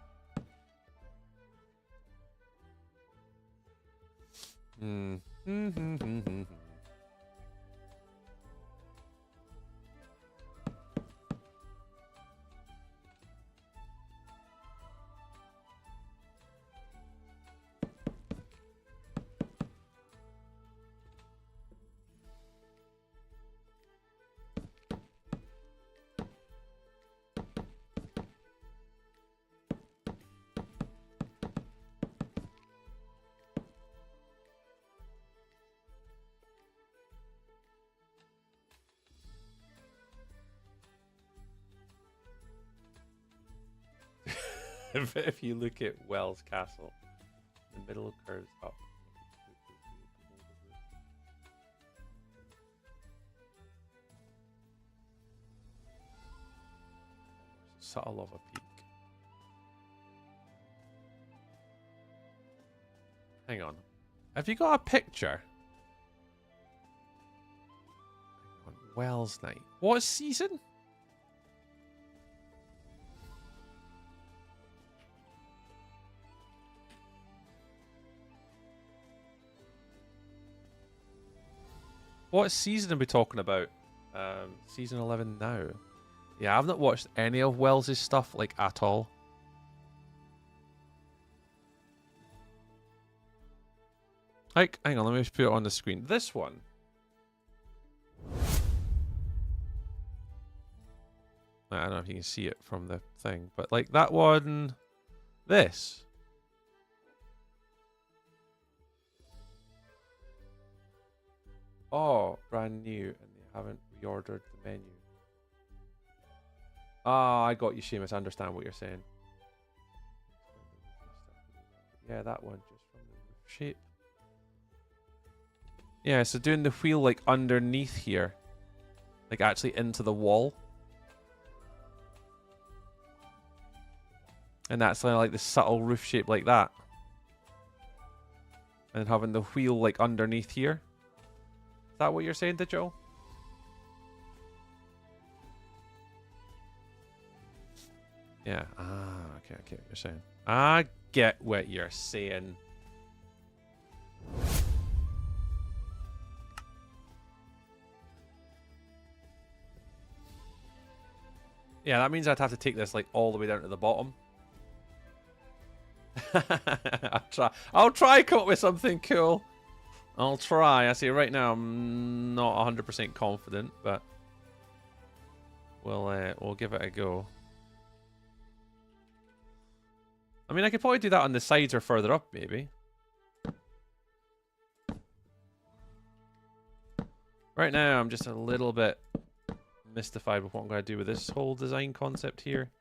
If you look at Wells Castle, the middle curves up. Subtle of a peak. Hang on. Have you got a picture? Hang on. Wells Night. What season? What season are we talking about? Season 11 now. Yeah, I've not watched any of Wells' stuff, like, at all. Like, hang on, let me just put it on the screen. This one. I don't know if you can see it from the thing, but, like, that one... This. Oh, brand new, and they haven't reordered the menu. Ah, I got you, Seamus. I understand what you're saying. Yeah, that one, just from the roof shape. Yeah, so doing the wheel, like, underneath here. Like, actually into the wall. And that's kind of like the subtle roof shape like that. And having the wheel, like, underneath here. Is that what you're saying, Digital? Yeah. Ah, okay, I get what you're saying. I get what you're saying. Yeah, that means I'd have to take this, like, all the way down to the bottom. I'll try come up with something cool. I'll try. I see right now I'm not 100% confident, but we'll give it a go. I mean, I could probably do that on the sides or further up, maybe. Right now, I'm just a little bit mystified with what I'm going to do with this whole design concept here.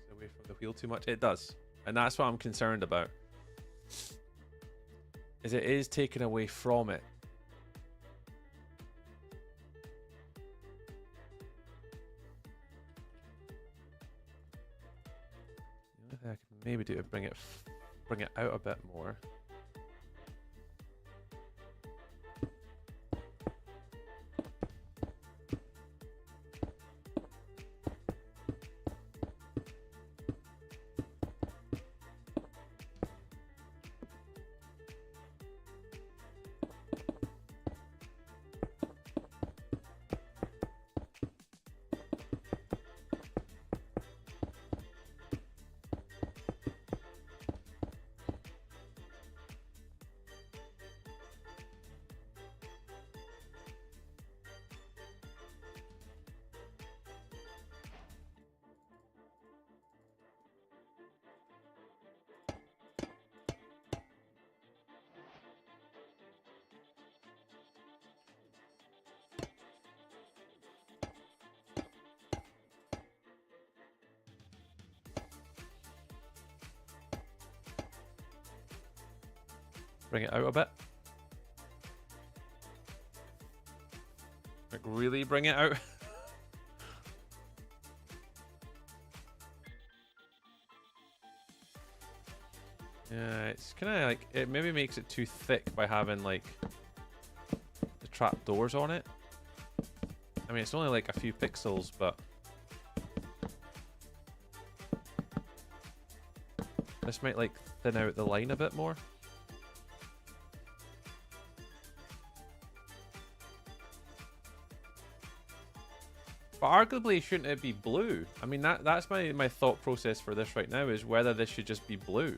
Away from the wheel too much. It does, and that's what I'm concerned about. Is it is taken away from it. The only thing I can maybe do to bring it out a bit more. Bring it out a bit. Like, really bring it out. Yeah, it's kind of like, it maybe makes it too thick by having like the trap doors on it. I mean, it's only like a few pixels, but this might like thin out the line a bit more. But arguably, shouldn't it be blue? I mean, that's my thought process for this right now, is whether this should just be blue.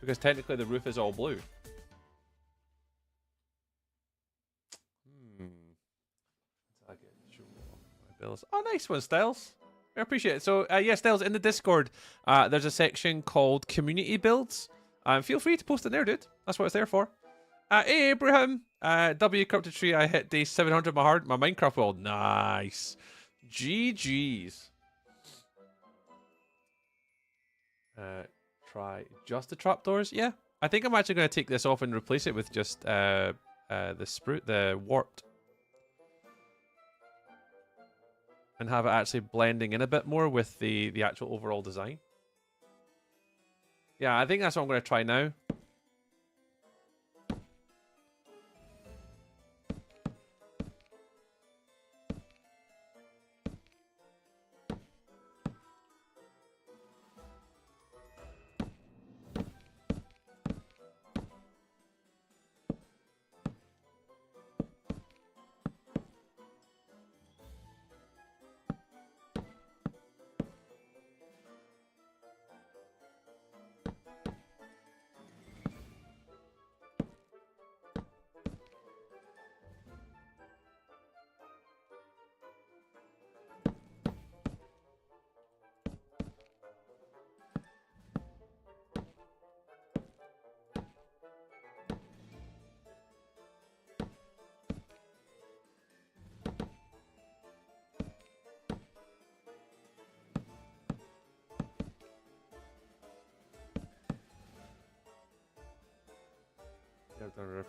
Because technically the roof is all blue. Oh, nice one, Styles. I appreciate it. So, yeah, Styles, in the Discord, there's a section called Community Builds. Feel free to post it there, dude. That's what it's there for. Hey, Abraham. W Corrupted Tree, I hit day 700 my Minecraft world. Nice. GG's. Try just the trapdoors? Yeah. I think I'm actually going to take this off and replace it with just the warped. And have it actually blending in a bit more with the actual overall design. Yeah, I think that's what I'm going to try now.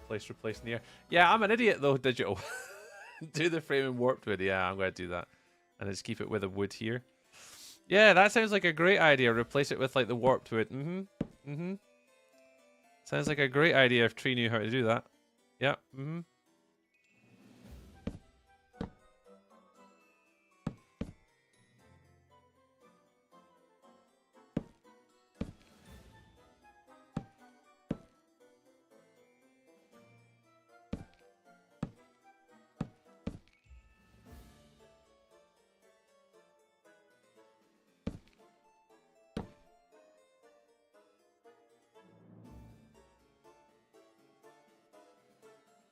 Replace in the air. Yeah, I'm an idiot though, Digital. Do the frame and warped wood. Yeah, I'm going to do that. And just keep it with a wood here. Yeah, that sounds like a great idea. Replace it with like the warped wood. Sounds like a great idea if Tree knew how to do that. Yeah,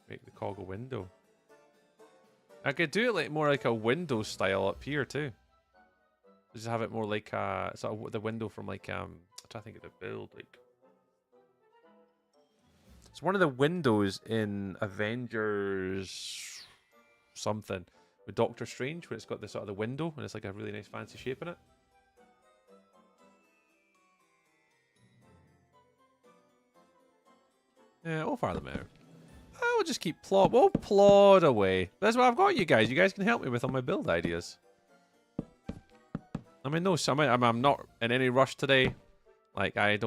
Make the cog a window. I could do it like more like a window style up here too. Just have it more like sort of the window from like I'm trying to think of the build like. It's one of the windows in Avengers something with Doctor Strange where it's got this sort of the window and it's like a really nice fancy shape in it. Yeah, we'll fire them out. We'll just keep we'll plod away. That's what I've got, you guys. You guys can help me with all my build ideas. I mean, no, I'm not in any rush today. Like, I'm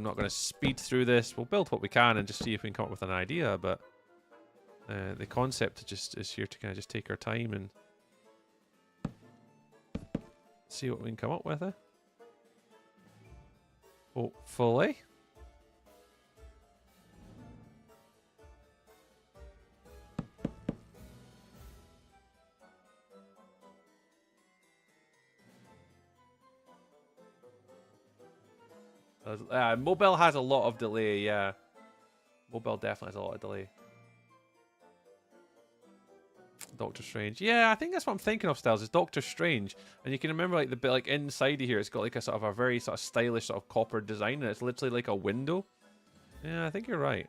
not going to speed through this. We'll build what we can and just see if we can come up with an idea. But the concept is here to kind of just take our time and see what we can come up with. Hopefully. Mobile has a lot of delay, yeah. Mobile definitely has a lot of delay. Doctor Strange. Yeah, I think that's what I'm thinking of, Styles, is Doctor Strange. And you can remember like the bit like inside of here, it's got like a sort of a very sort of stylish sort of copper design, and it's literally like a window. Yeah, I think you're right.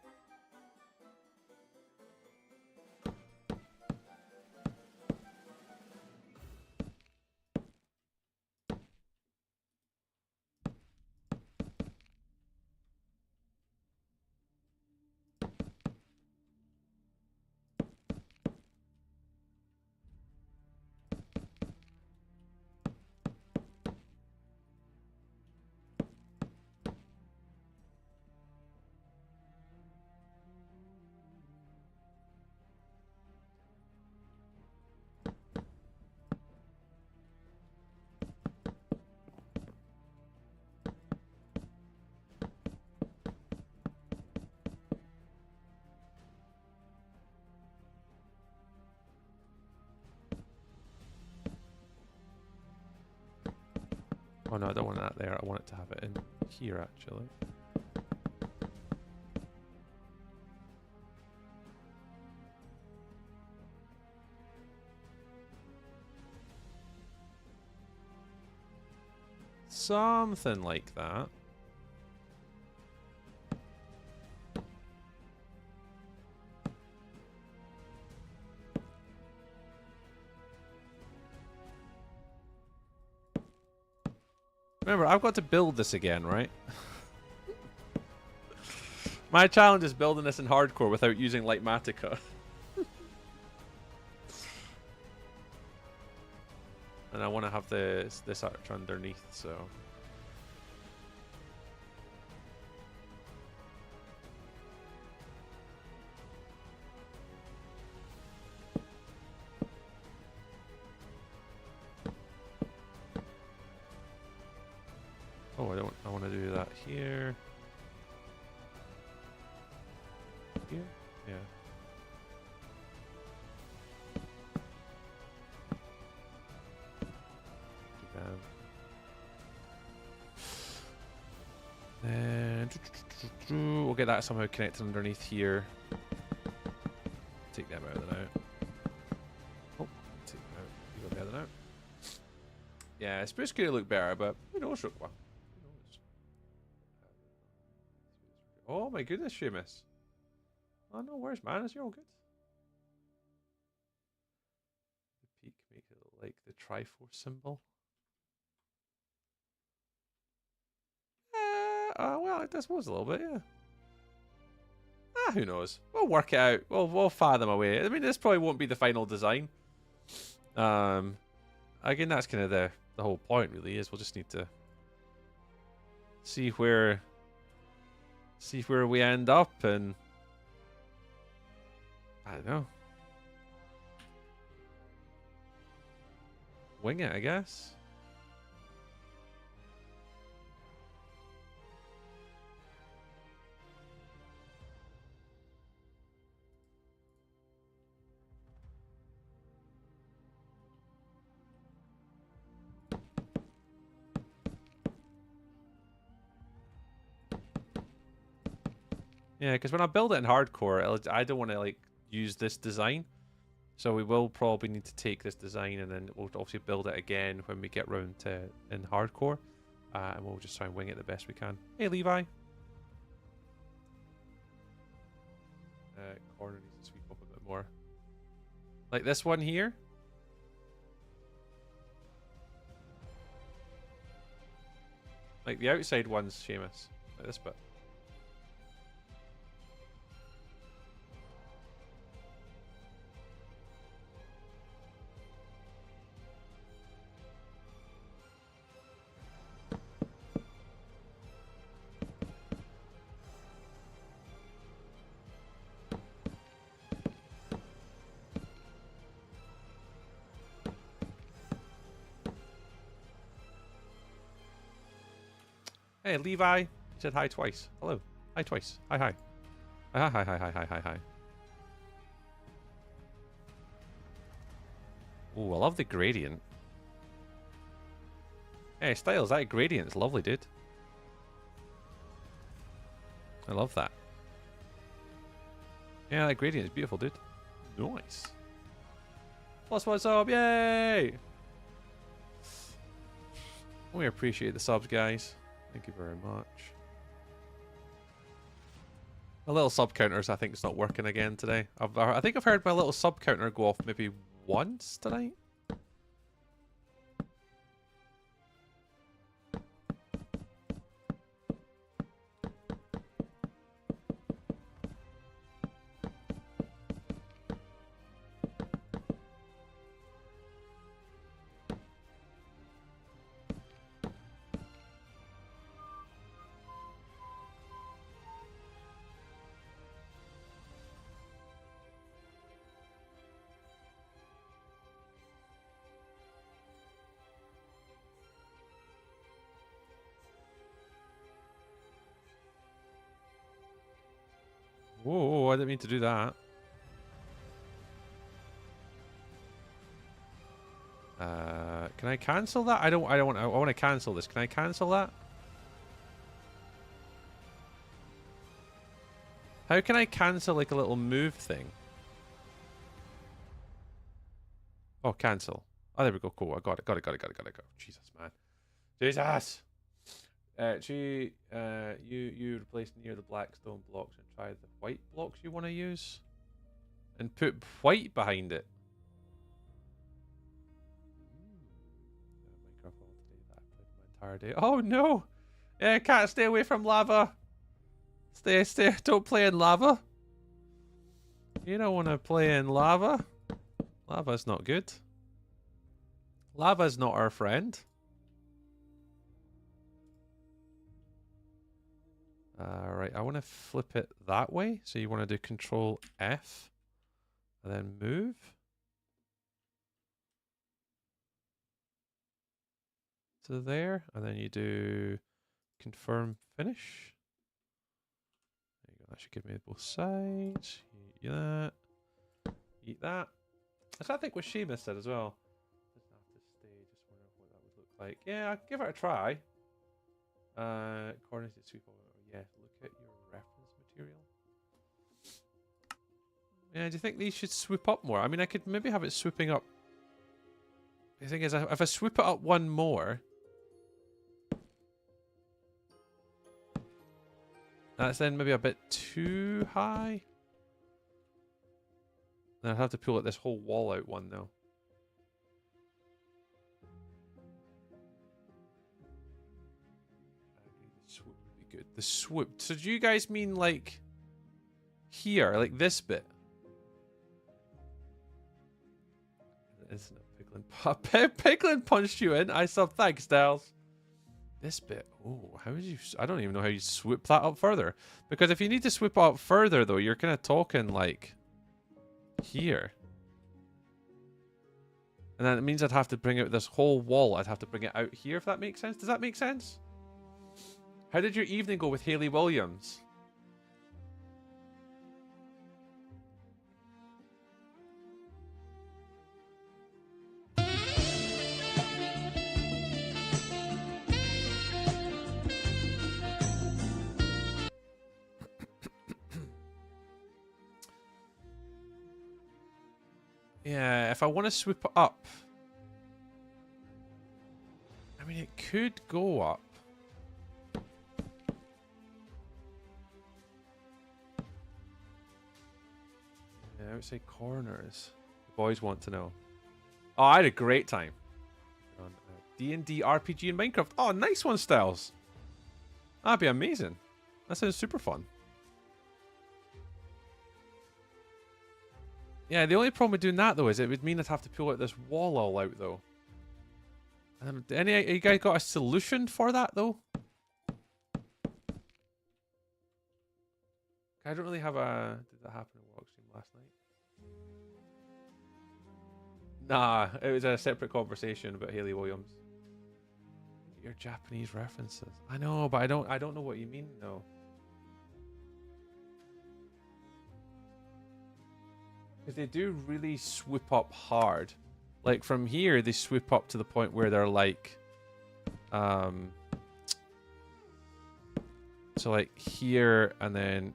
Oh no, I don't want that there. I want it to have it in here actually. Something like that. Remember, I've got to build this again, right? My challenge is building this in hardcore without using Lightmatica. And I want to have this arch underneath, so... Oh, I want to do that here. Here? Yeah. Then we'll get that somehow connected underneath here. Take them out of the now. Oh, take them out. You got the other now. Yeah, it's supposed to look better, but who knows, Rookwa? Who knows? Oh my goodness, Seamus. Oh no, where's Manus? You're all good. The peak makes it look like the Triforce symbol. Well, I suppose a little bit, yeah. Who knows? We'll work it out. We'll fathom a way. I mean, this probably won't be the final design. Again, that's kind of the whole point, really, is we'll just need to see where we end up, and I don't know. Wing it, I guess. Yeah, because when I build it in hardcore, I don't want to like use this design. So we will probably need to take this design and then we'll obviously build it again when we get round to in hardcore. And we'll just try and wing it the best we can. Hey, Levi. Corner needs to sweep up a bit more. Like this one here. Like the outside one's Seamus. Like this bit. Hey, Levi. You said hi twice. Hello. Hi twice. Hi, hi. Hi, hi, hi, hi, hi, hi, hi. Ooh, I love the gradient. Hey, Styles, that gradient's lovely, dude. I love that. Yeah, that gradient is beautiful, dude. Nice. Plus one sub, yay! We appreciate the subs, guys. Thank you very much. My little sub counters, I think, it's not working again today. I think I've heard my little sub counter go off maybe once tonight. Whoa, I didn't mean to do that. Can I cancel that? I don't want. I want to cancel this. Can I cancel that? How can I cancel like a little move thing? Oh, cancel. Oh, there we go. Cool. I got it. Got it. Jesus, man. Jesus. You replace near the black stone blocks and try the white blocks you want to use, and put white behind it. Minecraft all day that I played my entire day. Oh no! Yeah, can't stay away from lava. Stay. Don't play in lava. You don't want to play in lava. Lava's not good. Lava's not our friend. Right, I want to flip it that way. So you want to do Control F and then move. To there, and then you do confirm finish. There you go. That should give me both sides. Eat that. Eat that. That's what I think what Seamus said as well. Doesn't have to stay. Just wondering what that would look like. Yeah, I'll give it a try. Corners to sweep over. Yeah, look at your reference material. Yeah, do you think these should swoop up more? I mean, I could maybe have it swooping up. The thing is, if I swoop it up one more, that's then maybe a bit too high. Then I'd have to pull this whole wall out one though. The swoop would be good. The swoop. So do you guys mean like here, like this bit? Isn't it Piglin punched you in? I sub. Thanks, Styles. This bit. Oh, how would you? I don't even know how you swoop that up further. Because if you need to swoop up further, though, you're kind of talking like here. And then it means I'd have to bring out this whole wall. I'd have to bring it out here, if that makes sense. Does that make sense? How did your evening go with Hayley Williams? Yeah, if I want to swoop it up. I mean, it could go up. Yeah, I would say corners. The boys want to know. Oh, I had a great time. On D&D RPG in Minecraft. Oh, nice one, Styles. That'd be amazing. That sounds super fun. Yeah, the only problem with doing that, though, is it would mean I'd have to pull out this wall all out, though. You guys got a solution for that, though? I don't really have a... Did that happen in Walkstream last night? Nah, it was a separate conversation about Hayley Williams. Your Japanese references. I know, but I don't know what you mean, though. Because they do really swoop up hard. Like from here, they swoop up to the point where they're like, so like here and then,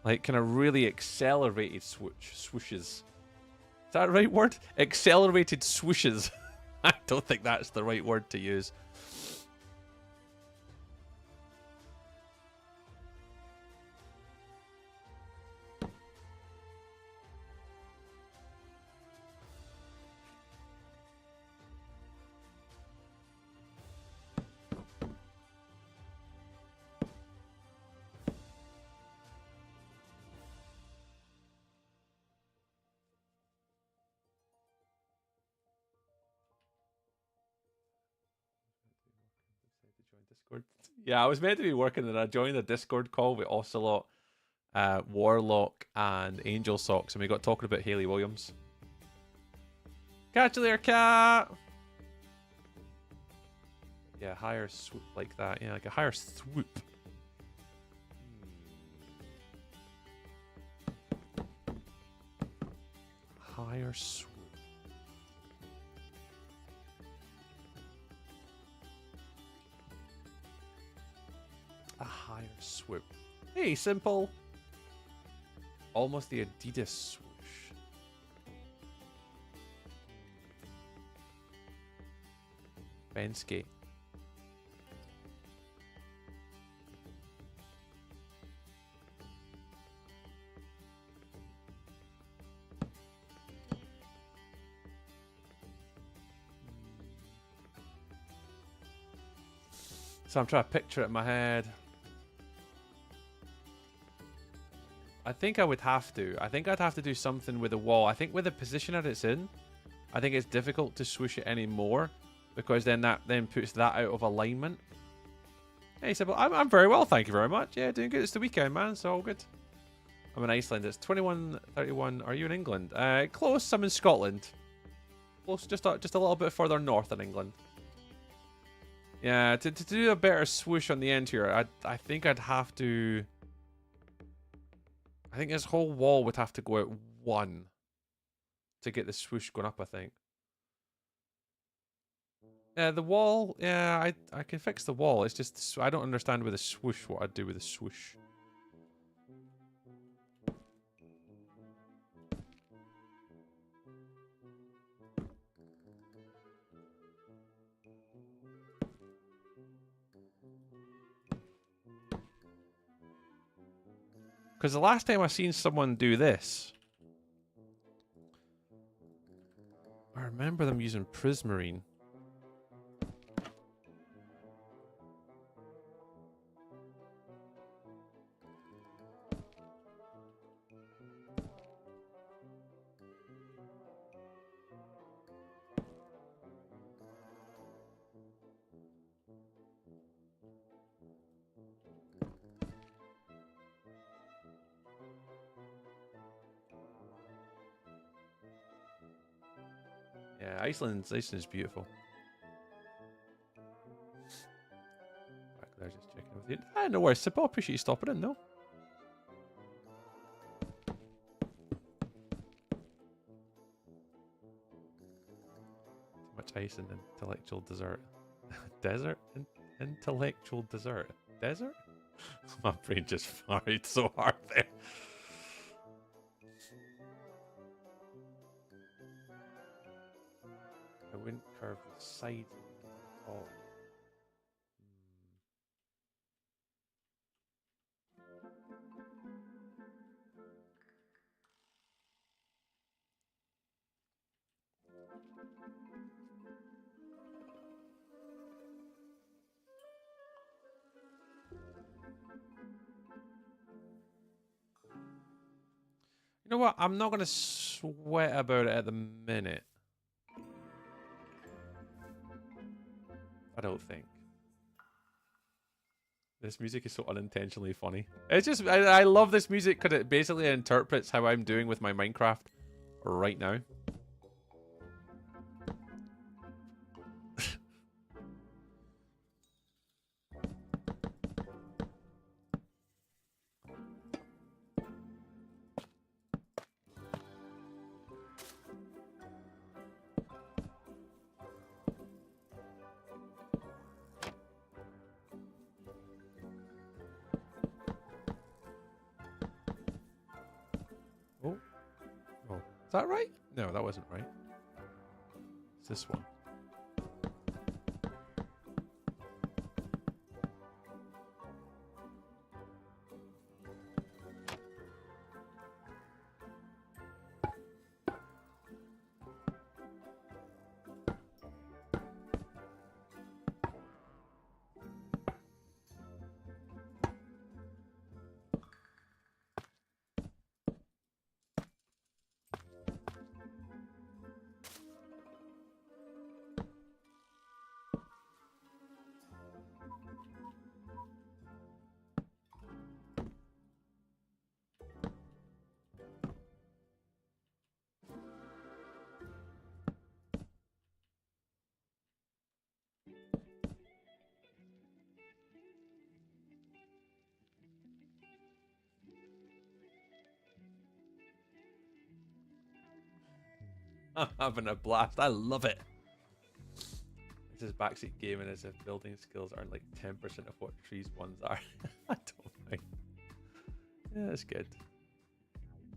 like kind of really accelerated swooshes. Is that the right word? Accelerated swooshes. I don't think that's the right word to use. Yeah, I was meant to be working and I joined a Discord call with Ocelot, Warlock, and Angel Socks, and we got talking about Hayley Williams. Catch you later, cat! Yeah, higher swoop like that. Yeah, like a higher swoop. Higher swoop. A higher swoop. Hey, simple. Almost the Adidas swoosh. Bensky. So I'm trying to picture it in my head. I think I would have to. I think I'd have to do something with the wall. I think with the position that it's in, I think it's difficult to swoosh it anymore because then that puts that out of alignment. Hey, Sybil, I'm very well, thank you very much. Yeah, doing good. It's the weekend, man, so all good. I'm in Iceland. It's 21:31. Are you in England? Close. I'm in Scotland. Close, just a little bit further north than England. Yeah, to do a better swoosh on the end here, I think I'd have to. I think this whole wall would have to go at 1 to get the swoosh going up, I think. Yeah, the wall, yeah, I can fix the wall. It's just, I don't understand with the swoosh what I'd do with the swoosh. Because the last time I seen someone do this, I remember them using Prismarine. Yeah, Iceland's beautiful. Back there, just checking with you. No worries, Sip. I appreciate you stopping in, though. Too much ice and intellectual dessert. Desert? Intellectual dessert. Desert? My brain just fired so hard there. I wouldn't curve the side at all. You know what? I'm not going to sweat about it at the minute. I don't think. This music is so unintentionally funny. It's just, I love this music because it basically interprets how I'm doing with my Minecraft right now. Oh. Oh. Is that right? No, that wasn't right. It's this one. I'm having a blast. I love it. This is backseat gaming as if building skills aren't like 10% of what trees ones are. I don't mind. Yeah, it's good.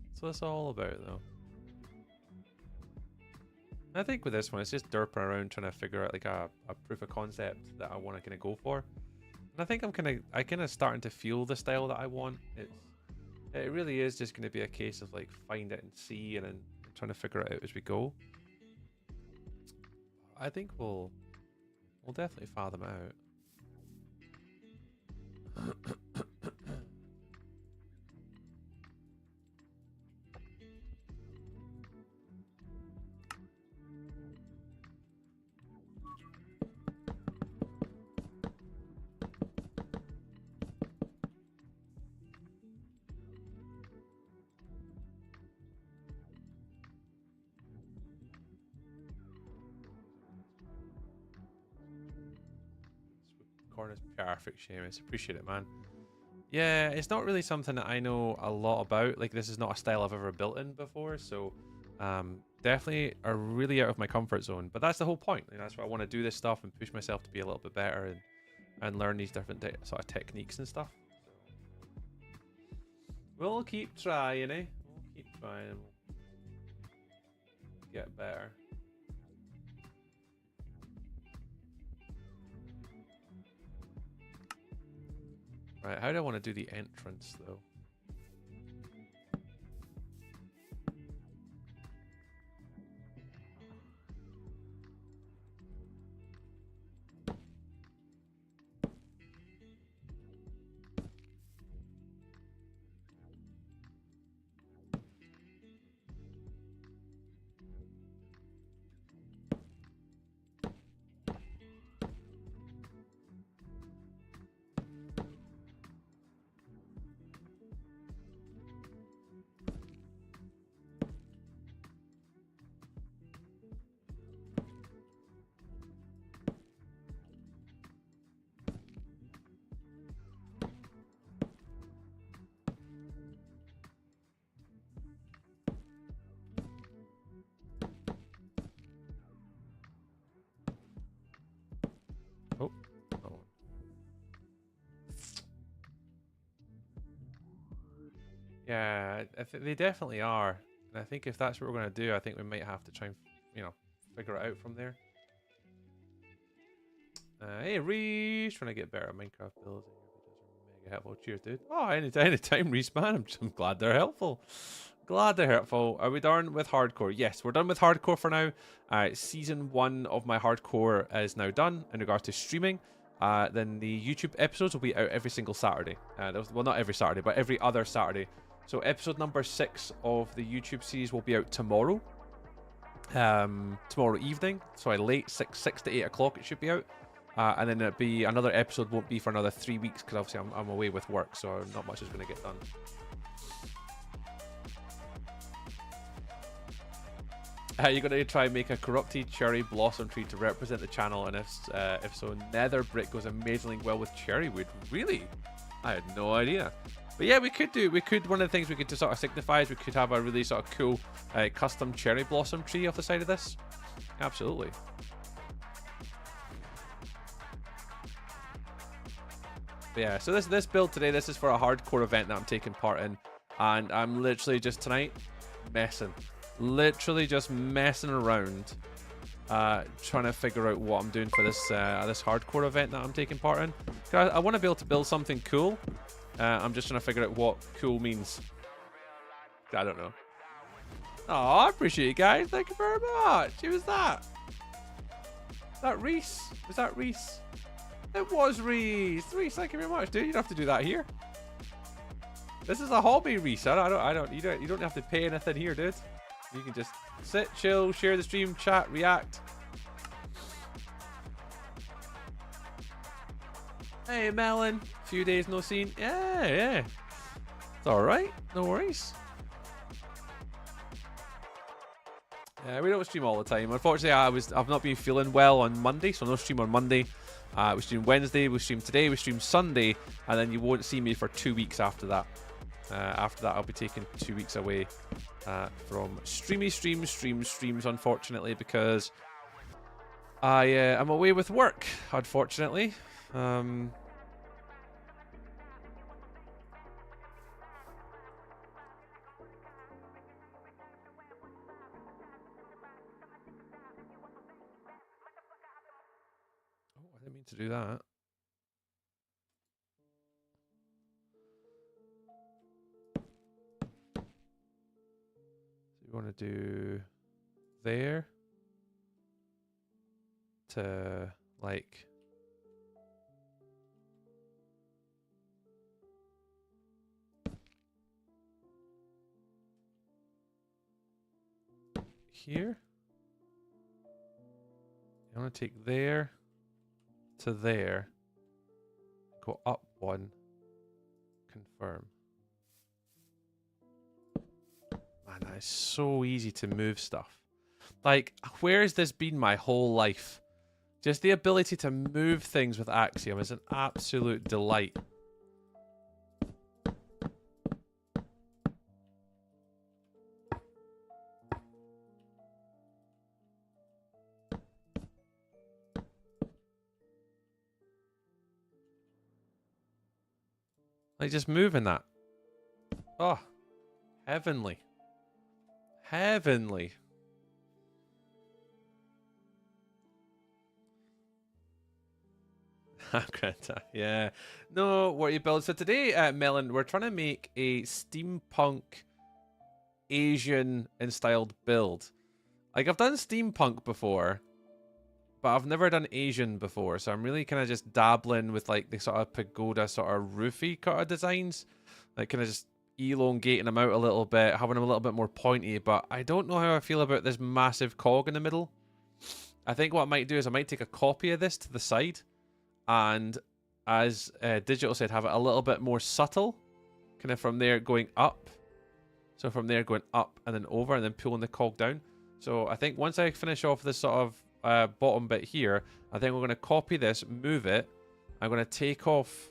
That's what it's all about, though. I think with this one, it's just derping around trying to figure out like a proof of concept that I want to kind of go for. And I think I kind of starting to feel the style that I want. It really is just going to be a case of like find it and see, and then trying to figure it out as we go. I think we'll definitely fathom it out. Corner's perfect, Seamus. Appreciate it, man. Yeah, it's not really something that I know a lot about. Like, this is not a style I've ever built in before, so definitely are really out of my comfort zone. But that's the whole point. You know, that's why I want to do this stuff and push myself to be a little bit better and learn these different sort of techniques and stuff. We'll keep trying, eh? We'll keep trying and we'll get better. Right, how do I want to do the entrance, though? Oh, oh. Yeah, they definitely are. And I think if that's what we're going to do, I think we might have to try and, you know, figure it out from there. Hey, Reese, trying to get better at Minecraft builds. Mega helpful. Cheers, dude. Oh, anytime, Reese, man. I'm glad they're helpful. Glad they're helpful. Are we done with hardcore? Yes, we're done with hardcore for now. Season 1 of my hardcore is now done in regards to streaming. Then the YouTube episodes will be out every single Saturday. Well, not every Saturday, but every other Saturday. So episode number 6 of the YouTube series will be out tomorrow. Tomorrow evening. Sorry, late 6 to 8 o'clock it should be out. And then it'll be another episode won't be for another 3 weeks because obviously I'm away with work, so not much is going to get done. You're going to try and make a corrupted cherry blossom tree to represent the channel, and if so, nether brick goes amazingly well with cherry wood. Really? I had no idea. But yeah, we could, one of the things we could to sort of signify is we could have a really sort of cool custom cherry blossom tree off the side of this. Absolutely. But yeah, so this build today, this is for a hardcore event that I'm taking part in, and I'm literally just tonight literally just messing around, trying to figure out what I'm doing for this this hardcore event that I'm taking part in. I want to be able to build something cool. I'm just trying to figure out what cool means. I don't know. Oh, I appreciate it, guys. Thank you very much. Who was that? Is that Reese? Was that Reese? It was Reese. Reese, thank you very much, dude. You don't have to do that here. This is a hobby, Reese. You don't have to pay anything here, dude. You can just sit, chill, share the stream, chat, react. Hey, Melon. Few days no seen. Yeah. It's all right. No worries. Yeah, we don't stream all the time. Unfortunately, I've not been feeling well on Monday, so no stream on Monday. We stream Wednesday, we stream today, we stream Sunday, and then you won't see me for 2 weeks after that. After that, I'll be taking 2 weeks away from streams, unfortunately, because I'm away with work, unfortunately. I didn't mean to do that. So we want to do there to like here. You want to take there to there, go up one, confirm. Man, that is so easy to move stuff. Like, where has this been my whole life? Just the ability to move things with Axiom is an absolute delight. Like, just moving that. Oh, heavenly. Heavenly. Yeah. No, what you build. So today, Melon, we're trying to make a steampunk Asian styled build. Like, I've done steampunk before, but I've never done Asian before, so I'm really kind of just dabbling with like the sort of pagoda sort of roofy kind of designs, like kind of just elongating them out a little bit, having them a little bit more pointy. But I don't know how I feel about this massive cog in the middle. I think what I might do is I might take a copy of this to the side, and as Digital said, have it a little bit more subtle, kind of from there going up. So from there going up and then over and then pulling the cog down. So I think once I finish off this sort of bottom bit here, I think we're going to copy this, move it. I'm going to take off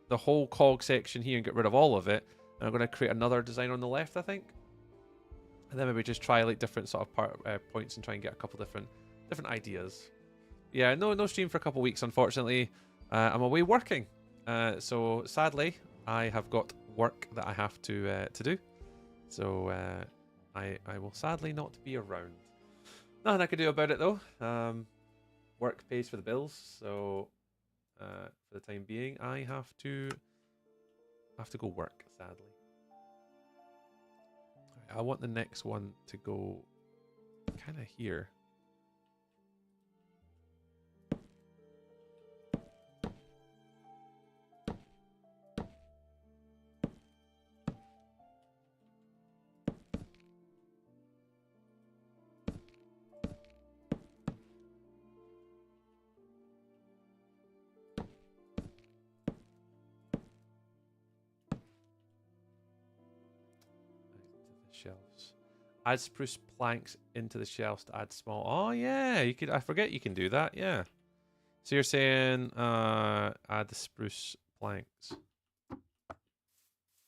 the whole cog section here and get rid of all of it. And I'm going to create another design on the left, I think. And then maybe just try like different sort of points and try and get a couple different ideas. Yeah, no stream for a couple weeks, unfortunately. I'm away working. So sadly, I have got work that I have to do. So I will sadly not be around. Nothing I can do about it though. Work pays for the bills, so for the time being, I have to go work. Sadly, I want the next one to go kind of here. Shelves. Add spruce planks into the shelves to add small. Oh yeah, you could. I forget you can do that. Yeah. So you're saying add the spruce planks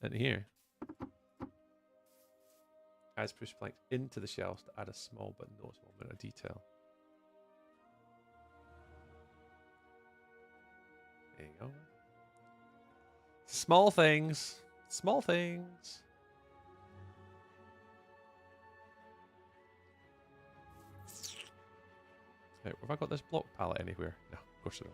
in here. Add spruce planks into the shelves to add a small but noticeable amount of detail. There you go. Small things. Small things. Have I got this block palette anywhere? No, of course I don't.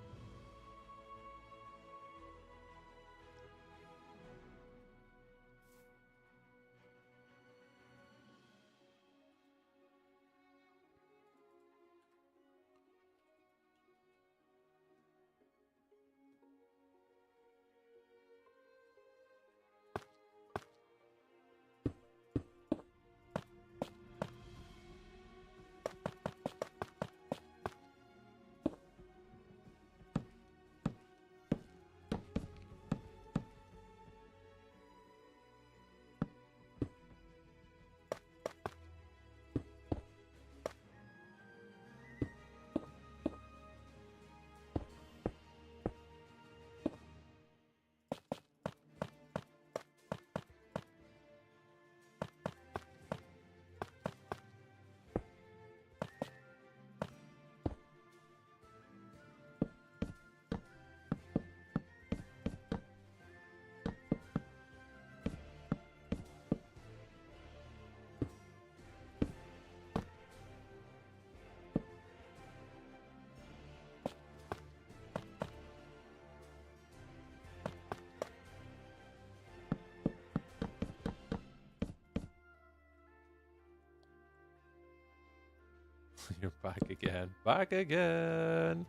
You're back again. Back again.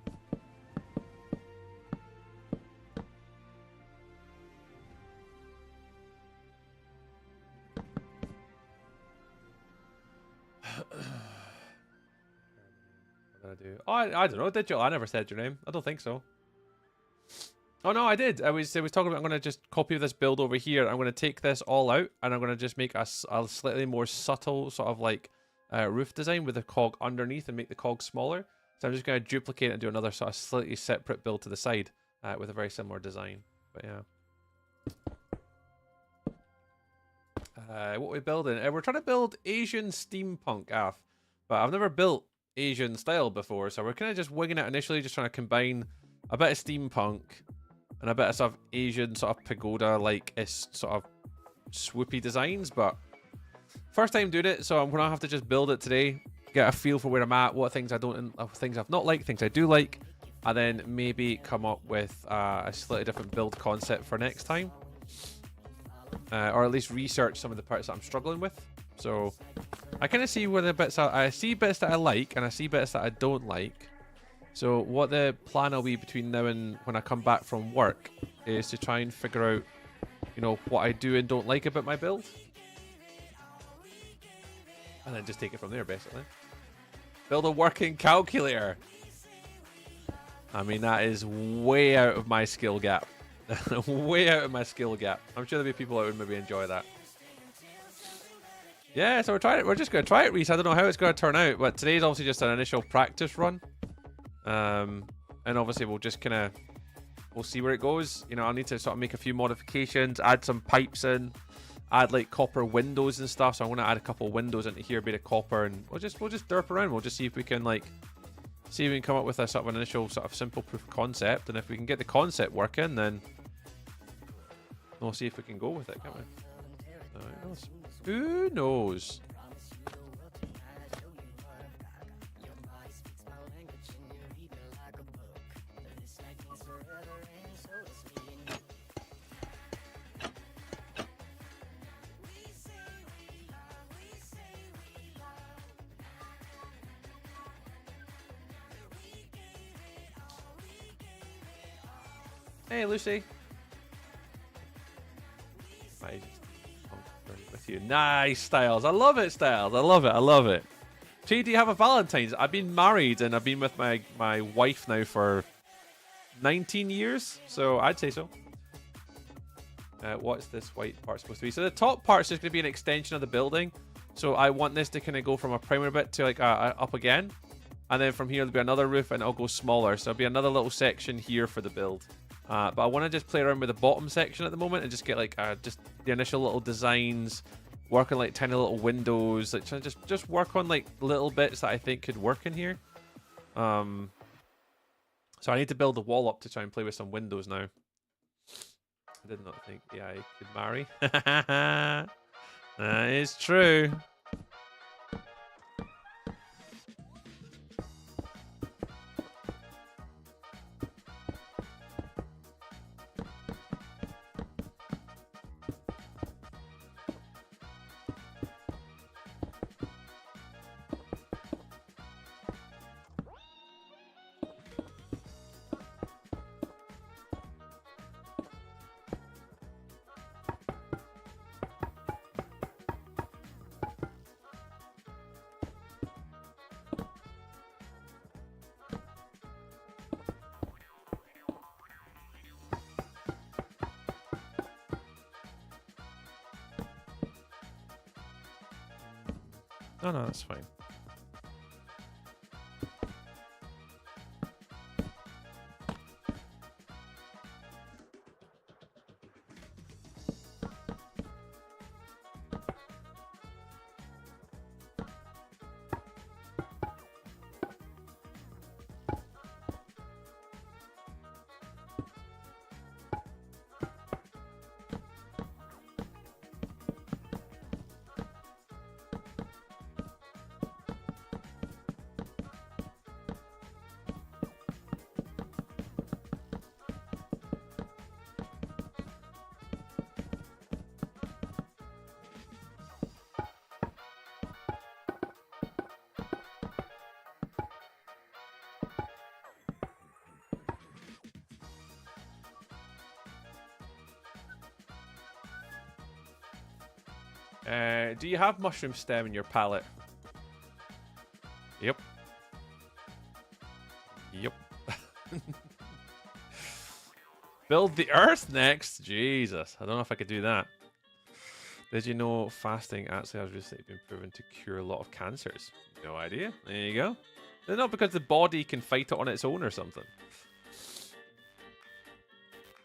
What did I do? Oh, I don't know. Did you? I never said your name. I don't think so. Oh no, I did. I was talking about I'm going to just copy this build over here. I'm going to take this all out and I'm going to just make a slightly more subtle sort of like roof design with the cog underneath and make the cog smaller. So I'm just going to duplicate it and do another sort of slightly separate build to the side with a very similar design. But yeah. What are we building? We're trying to build Asian steampunk, Af. But I've never built Asian style before, so we're kind of just winging it initially, just trying to combine a bit of steampunk and a bit of sort of Asian sort of pagoda-like sort of swoopy designs. But first time doing it, so I'm gonna have to just build it today, get a feel for where I'm at, what things I don't, things I've not liked, things I do like, and then maybe come up with a slightly different build concept for next time, or at least research some of the parts that I'm struggling with. So I kind of see where the bits are. I see bits that I like and I see bits that I don't like. So what the plan will be between now and when I come back from work is to try and figure out, you know, what I do and don't like about my build. And then just take it from there, basically. Build a working calculator. I mean, that is way out of my skill gap. Way out of my skill gap. I'm sure there'll be people that would maybe enjoy that. Yeah, so we're trying it. We're just going to try it, Reese. I don't know how it's going to turn out, but today's obviously just an initial practice run. And obviously we'll just kind of, we'll see where it goes. You know, I'll need to sort of make a few modifications, add some pipes in, add like copper windows and stuff. So I'm going to add a couple windows into here, a bit of copper, and we'll just derp around. We'll just see if we can like, see if we can come up with a sort of an initial sort of simple proof of concept. And if we can get the concept working, then we'll see if we can go with it, can't we? Who knows? Hey, Lucy. With you. Nice, Styles. I love it, Styles. I love it. I love it. Gee, do you have a Valentine's? I've been married and I've been with my wife now for 19 years. So I'd say so. What's this white part supposed to be? So the top part's just going to be an extension of the building. So I want this to kind of go from a primer bit to like up again. And then from here there'll be another roof and it'll go smaller. So there'll be another little section here for the build. But I want to just play around with the bottom section at the moment and just get like just the initial little designs, work on like tiny little windows, like just work on like little bits that I think could work in here. So I need to build a wall up to try and play with some windows now. I did not think the AI could marry. That is true. No, that's fine. Do you have mushroom stem in your palette? Yep. Yep. Build the earth next? Jesus. I don't know if I could do that. Did you know fasting actually has recently been proven to cure a lot of cancers? No idea. There you go. They're not because the body can fight it on its own or something.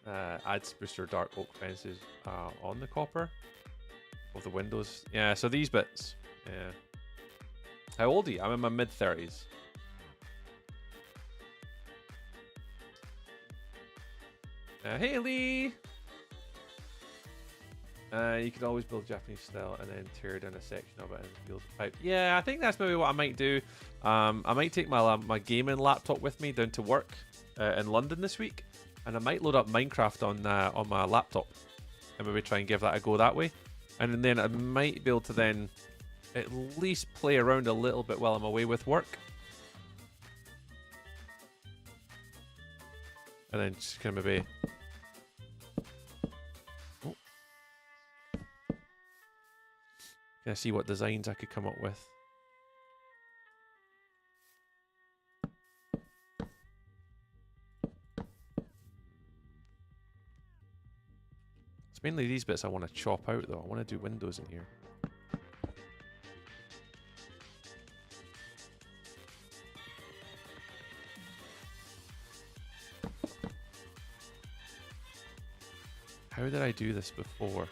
Adds booster dark oak fences on the copper of the windows. Yeah, so these bits. Yeah. How old are you? I'm in my mid-30s. Haley! You could always build Japanese style and then tear down a section of it and build a pipe. Yeah, I think that's maybe what I might do. I might take my gaming laptop with me down to work in London this week, and I might load up Minecraft on my laptop and maybe try and give that a go that way. And then I might be able to then at least play around a little bit while I'm away with work. And then just kind of maybe... Oh. Can I see what designs I could come up with? It's mainly these bits I want to chop out though. I want to do windows in here. How did I do this before?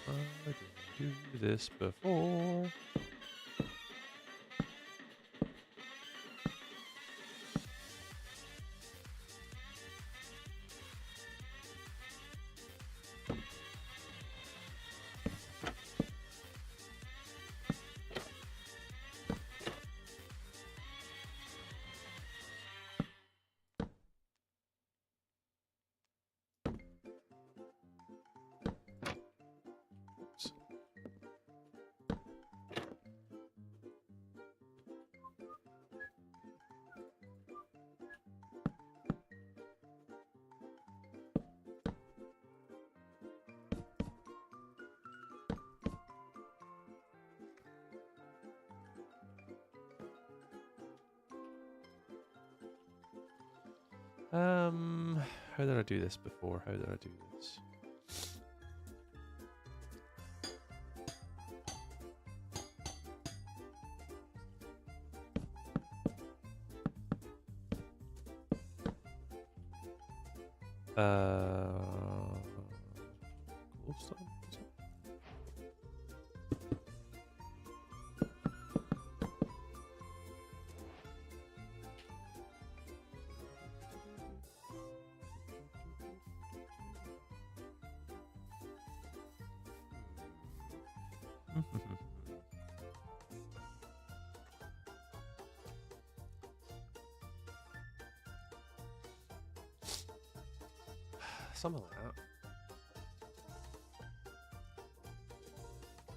I didn't do this before. How did I do this before? How did I do this? Glowstone? Is it? Something like that.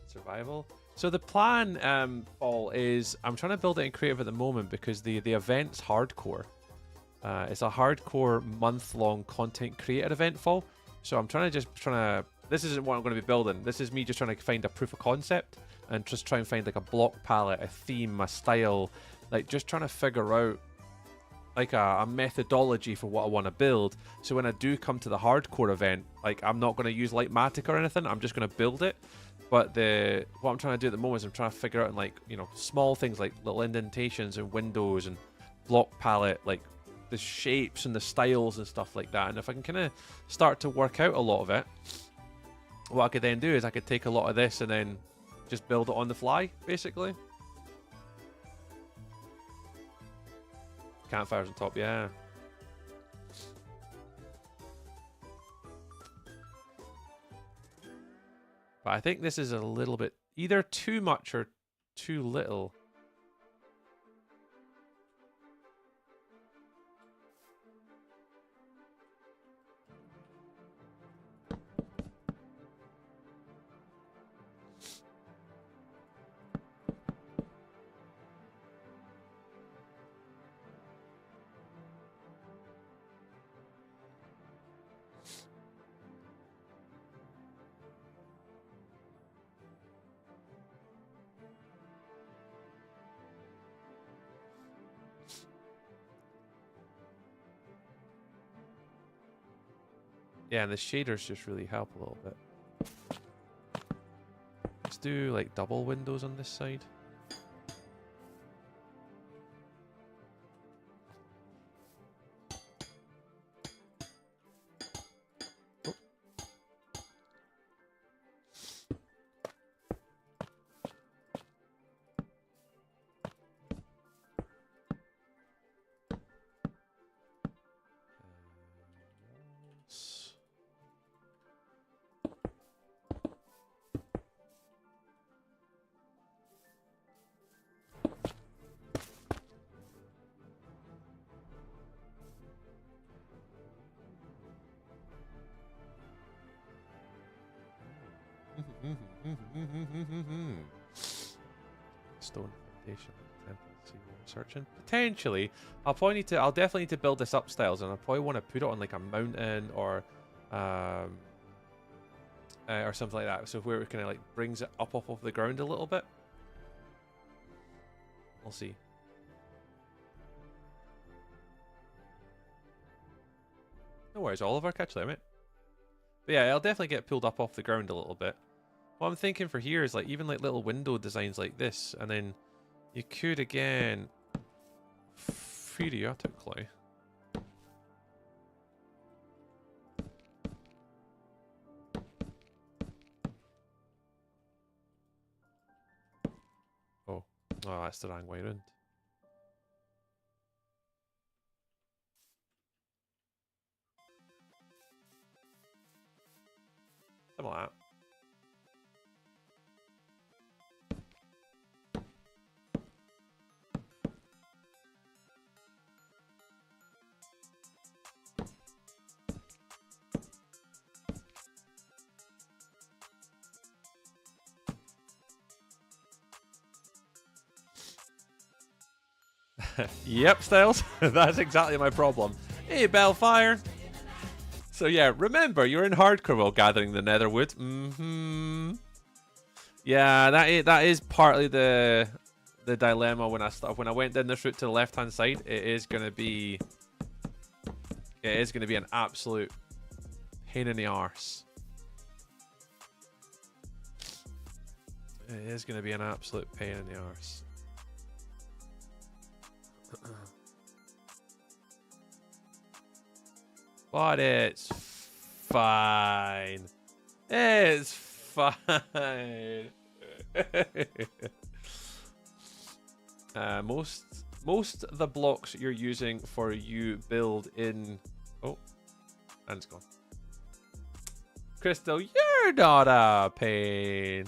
Survival. So the plan, Paul, is I'm trying to build it in creative at the moment because the event's hardcore. It's a hardcore month-long content creator event, Paul. So I'm trying to. This isn't what I'm going to be building. This is me just trying to find a proof of concept and just try and find like a block palette, a theme, a style, like just trying to figure out like a methodology for what I want to build. So when I do come to the hardcore event, like I'm not going to use Lightmatic or anything. I'm just going to build it. But what I'm trying to do at the moment is I'm trying to figure out like, you know, small things like little indentations and windows and block palette, like the shapes and the styles and stuff like that. And if I can kind of start to work out a lot of it, what I could then do is I could take a lot of this and then just build it on the fly, basically. Campfires on top, yeah. But I think this is a little bit either too much or too little. Yeah, and the shaders just really help a little bit. Let's do like double windows on this side. Oh. Stone foundation temple. See what I'm searching. Potentially, I'll definitely need to build this up styles, and I'll probably want to put it on like a mountain or something like that. So where it kind of like brings it up off of the ground a little bit. We'll see. No worries, Oliver. Catch you later, mate. But yeah, I'll definitely get pulled up off the ground a little bit. What I'm thinking for here is like even like little window designs like this, and then you could again periodically oh that's the wrong way around. Something like that. Yep, Styles. That's exactly my problem. Hey, Bellfire. So yeah, remember, you're in hardcore while gathering the netherwood. Yeah, that is partly the dilemma when I went down this route to the left hand side. It is gonna be an absolute pain in the arse. It is gonna be an absolute pain in the arse. But it's fine. It's fine. Most of the blocks you're using for you build in. Oh, and it's gone. Crystal, you're not a pain.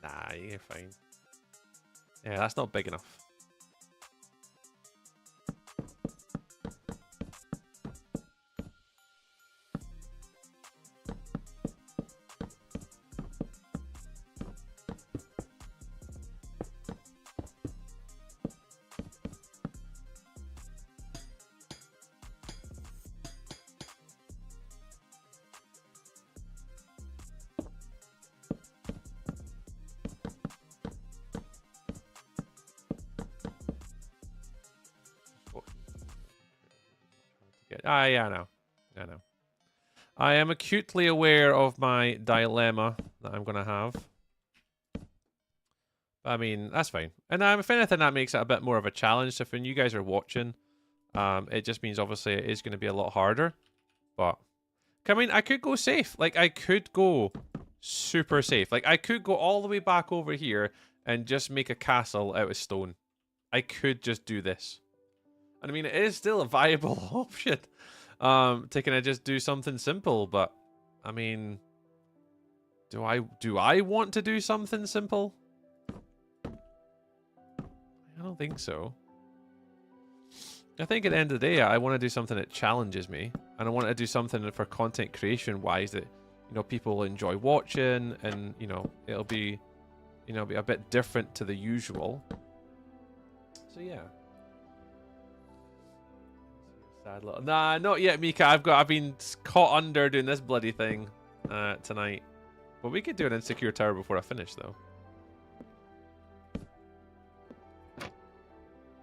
Nah, you're fine. Yeah, that's not big enough. Yeah, I know. I am acutely aware of my dilemma that I'm going to have. I mean, that's fine. And if anything, that makes it a bit more of a challenge. So when you guys are watching, it just means obviously it is going to be a lot harder. But, I mean, I could go safe. Like, I could go super safe. Like, I could go all the way back over here and just make a castle out of stone. I could just do this. And I mean, it is still a viable option. To kind of just do something simple, but I mean, do I want to do something simple? I don't think so. I think at the end of the day, I want to do something that challenges me, and I want to do something for content creation wise that, you know, people will enjoy watching, and you know, it'll be, you know, be a bit different to the usual. So yeah. Sad little... Nah, not yet, Mika. I've been caught under doing this bloody thing tonight. But we could do an insecure tower before I finish, though.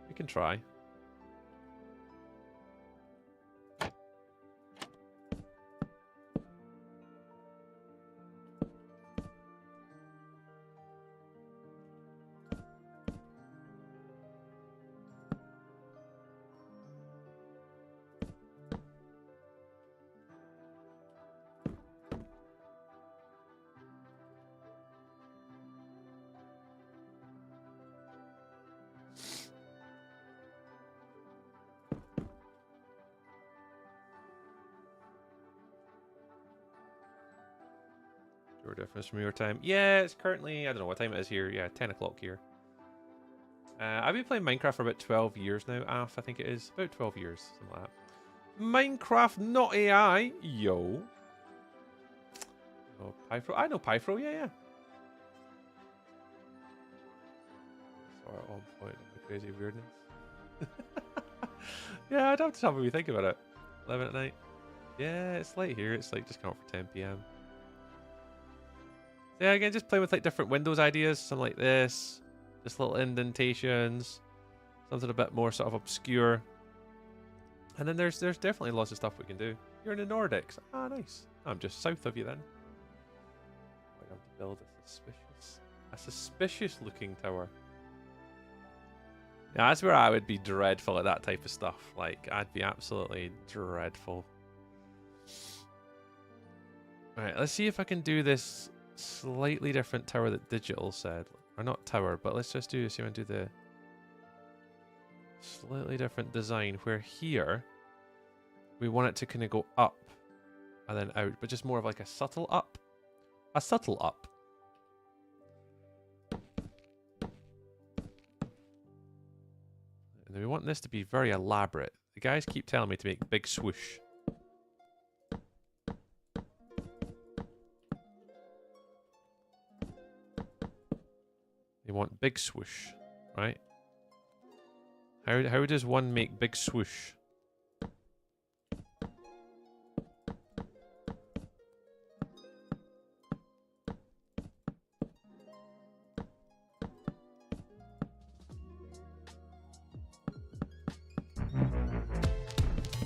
We can try. 2-hour difference from your time. Yeah, it's currently, I don't know what time it is here. Yeah, 10 o'clock here. I've been playing Minecraft for about 12 years now, I think it is. About 12 years, something like that. Minecraft, not AI. Yo. Oh, Pyfro. I know Pyfro, yeah. Sort of on point with the crazy weirdness. Yeah, I'd have to have a wee think about it. 11 at night. Yeah, it's late here. It's like just come up for 10 p.m. So yeah, again, just playing with like different Windows ideas. Something like this. Just little indentations. Something a bit more sort of obscure. And then there's definitely lots of stuff we can do. You're in the Nordics. Ah, nice. I'm just south of you then. I have to build a suspicious looking tower. Yeah, that's where I would be dreadful at that type of stuff. Like, I'd be absolutely dreadful. Alright, let's see if I can do this slightly different tower that Digital said. Or not tower, but let's just see if I can do the slightly different design where here we want it to kind of go up and then out, but just more of like a subtle up. A subtle up. And we want this to be very elaborate. The guys keep telling me to make big swoosh. They want big swoosh, right? How does one make big swoosh?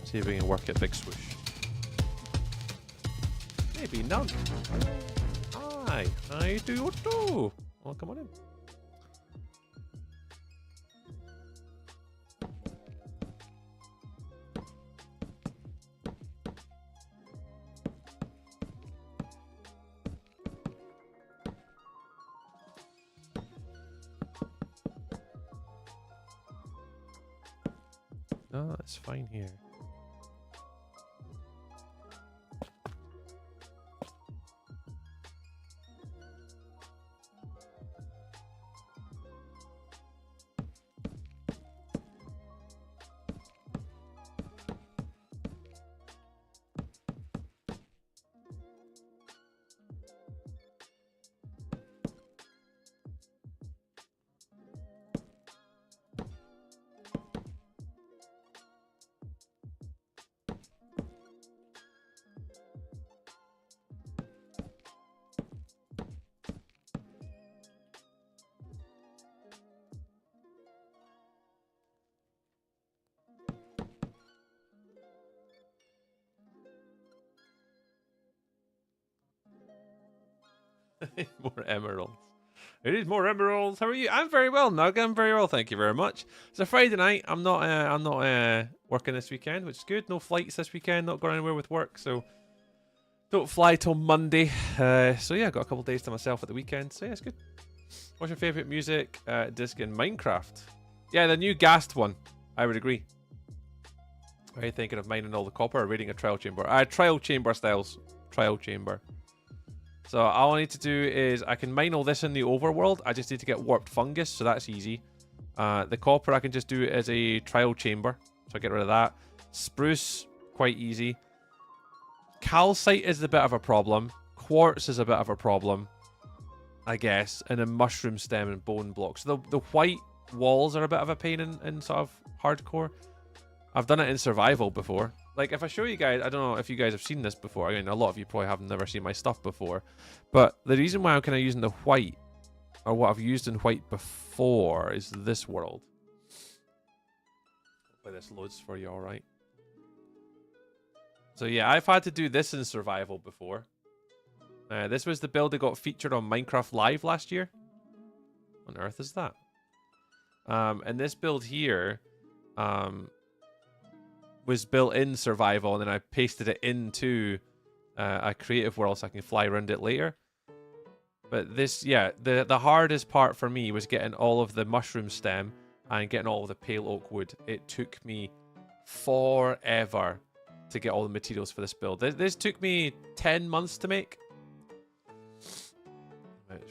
See if we can work at big swoosh. Maybe none. Hi, how do you do? Well, come on in. No, it's fine here. More emeralds. It is more emeralds. How are you? I'm very well, Nug. I'm very well, thank you very much. It's a Friday night. I'm not working this weekend, which is good. No flights this weekend. Not going anywhere with work, so don't fly till Monday. So yeah, got a couple days to myself at the weekend. So yeah, it's good. What's your favorite music disc in Minecraft? Yeah, the new Ghast one. I would agree. Are you thinking of mining all the copper or raiding a trial chamber? Trial chamber styles. Trial chamber. So all I need to do is I can mine all this in the overworld. I just need to get warped fungus, so that's easy. The copper I can just do as a trial chamber, so I get rid of that. Spruce, quite easy. Calcite is a bit of a problem. Quartz is a bit of a problem, I guess. And then mushroom stem and bone blocks. So the white walls are a bit of a pain in sort of hardcore. I've done it in survival before. Like, if I show you guys, I don't know if you guys have seen this before. I mean, a lot of you probably have never seen my stuff before. But the reason why I'm kind of using the white, or what I've used in white before, is this world. Hopefully this loads for you all right. So yeah, I've had to do this in survival before. This was the build that got featured on Minecraft Live last year. What on earth is that? And this build here... was built in survival, and then I pasted it into a creative world so I can fly around it later. But this, yeah, the hardest part for me was getting all of the mushroom stem and getting all of the pale oak wood. It took me forever to get all the materials for this build. This took me 10 months to make.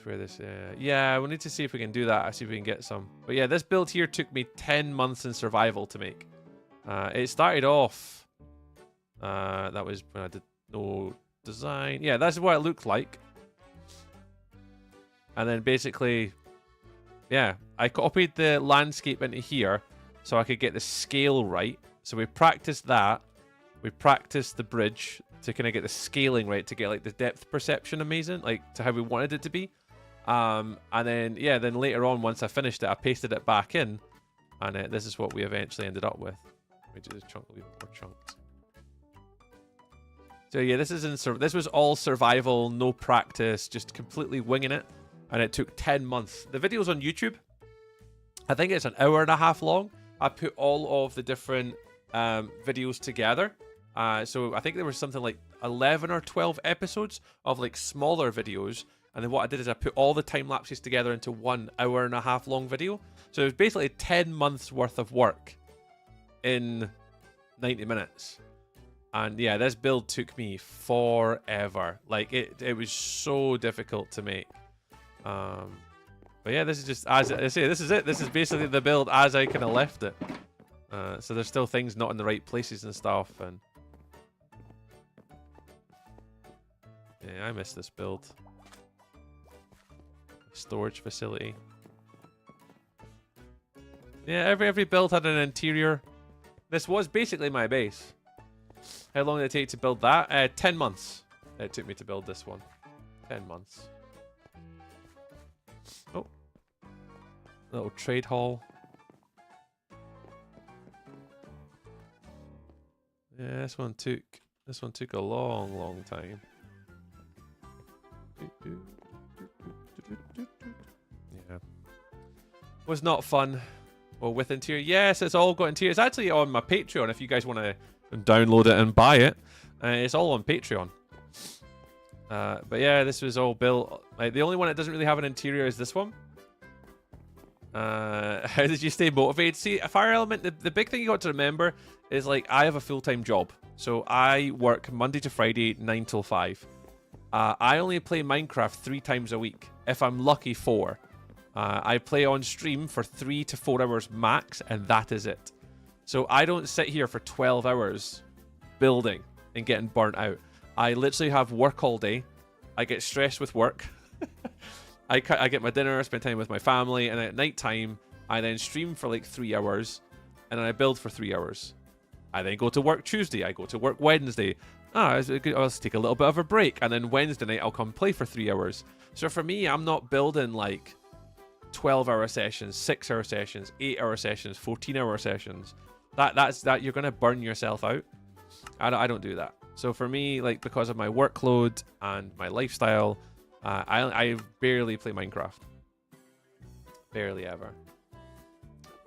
where this... yeah, we'll need to see if we can do that. See if we can get some. But yeah, this build here took me 10 months in survival to make. It started off... that was when I did no design. Yeah, that's what it looked like. And then basically... yeah, I copied the landscape into here so I could get the scale right. So we practiced that. We practiced the bridge to kind of get the scaling right, to get like the depth perception amazing, like to how we wanted it to be. And then, yeah, then later on, once I finished it, I pasted it back in. And this is what we eventually ended up with. Let me do this chunk, leave more chunks. So yeah, this was all survival, no practice, just completely winging it. And it took 10 months. The video's on YouTube. I think it's an hour and a half long. I put all of the different videos together. So I think there was something like 11 or 12 episodes of like smaller videos. And then what I did is I put all the time lapses together into 1 hour and a half long video. So it was basically 10 months worth of work in 90 minutes. And yeah, this build took me forever. Like it was so difficult to make. But yeah, this is just, as I say, this is it. This is basically the build as I kind of left it. So there's still things not in the right places and stuff. And yeah, I miss this build. Storage facility. Yeah, every build had an interior. This was basically my base. How long did it take to build that? 10 months. It took me to build this one. 10 months. Oh. Little trade hall. Yeah, this one took a long time. Yeah. Was not fun. Well, with interior. Yes, it's all got interior. It's actually on my Patreon if you guys want to download it and buy it. It's all on Patreon. But yeah, this was all built. Like the only one that doesn't really have an interior is this one. How did you stay motivated? See, a Fire Element, the big thing you got to remember is like I have a full-time job. So I work Monday to Friday, 9 till 5. I only play Minecraft 3 times a week. If I'm lucky, 4. I play on stream for 3 to 4 hours max, and that is it. So I don't sit here for 12 hours building and getting burnt out. I literally have work all day. I get stressed with work. I get my dinner, spend time with my family, and at night time, I then stream for like 3 hours, and then I build for 3 hours. I then go to work Tuesday. I go to work Wednesday. I'll take a little bit of a break, and then Wednesday night I'll come play for 3 hours. So for me, I'm not building like 12-hour sessions, 6-hour sessions, 8-hour sessions, 14-hour sessions. That's you're gonna burn yourself out. I don't do that. So for me, like because of my workload and my lifestyle, I barely play Minecraft. Barely ever.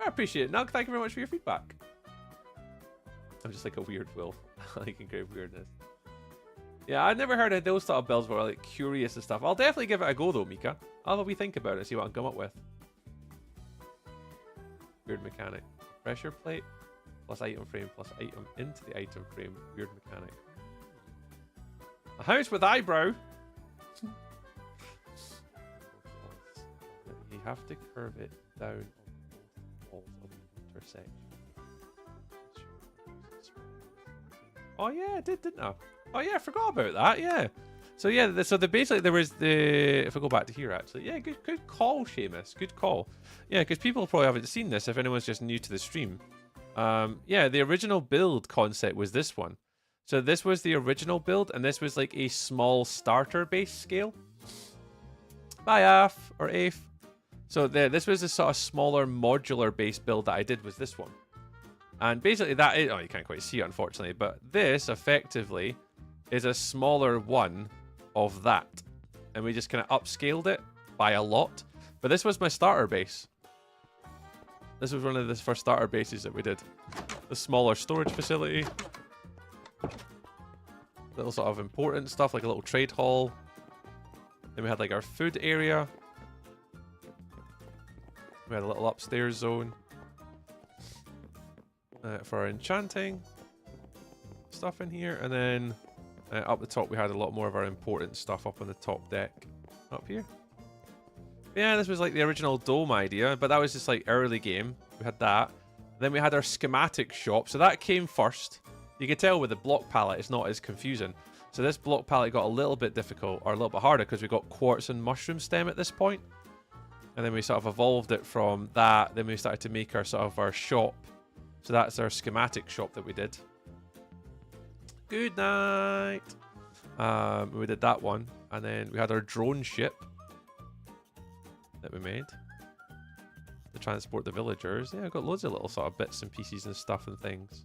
I appreciate it. Now, thank you very much for your feedback. I'm just like a weird wolf. I can create weirdness. Yeah, I've never heard of those sort of builds where I'm like curious and stuff. I'll definitely give it a go though, Mika. I'll have a wee think about it, see what I can come up with. Weird mechanic. Pressure plate plus item frame plus item into the item frame. Weird mechanic. A house with eyebrow. You have to curve it down on both walls of the intersection. Oh yeah, I didn't I? Oh yeah, I forgot about that. Yeah. So yeah, basically there was the. If I go back to here, actually, yeah, good call, Seamus. Good call. Yeah, because people probably haven't seen this. If anyone's just new to the stream, yeah, the original build concept was this one. So this was the original build, and this was like a small starter base scale. Bye, Af or Afe. So this was a sort of smaller modular base build that I did was this one. And basically that is, oh, you can't quite see it, unfortunately, but this effectively is a smaller one of that. And we just kind of upscaled it by a lot. But this was my starter base. This was one of the first starter bases that we did. The smaller storage facility. Little sort of important stuff, like a little trade hall. Then we had like our food area. We had a little upstairs zone. For our enchanting stuff in here, and then up the top we had a lot more of our important stuff up on the top deck up here. Yeah, this was like the original dome idea, but that was just like early game. We had that. Then we had our schematic shop, so that came first. You can tell with the block palette, it's not as confusing. So this block palette got a little bit difficult, or a little bit harder, because we got quartz and mushroom stem at this point. And then we sort of evolved it from that. Then we started to make our sort of our shop. So that's our schematic shop that we did. Good night. We did that one. And then we had our drone ship that we made to transport the villagers. Yeah, I've got loads of little sort of bits and pieces and stuff and things.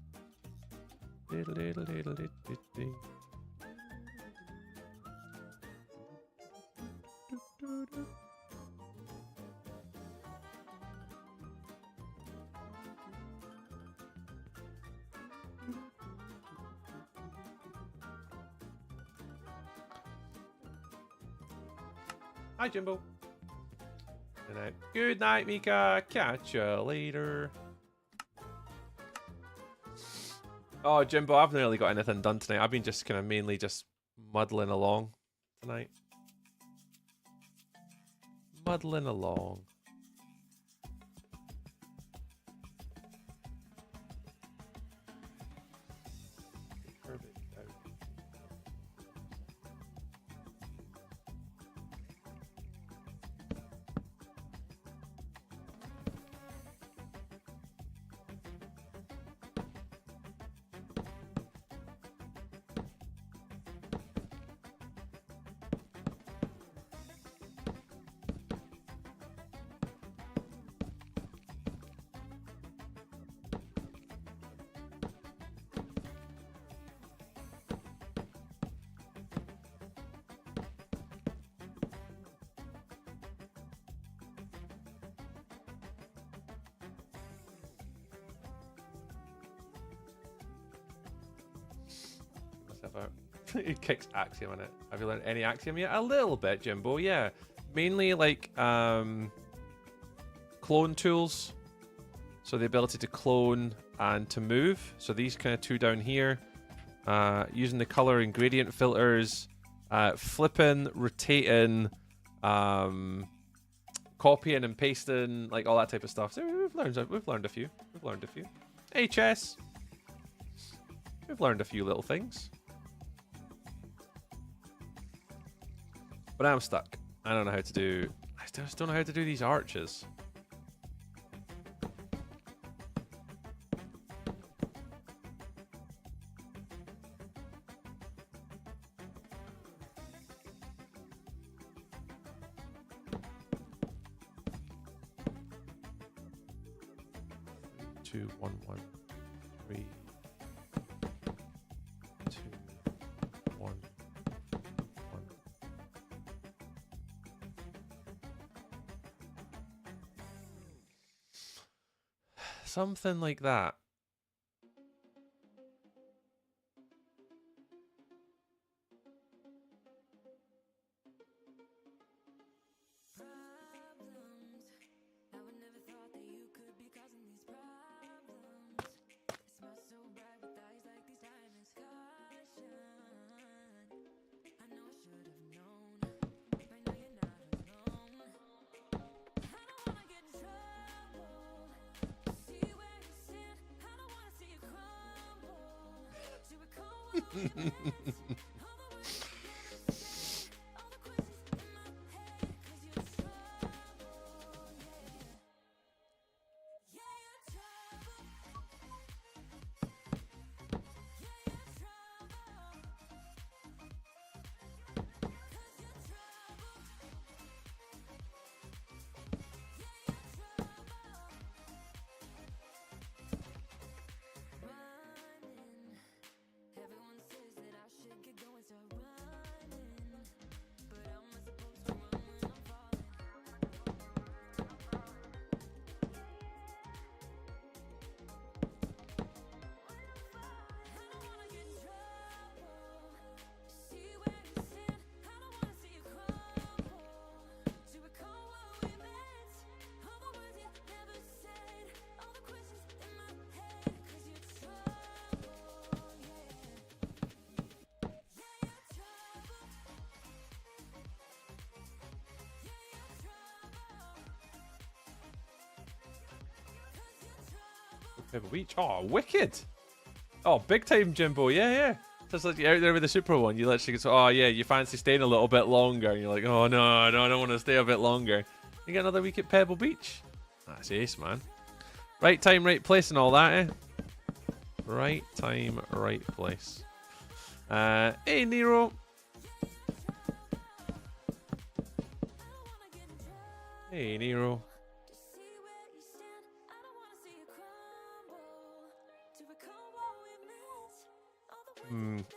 Hi, Jimbo. Good night. Good night, Mika. Catch you later. Oh, Jimbo, I've not really got anything done tonight. I've been just kind of mainly just muddling along tonight. Muddling along. It kicks Axiom in it. Have you learned any Axiom yet? A little bit, Jimbo, yeah. Mainly like clone tools. So the ability to clone and to move. So these kind of two down here. Using the color and gradient filters. Flipping, rotating, copying and pasting, like all that type of stuff. So we've learned a few. We've learned a few. Hey, Chess. We've learned a few little things. But I'm stuck. I don't know how to do... I just don't know how to do these arches. Two, one, one, three, two, one, one. Something like that. Pebble Beach. Oh, wicked. Oh, big time, Jimbo. Yeah, yeah. Just like you're out there with the Super one, you literally go, oh yeah, you fancy staying a little bit longer, and you're like, oh no, no, I don't want to stay a bit longer. You get another week at Pebble Beach. That's ace, man. Right time, right place, and all that, eh? Right time, right place. Hey, Nero. Hey, Nero.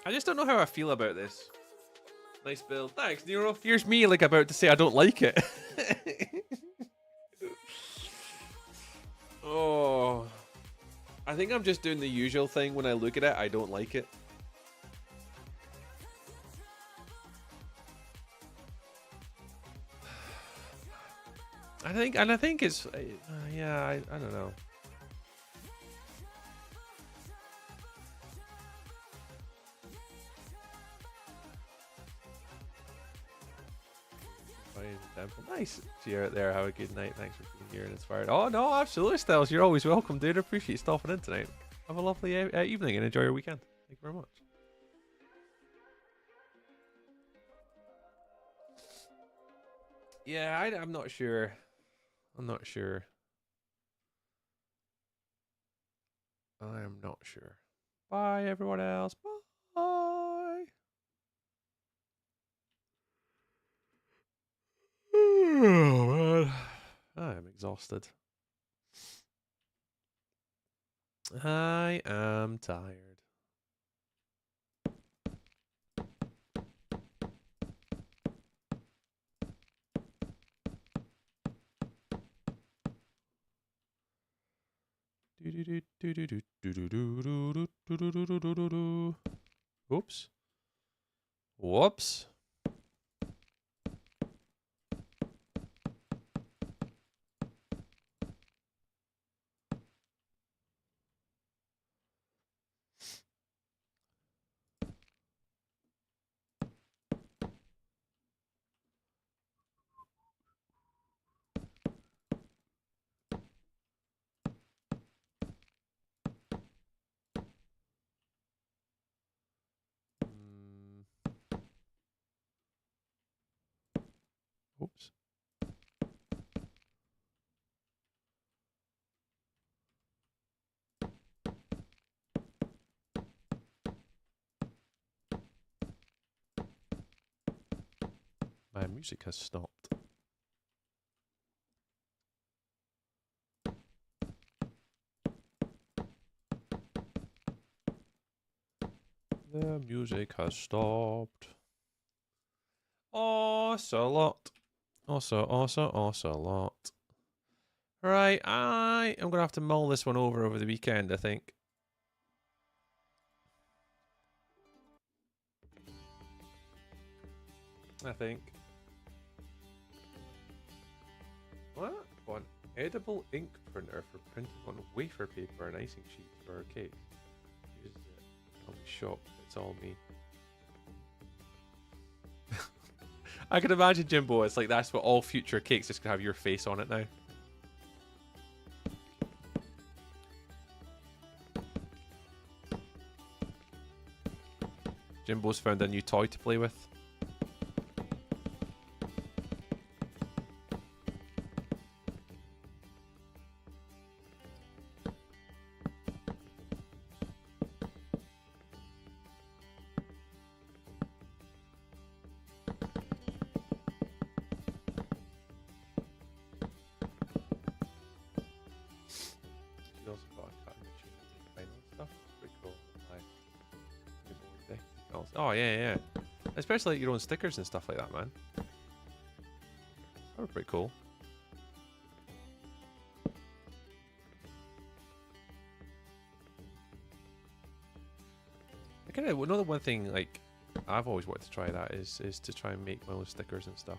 I just don't know how I feel about this. Nice build. Thanks, Nero. Here's me, like, about to say I don't like it. Oh. I think I'm just doing the usual thing when I look at it. I don't like it. I think it's... yeah, I don't know. Nice. So you're out there. Have a good night. Thanks for being here and inspired. Oh, no, absolutely, Styles. You're always welcome, dude. I appreciate you stopping in tonight. Have a lovely evening and enjoy your weekend. Thank you very much. Yeah, I'm not sure. I'm not sure. I am not sure. Bye, everyone else. Bye. Oh, man. I am exhausted. I am tired. Oops. Whoops. Oops. My music has stopped. The music has stopped. Ocelot. Ocelot. Right, I am going to have to mull this one over the weekend, I think. What? One edible ink printer for printing on wafer paper and icing sheets for our cakes. Uses it. I'll be shocked. It's all me. I can imagine, Jimbo, it's like that's what all future cakes just gonna have your face on it now. Jimbo's found a new toy to play with. Oh, yeah, yeah. Especially like your own stickers and stuff like that, man. That were pretty cool. I kind of another one thing like I've always wanted to try that is to try and make my own stickers and stuff.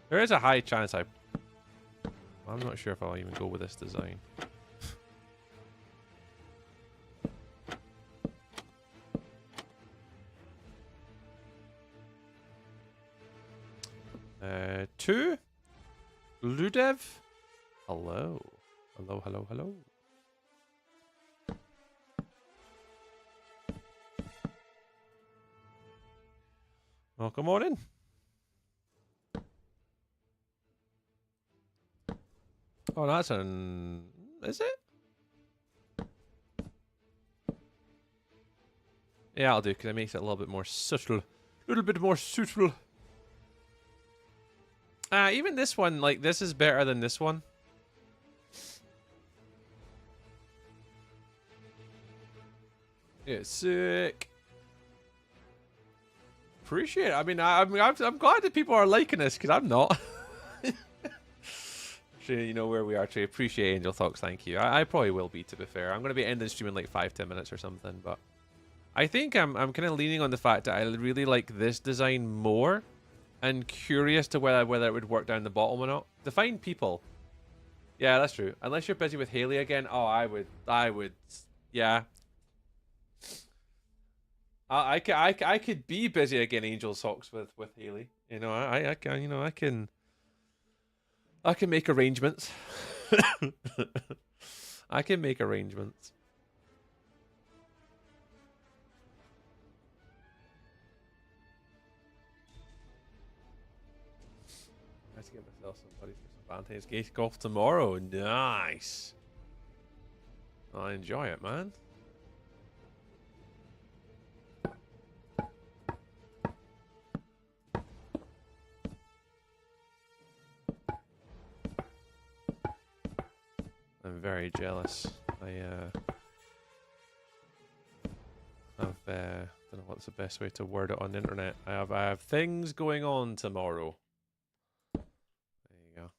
There is a high chance I'm not sure if I'll even go with this design. Two. Ludev. Hello. Hello, hello, hello. Welcome on in. Oh, that's an... Is it? Yeah, I'll do, because it makes it a little bit more subtle. A little bit more subtle. Even this one, like, this is better than this one. Yeah, sick. Appreciate it. I mean, I'm glad that people are liking this, because I'm not. Sure, you know where we are, Trey. Appreciate Angel Thoughts, thank you. I probably will be, to be fair. I'm going to be ending the stream in like 5-10 minutes or something, but I think I'm kind of leaning on the fact that I really like this design more, and curious to whether it would work down the bottom or not. Define people. Yeah, that's true. Unless you're busy with Haley again. Oh, I would. Yeah. I could be busy again, Angel Socks with Haley. You know, I can. You know, I can make arrangements. I can make arrangements. I have to get myself some buddies for some Valentine's Day golf tomorrow. Nice. I enjoy it, man. I'm very jealous. I don't know what's the best way to word it on the internet. I have things going on tomorrow. There you go.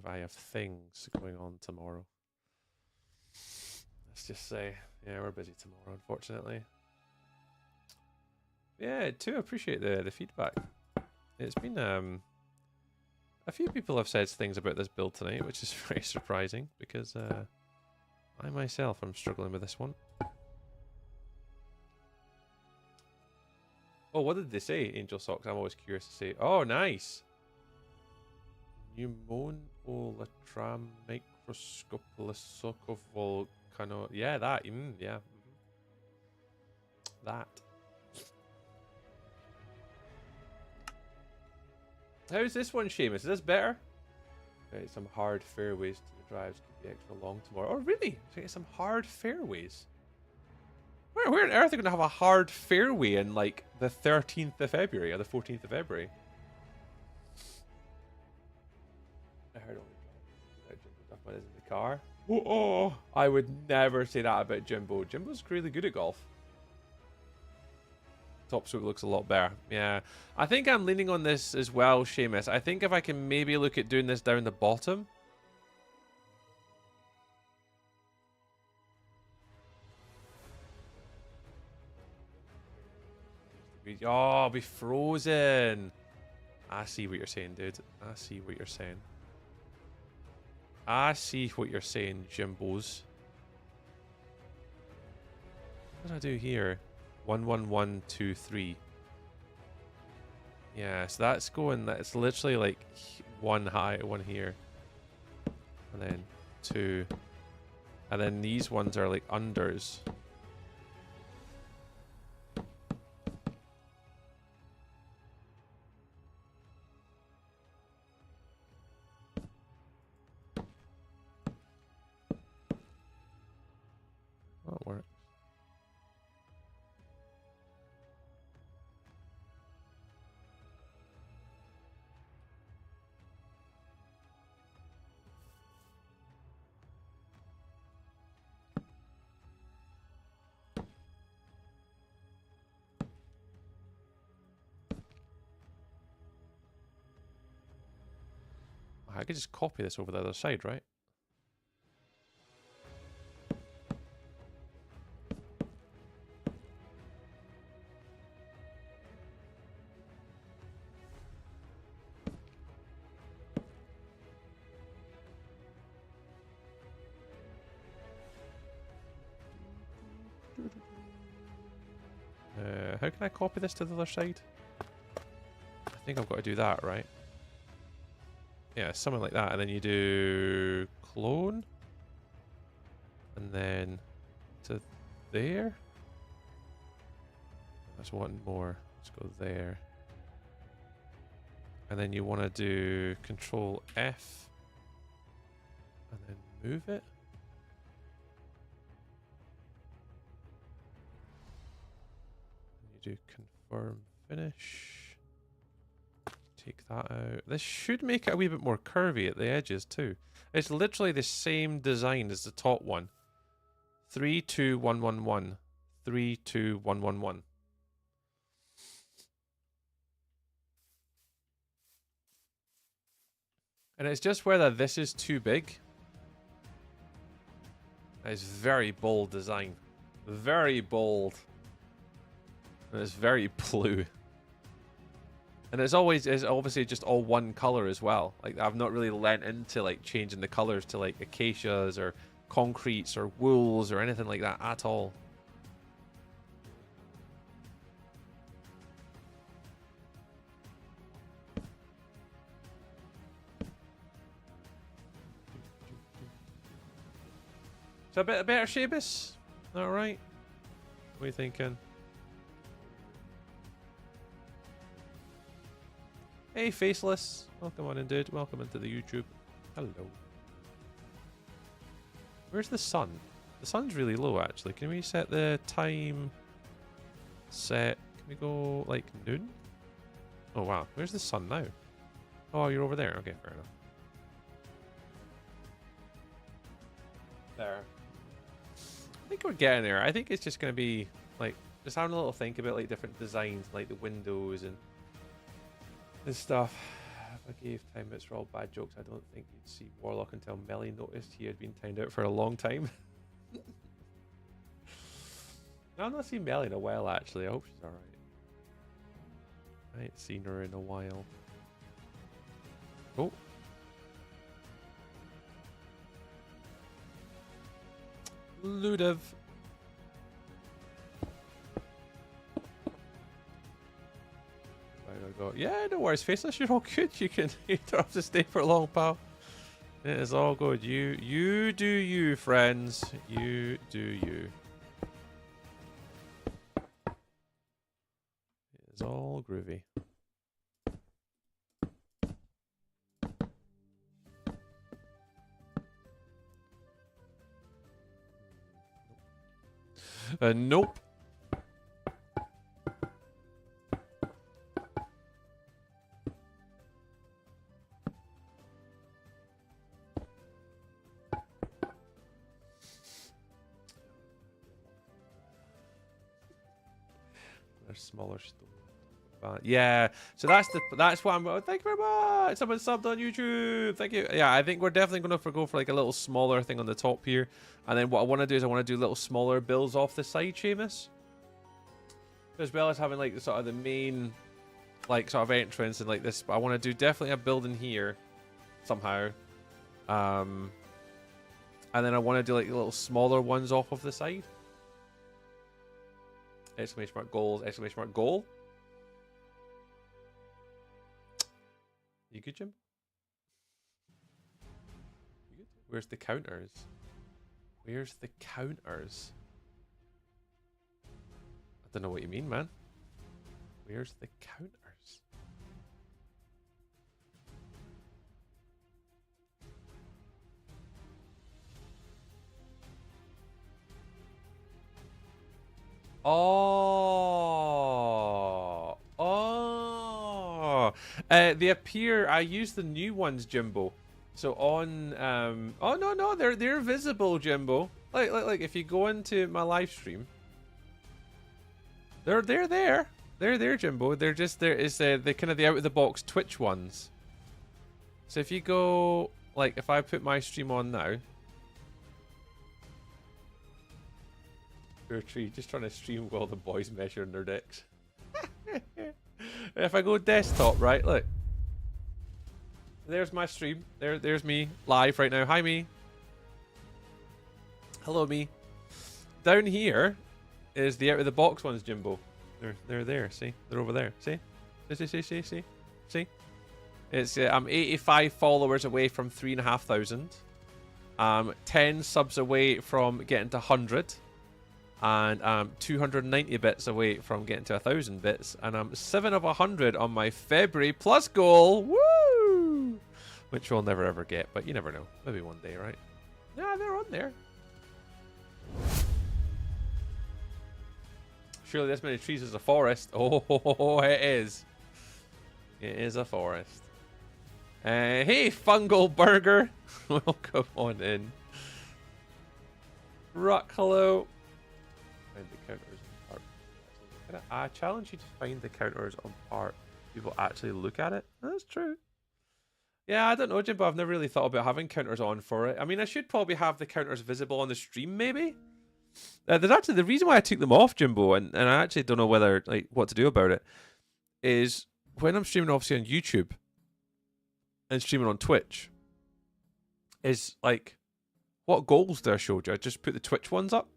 I have things going on tomorrow. Let's just say, yeah, we're busy tomorrow, unfortunately. Yeah, too appreciate the feedback. It's been a few people have said things about this build tonight, which is very surprising because I myself am struggling with this one. Oh, what did they say, Angel Socks? I'm always curious to say. Oh, nice. Pneumonolatram microscopolisocovulcano. Yeah, that. Yeah. That. How's this one, Seamus? Is this better? Right, some hard fairways to the drives could be extra long tomorrow. Oh, really? So get some hard fairways. Where on earth are they going to have a hard fairway in, like, the 13th of February or the 14th of February? I heard only Jimbo is in the car. Oh, I would never say that about Jimbo. Jimbo's really good at golf. Topstroke looks a lot better. Yeah. I think I'm leaning on this as well, Seamus. I think if I can maybe look at doing this down the bottom. Oh, I'll be frozen. I see what you're saying, dude. I see what you're saying. I see what you're saying, Jimbos. What did I do here? 1, 1, 1, 2, 3. Yeah, so that's going. That's literally like one high, one here, and then 2, and then these ones are like unders. That works. I could just copy this over the other side, right? How can I copy this to the other side? I think I've got to do that, right? Yeah, something like that. And then you do clone. And then to there. That's one more. Let's go there. And then you want to do Control F. And then move it. And you do confirm finish. Take that out. This should make it a wee bit more curvy at the edges too. It's literally the same design as the top one. 3, 2, 1, 1, 1. 3, 2, 1, 1, 1. And it's just whether this is too big. It's very bold design. Very bold. And it's very blue. And it's obviously just all one color as well. Like, I've not really lent into like changing the colors to like acacias or concretes or wools or anything like that at all. So a bit better, Shabus? Alright. What are you thinking? Hey, Faceless. Welcome on in, dude. Welcome into the YouTube. Hello. Where's the sun? The sun's really low, actually. Can we set the time set? Can we go, like, noon? Oh, wow. Where's the sun now? Oh, you're over there. Okay, fair enough. There. I think we're getting there. I think it's just going to be, like, just having a little think about, like, different designs, like the windows and stuff. If I gave time outs for all bad jokes, I don't think you'd see Warlock until Melly noticed he had been timed out for a long time. No, I've not seen Melly in a while, actually. I hope she's alright. I ain't seen her in a while. Oh. Ludiv. Yeah, no worries, Faceless. You're all good. You don't have to stay for long, pal. It is all good. You do you, friends. You do you. It is all groovy. Nope. Smaller store. Yeah, so that's what I'm. Thank you very much. Someone subbed on YouTube. Thank you. Yeah, I think we're definitely going to go for like a little smaller thing on the top here, and then what I want to do is I want to do little smaller bills off the side, Seamus, as well as having like the sort of the main, like sort of entrance and like this. But I want to do definitely a building here, somehow, and then I want to do like little smaller ones off of the side. Exclamation mark goals, exclamation mark goal. You good, Jim? You good? Where's the counters? Where's the counters? I don't know what you mean, man. Where's the counters? Oh, they appear. I use the new ones, Jimbo. So on, oh no, they're visible, Jimbo. Like if you go into my live stream, they're there. They're there, Jimbo. They're just there. Is the kind of the out of the box Twitch ones. So if you go, like, if I put my stream on now. Tree, just trying to stream while the boys measuring their dicks. If I go desktop, right, look. There's my stream. There's me live right now. Hi, me. Hello, me. Down here is the out of the box ones, Jimbo. They're there. See, they're over there. See, see. It's I'm 85 followers away from 3,500. 10 subs away from getting to 100. And 290 bits away from getting to 1,000 bits, and I'm 7 of 100 on my February plus goal. Woo! Which we'll never ever get, but you never know. Maybe one day, right? Yeah, they're on there. Surely this many trees is a forest. Oh, it is. It is a forest. Hey, Fungal Burger. Welcome on in. Ruck, hello. Find the counters on part. I challenge you to find the counters on part. People actually look at it. That's true. Yeah, I don't know, Jimbo. I've never really thought about having counters on for it. I mean, I should probably have the counters visible on the stream, maybe. There's actually the reason why I took them off, Jimbo, and I actually don't know whether what to do about it. Is when I'm streaming obviously on YouTube and streaming on Twitch. Is like, what goals do I show? Do I just put the Twitch ones up?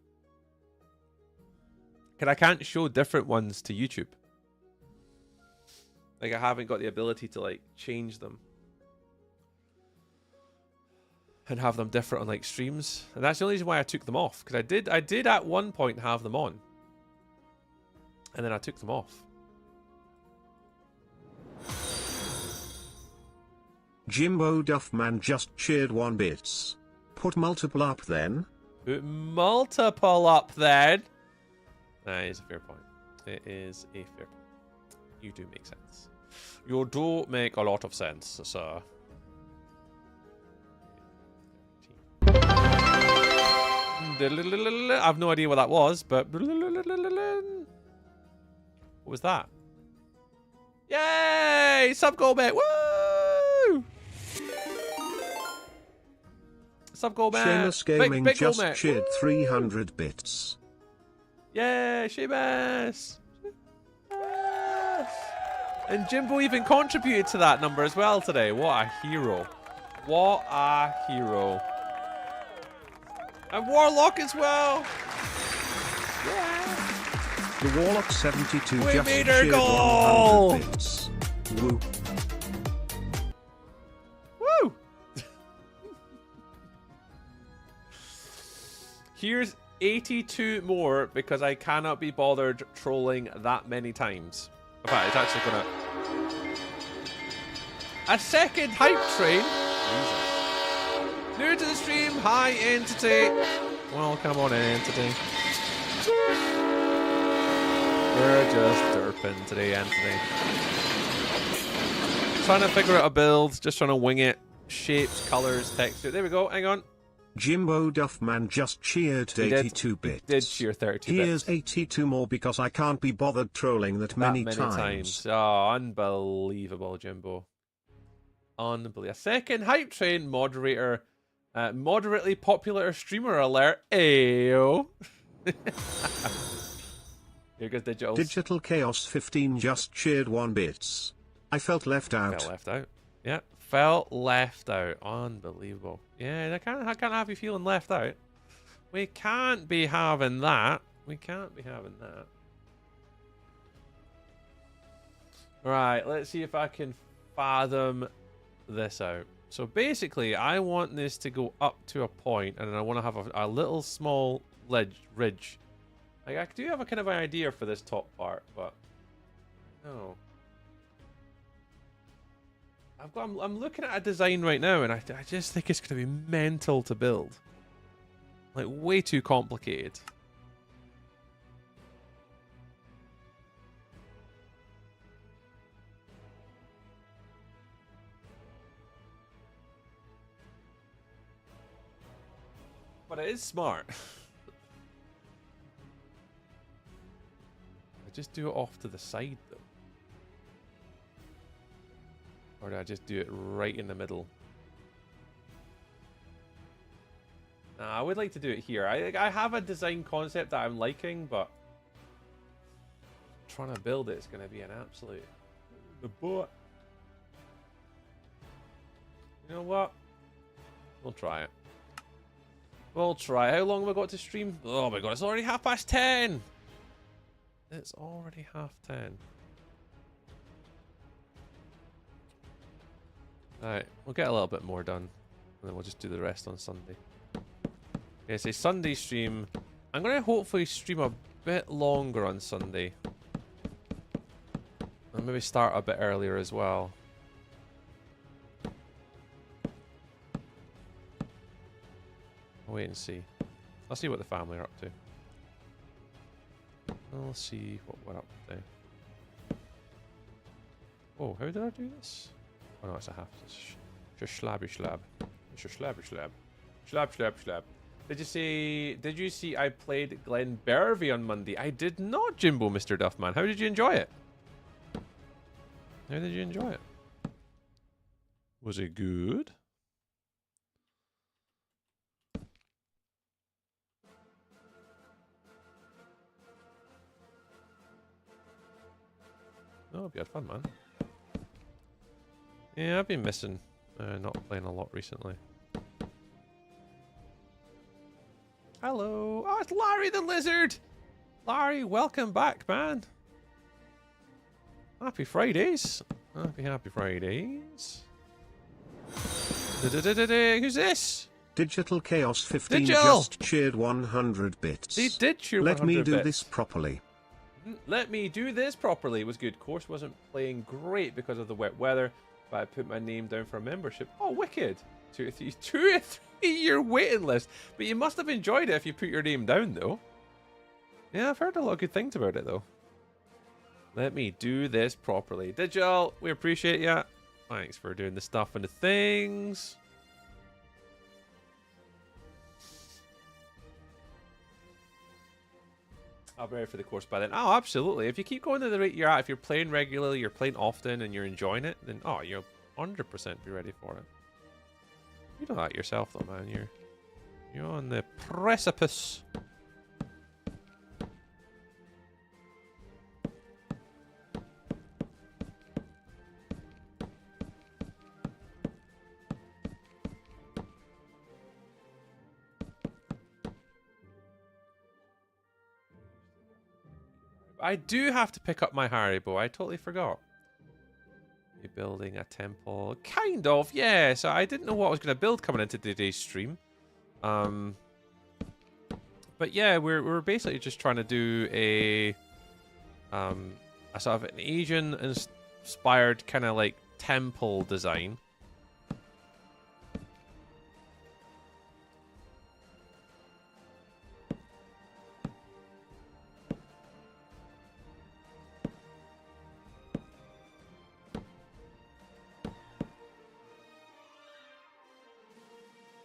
Because I can't show different ones to YouTube. Like, I haven't got the ability to, like, change them. And have them different on, like, streams. And that's the only reason why I took them off. Because I did at one point have them on. And then I took them off. Jimbo Duffman just cheered 1 bits. Put multiple up then. Put multiple up then. That is a fair point. It is a fair point. You do make sense. You do make a lot of sense, sir. I have no idea what that was, but... What was that? Yay! Sub goal bet! Woo! Sub goal bet! Seamus Gaming big just goal cheered 300 bits. Yay, Seamus! Yes! And Jimbo even contributed to that number as well today. What a hero. What a hero. And Warlock as well. Yeah. The Warlock 72 We just made our cheered goal! 100 bits. Woo. Woo! Here's 82 more because I cannot be bothered trolling that many times. In fact, it's actually gonna... A second hype train? Jesus. New to the stream, hi Entity. Welcome on Entity. We're just derping today, Entity. Trying to figure out a build, just trying to wing it. Shapes, colors, texture. There we go, hang on. Jimbo Duffman just cheered 82 bits. He did cheer 32 bits. Here's 82 more because I can't be bothered trolling that many times. Oh, unbelievable, Jimbo. Unbelievable. A second hype train moderator. Moderately popular streamer alert. Ayo. Here goes Digital. Digital Chaos 15 just cheered 1 bits. I felt left out. Felt left out. Yeah, felt left out. Unbelievable. Yeah, I can't have you feeling left out. We can't be having that. We can't be having that. Right, let's see if I can fathom this out. So basically, I want this to go up to a point, and then I want to have a little small ridge. Like, I do have a kind of an idea for this top part, but no. I'm looking at a design right now, and I just think it's going to be mental to build. Like, way too complicated. But it is smart. I just do it off to the side, though. Or do I just do it right in the middle? Nah, I would like to do it here. I have a design concept that I'm liking, but trying to build it's going to be an absolute... The boat. You know what? We'll try it. We'll try. How long have I got to stream? Oh my god, it's already 10:30. It's already 10:30. Alright, we'll get a little bit more done. And then we'll just do the rest on Sunday. Okay, so Sunday stream. I'm going to hopefully stream a bit longer on Sunday. And maybe start a bit earlier as well. I'll wait and see. I'll see what the family are up to. I'll see what we're up to. Oh, how did I do this? Oh no, it's a half. Just slabby slab. It's a slabby slab. Slab, slab, slab. Did you see I played Glen Bervey on Monday? I did not, Jimbo, Mr. Duffman. How did you enjoy it? How did you enjoy it? Was it good? Oh, you had fun, man. Yeah, I've been missing not playing a lot recently. Hello. Oh, it's Larry the Lizard. Larry, welcome back, man. Happy Fridays. Happy Fridays. Who's this? Digital Chaos 15 Digital! just cheered 100 bits. They did cheer 100 Let me do bits. this properly. Let me do this properly. It was good. Course wasn't playing great because of the wet weather, but I put my name down for a membership. Oh, wicked. 2 or 3 year waiting list. But you must have enjoyed it if you put your name down, though. Yeah, I've heard a lot of good things about it, though. Let me do this properly. Digital, we appreciate you. Thanks for doing the stuff and the things. I'll be ready for the course by then. Oh, absolutely. If you keep going at the rate you're at, if you're playing regularly, you're playing often, and you're enjoying it, then you'll 100% be ready for it. You know that yourself, though, man. You're on the precipice. I do have to pick up my Haribo. I totally forgot. You're building a temple. Kind of, yeah. So I didn't know what I was going to build coming into today's stream. But yeah, we're basically just trying to do a sort of an Asian inspired kind of like temple design.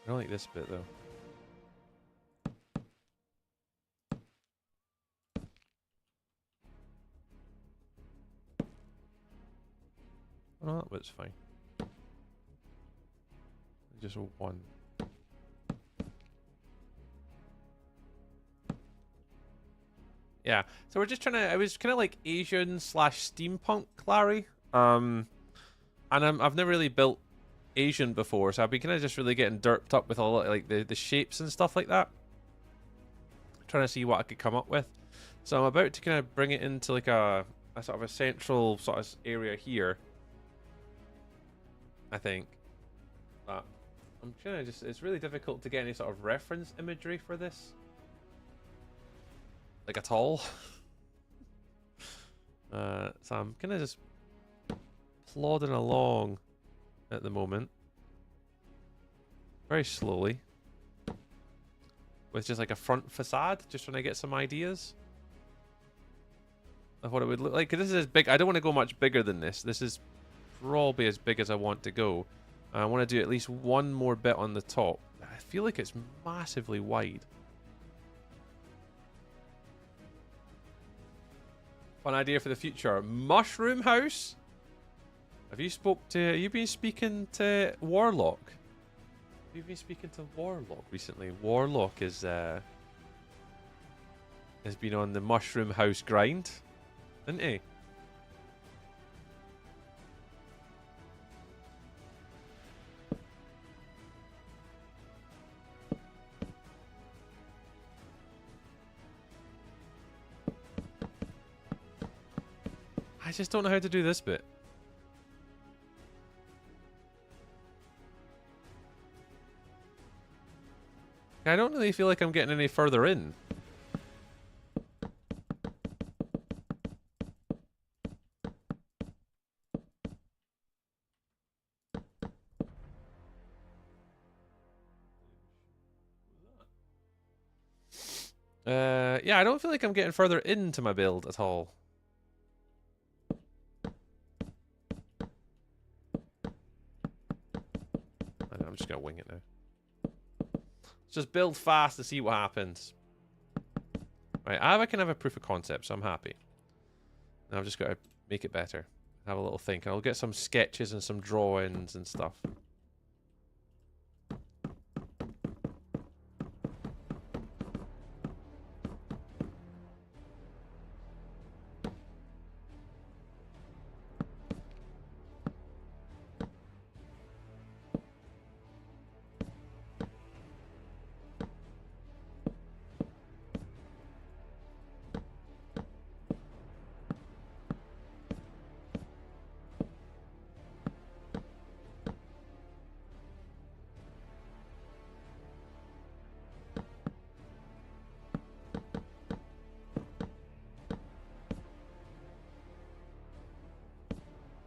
I don't like this bit though. Oh, that was fine. Just one. Yeah, so we're just trying to. I was kind of like Asian / steampunk Clary. And I've never really built Asian before, so I've been kind of just really getting derped up with a lot like the shapes and stuff like that. Trying to see what I could come up with. So I'm about to kind of bring it into like a sort of a central sort of area here. I think. But I'm trying to just. It's really difficult to get any sort of reference imagery for this. Like at all. So I'm kind of just plodding along at the moment. Very slowly. With just like a front facade. Just trying to get some ideas. Of what it would look like. Because this is as big. I don't want to go much bigger than this. This is probably as big as I want to go. I want to do at least one more bit on the top. I feel like it's massively wide. Fun idea for the future. Mushroom house? Have you been speaking to Warlock? Have you been speaking to Warlock recently? Warlock has been on the mushroom house grind, isn't he? I just don't know how to do this bit. I don't really feel like I'm getting any further in. Yeah, I don't feel like I'm getting further into my build at all. I'm just gonna wing it now. Let's just build fast to see what happens. Right, I can have a proof of concept, so I'm happy. Now I've just got to make it better. Have a little think. I'll get some sketches and some drawings and stuff.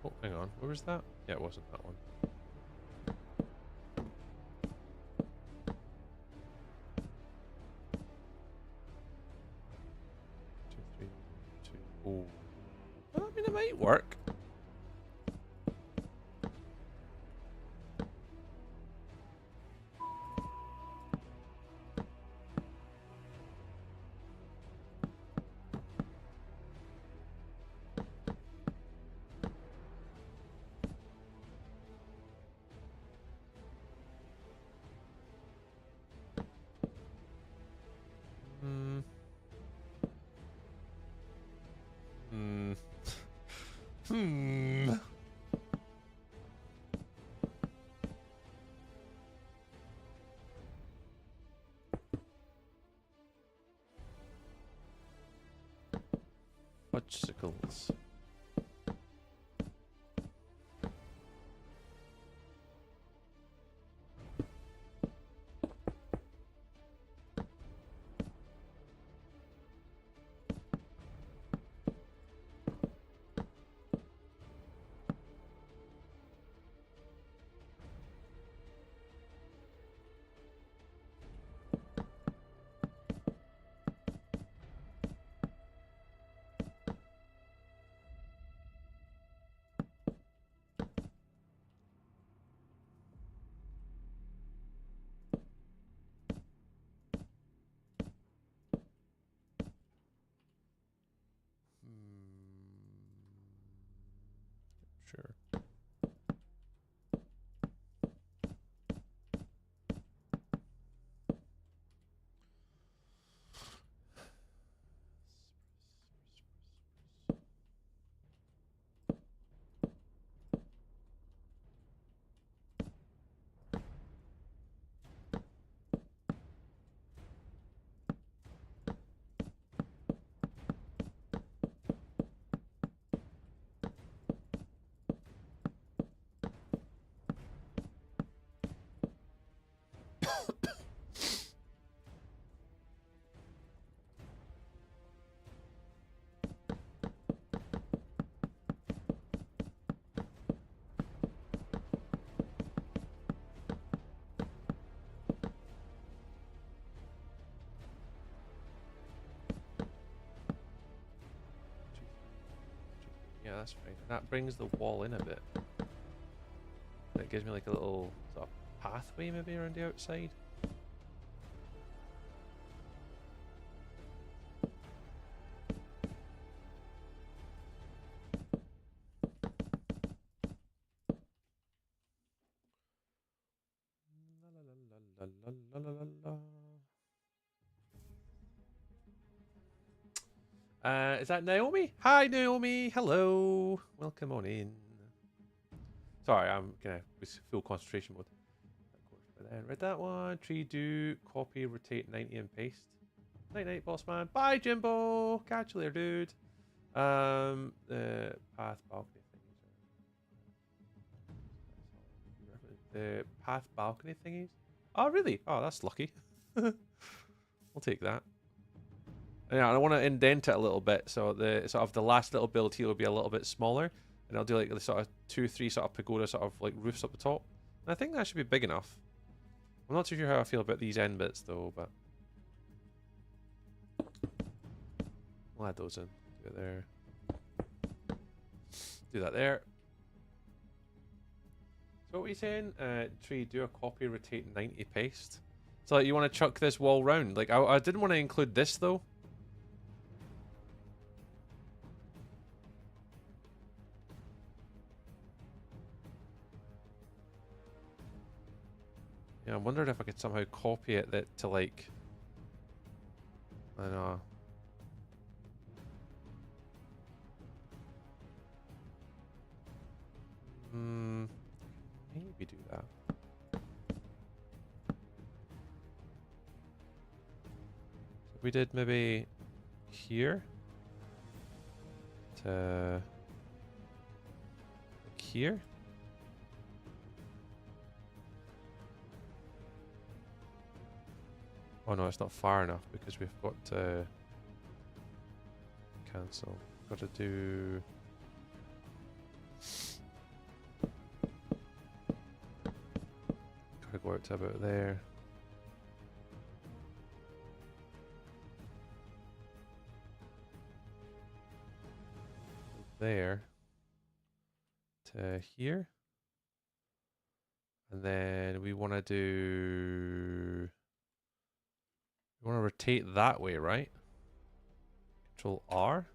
Oh, hang on. Where was that? Yeah, it wasn't that one. Two, three, two. Oh. Well, I mean, it might work. Hmm. Fudgesicles. Sure. Yeah, that's fine. That brings the wall in a bit. That gives me like a little sort of pathway maybe around the outside. La, la, la, la, la, la, la. Is that Naomi? Hi, Naomi. Hello. Welcome on in. Sorry, I'm gonna with full concentration mode. But then read that one. Tree do copy, rotate 90 and paste. Night night, boss man. Bye, Jimbo. Catch you later, dude. The path balcony thingies. The path balcony thingies. Oh, really? Oh, that's lucky. We'll take that. Yeah, I want to indent it a little bit, so the sort of the last little build here will be a little bit smaller, and I'll do like the sort of 2-3 sort of pagoda sort of like roofs up the top. And I think that should be big enough. I'm not too sure how I feel about these end bits though, but we'll add those in. Do it there. Do that there. So what were you saying? Tree, do a copy, rotate 90 paste. So like, you want to chuck this wall round? Like I didn't want to include this though. Yeah, I wondered if I could somehow copy it that to like, I don't know. Maybe do that. So we did maybe here to like here. Oh no, it's not far enough because we've got to cancel. Got to do. Got to go out to about there. There to here, and then we want to do. We want to rotate that way, right? Control R.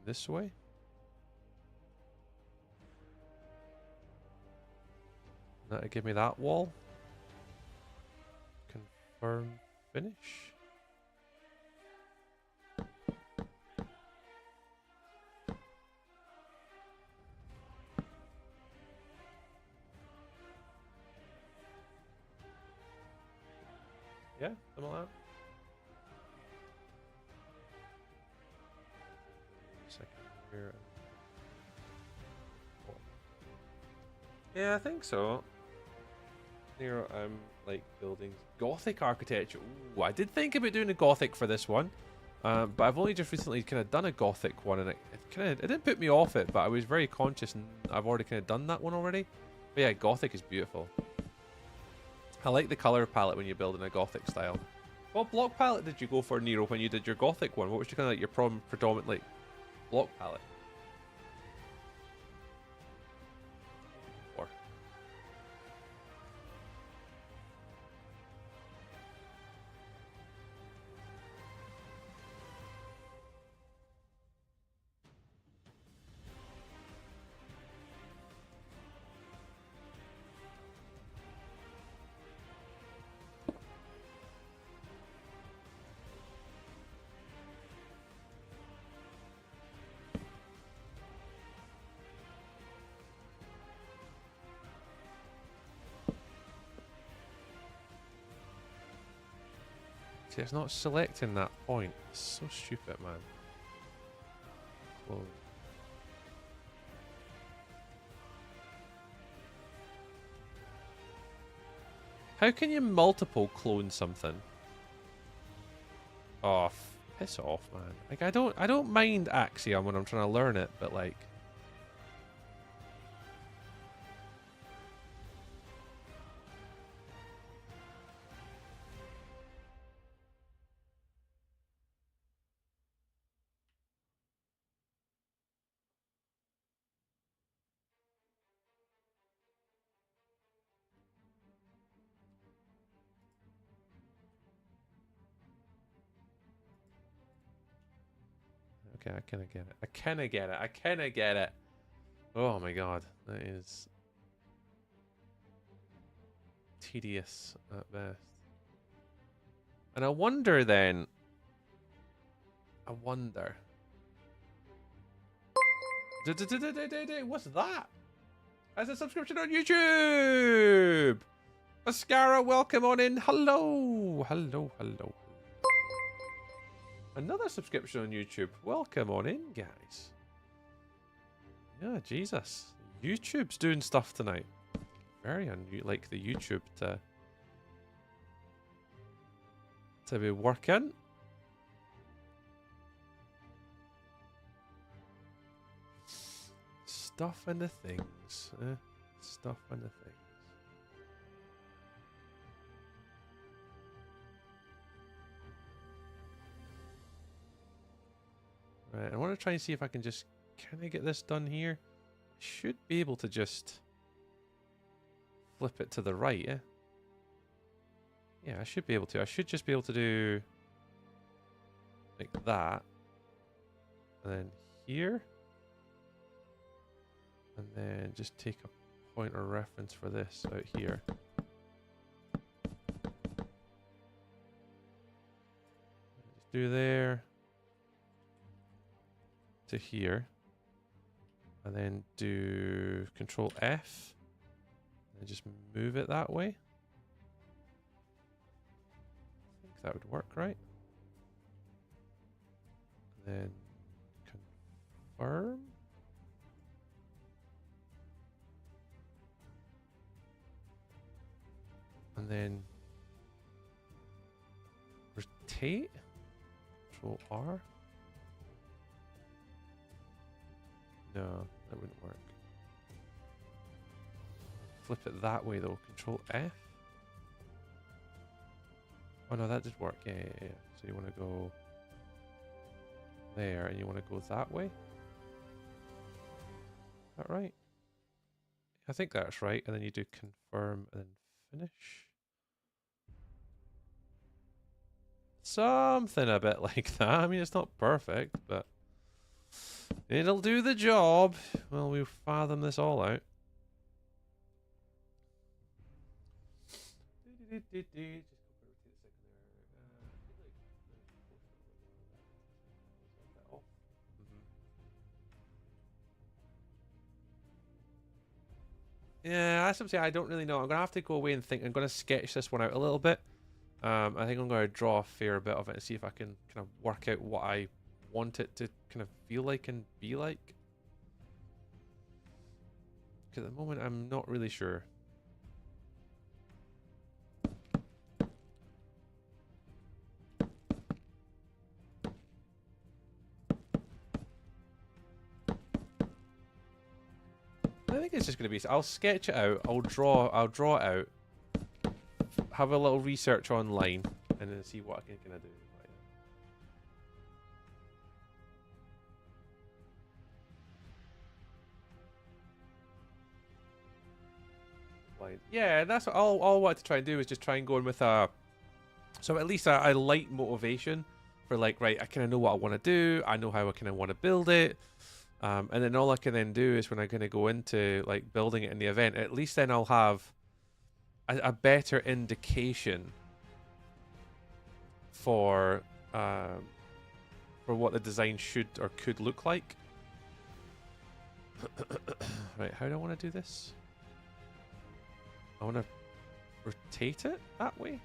This way. That'll give me that wall. Confirm finish. Yeah, something like that. Second here. Yeah, I think so. Near like buildings, Gothic architecture. Ooh, I did think about doing a Gothic for this one, but I've only just recently kind of done a Gothic one, and it didn't put me off it, but I was very conscious, and I've already kind of done that one already. But yeah, Gothic is beautiful. I like the color palette when you're building a Gothic style. What block palette did you go for, Nero, when you did your Gothic one? What was your kind of like your predominant like block palette? Or see, it's not selecting that point. It's so stupid, man. Close. How can you multiple clone something? Oh, piss off, man. Like I don't mind Axiom when I'm trying to learn it, but like okay, I kinda get it. I kinda get it. I kinda get it. Oh my god. That is tedious at best. And I wonder then. I wonder. What's that? as a subscription on YouTube. Mascara, welcome on in. Hello. Hello, hello. Another subscription on YouTube. Welcome on in, guys. Yeah, Jesus. YouTube's doing stuff tonight. Very unlike the YouTube to be working. Stuff and the things. Stuff and the things. Right, I want to try and see if I can just kind of get this done here. Should be able to just flip it to the right, yeah? Yeah, I should be able to. I should just be able to do like that. And then here. And then just take a point of reference for this out here. Just do there to here. And then do Control F. And just move it that way. I think that would work, right? And then confirm. And then rotate. Control R. No, that wouldn't work. Flip it that way though. Control F. Oh no, that did work. Yeah. So you want to go there and you want to go that way. Is that right? I think that's right. And then you do confirm and then finish. Something a bit like that. I mean, it's not perfect, but it'll do the job. Well, we'll fathom this all out. Yeah, that's something I don't really know. I'm going to have to go away and think. I'm going to sketch this one out a little bit. I think I'm going to draw a fair bit of it and see if I can kind of work out what I want it to kind of feel like and be like. Because at the moment, I'm not really sure. I think it's just going to be. I'll sketch it out. I'll draw it out. Have a little research online, and then see what I can kind of do. Right. Yeah, that's all I wanted to try and do is just try and go in with a. So at least a light motivation for like, right, I kind of know what I want to do. I know how I kind of want to build it. And then all I can then do is when I'm going to go into like building it in the event, at least then I'll have a better indication for what the design should or could look like. Right, how do I want to do this? I want to rotate it that way.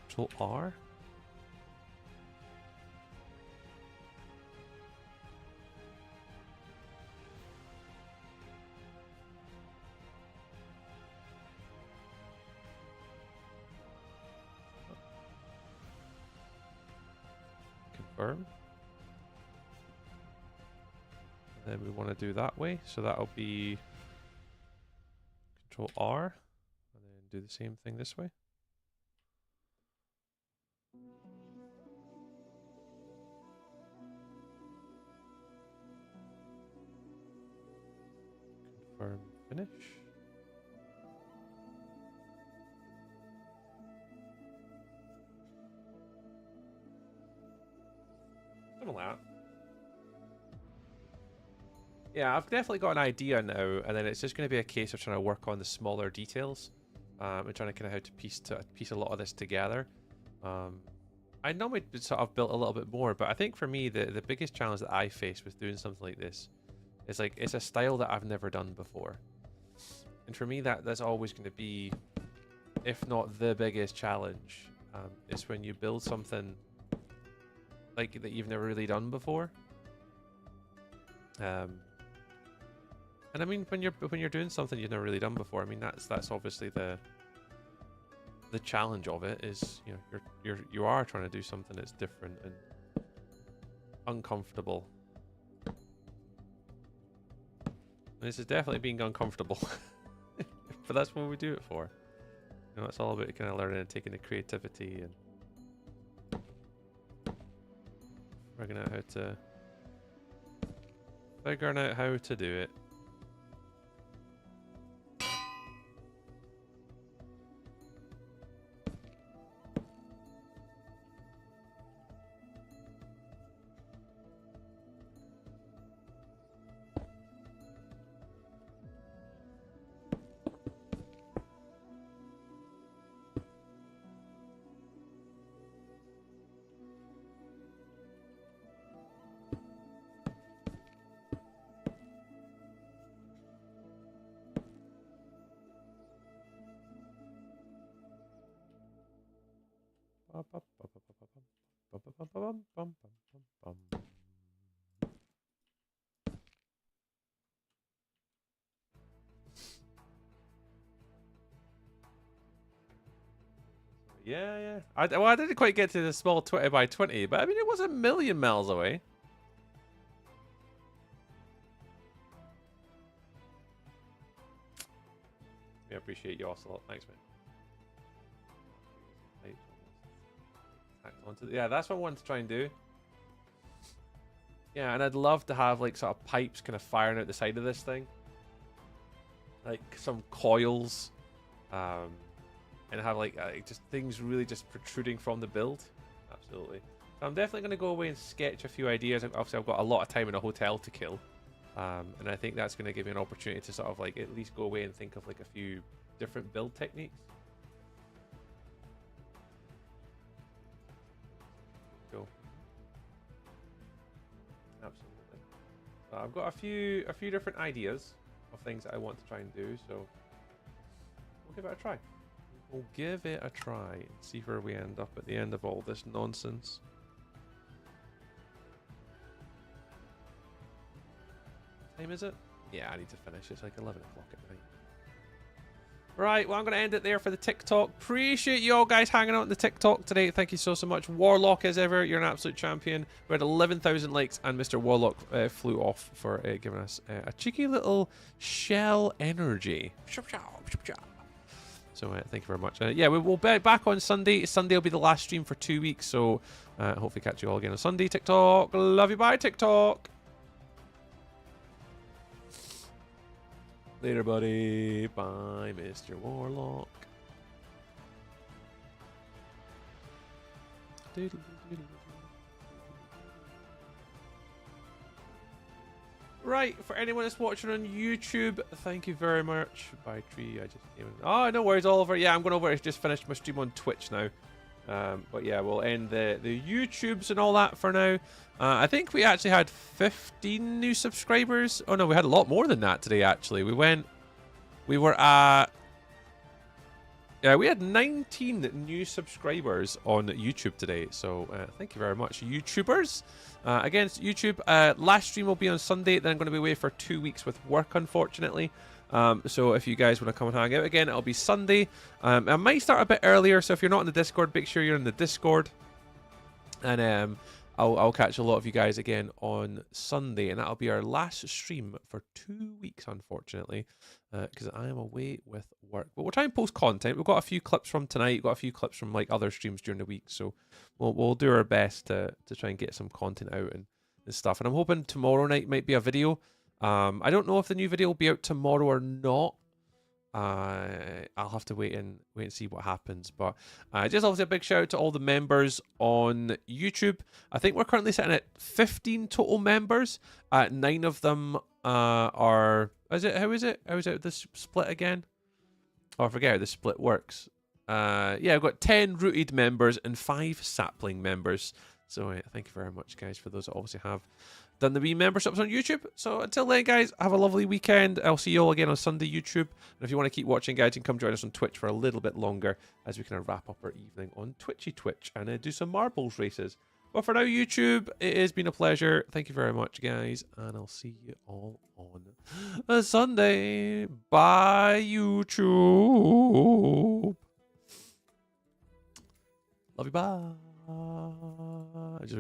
Control R. Confirm. And then we want to do that way, so that'll be Control R, and then do the same thing this way. Confirm, finish. Something like that. Yeah, I've definitely got an idea now, and then it's just going to be a case of trying to work on the smaller details, and trying to kind of how to piece a lot of this together. I normally sort of built a little bit more, but I think for me the biggest challenge that I face with doing something like this It's like, it's a style that I've never done before. And for me, that's always going to be, if not the biggest challenge, is when you build something like that you've never really done before. And I mean, when you're doing something you've never really done before, I mean that's obviously the challenge of it is, you know, you are trying to do something that's different and uncomfortable. And this is definitely being uncomfortable, but that's what we do it for. You know, it's all about kind of learning and taking the creativity and figuring out how to do it. Yeah. I didn't quite get to the small 20 by 20, but I mean, it was a million miles away. I appreciate you also a lot. Thanks, man. Yeah, that's what I wanted to try and do. Yeah, and I'd love to have like sort of pipes kind of firing out the side of this thing, like some coils, and have like just things really just protruding from the build. Absolutely. So I'm definitely going to go away and sketch a few ideas. Obviously, I've got a lot of time in a hotel to kill, and I think that's going to give me an opportunity to sort of like at least go away and think of like a few different build techniques. Cool. Absolutely. So I've got a few different ideas of things that I want to try and do, so we'll give it a try. We'll give it a try and see where we end up at the end of all this nonsense. What time is it? Yeah, I need to finish. It's like 11 o'clock at night. Right, well, I'm going to end it there for the TikTok. Appreciate you all guys hanging out in the TikTok today. Thank you so much. Warlock, as ever, you're an absolute champion. We had 11,000 likes, and Mr. Warlock flew off for giving us a cheeky little shell energy. So thank you very much. Yeah, we'll be back on Sunday. Sunday will be the last stream for 2 weeks, so hopefully catch you all again on Sunday. TikTok. Love you. Bye, TikTok. Later, buddy. Bye, Mr. Warlock. Right, for anyone that's watching on YouTube, thank you very much. Bye, Tree. I just came in. Oh, no worries, Oliver. Yeah, I'm going over. I just finished my stream on Twitch now. But yeah, we'll end the YouTubes and all that for now. I think we actually had 15 new subscribers. Oh no, we had a lot more than that today, actually. We were at... Yeah, we had 19 new subscribers on YouTube today. So thank you very much, YouTubers. Again, it's YouTube. Last stream will be on Sunday. Then I'm going to be away for 2 weeks with work, unfortunately. So if you guys want to come and hang out again, it'll be Sunday. I might start a bit earlier, so if you're not in the Discord, make sure you're in the Discord. And I'll catch a lot of you guys again on Sunday, and that'll be our last stream for 2 weeks, unfortunately, because I am away with work. But we'll try and post content. We've got a few clips from tonight. We've got a few clips from like other streams during the week, so we'll do our best to try and get some content out and stuff. And I'm hoping tomorrow night might be a video. I don't know if the new video will be out tomorrow or not. I'll have to wait and see what happens. But just obviously a big shout out to all the members on YouTube. I think we're currently sitting at 15 total members. 9 of them are... How is it this split again? Oh, I forget how the split works. Yeah, I've got 10 rooted members and 5 sapling members. So thank you very much, guys, for those that obviously have done the wee memberships on YouTube. So until then, guys, have a lovely weekend. I'll see you all again on Sunday, YouTube. And if you want to keep watching, guys, you can come join us on Twitch for a little bit longer as we kind of wrap up our evening on Twitch and do some marbles races. But for now, YouTube, it has been a pleasure. Thank you very much, guys. And I'll see you all on Sunday. Bye, YouTube. Love you, bye.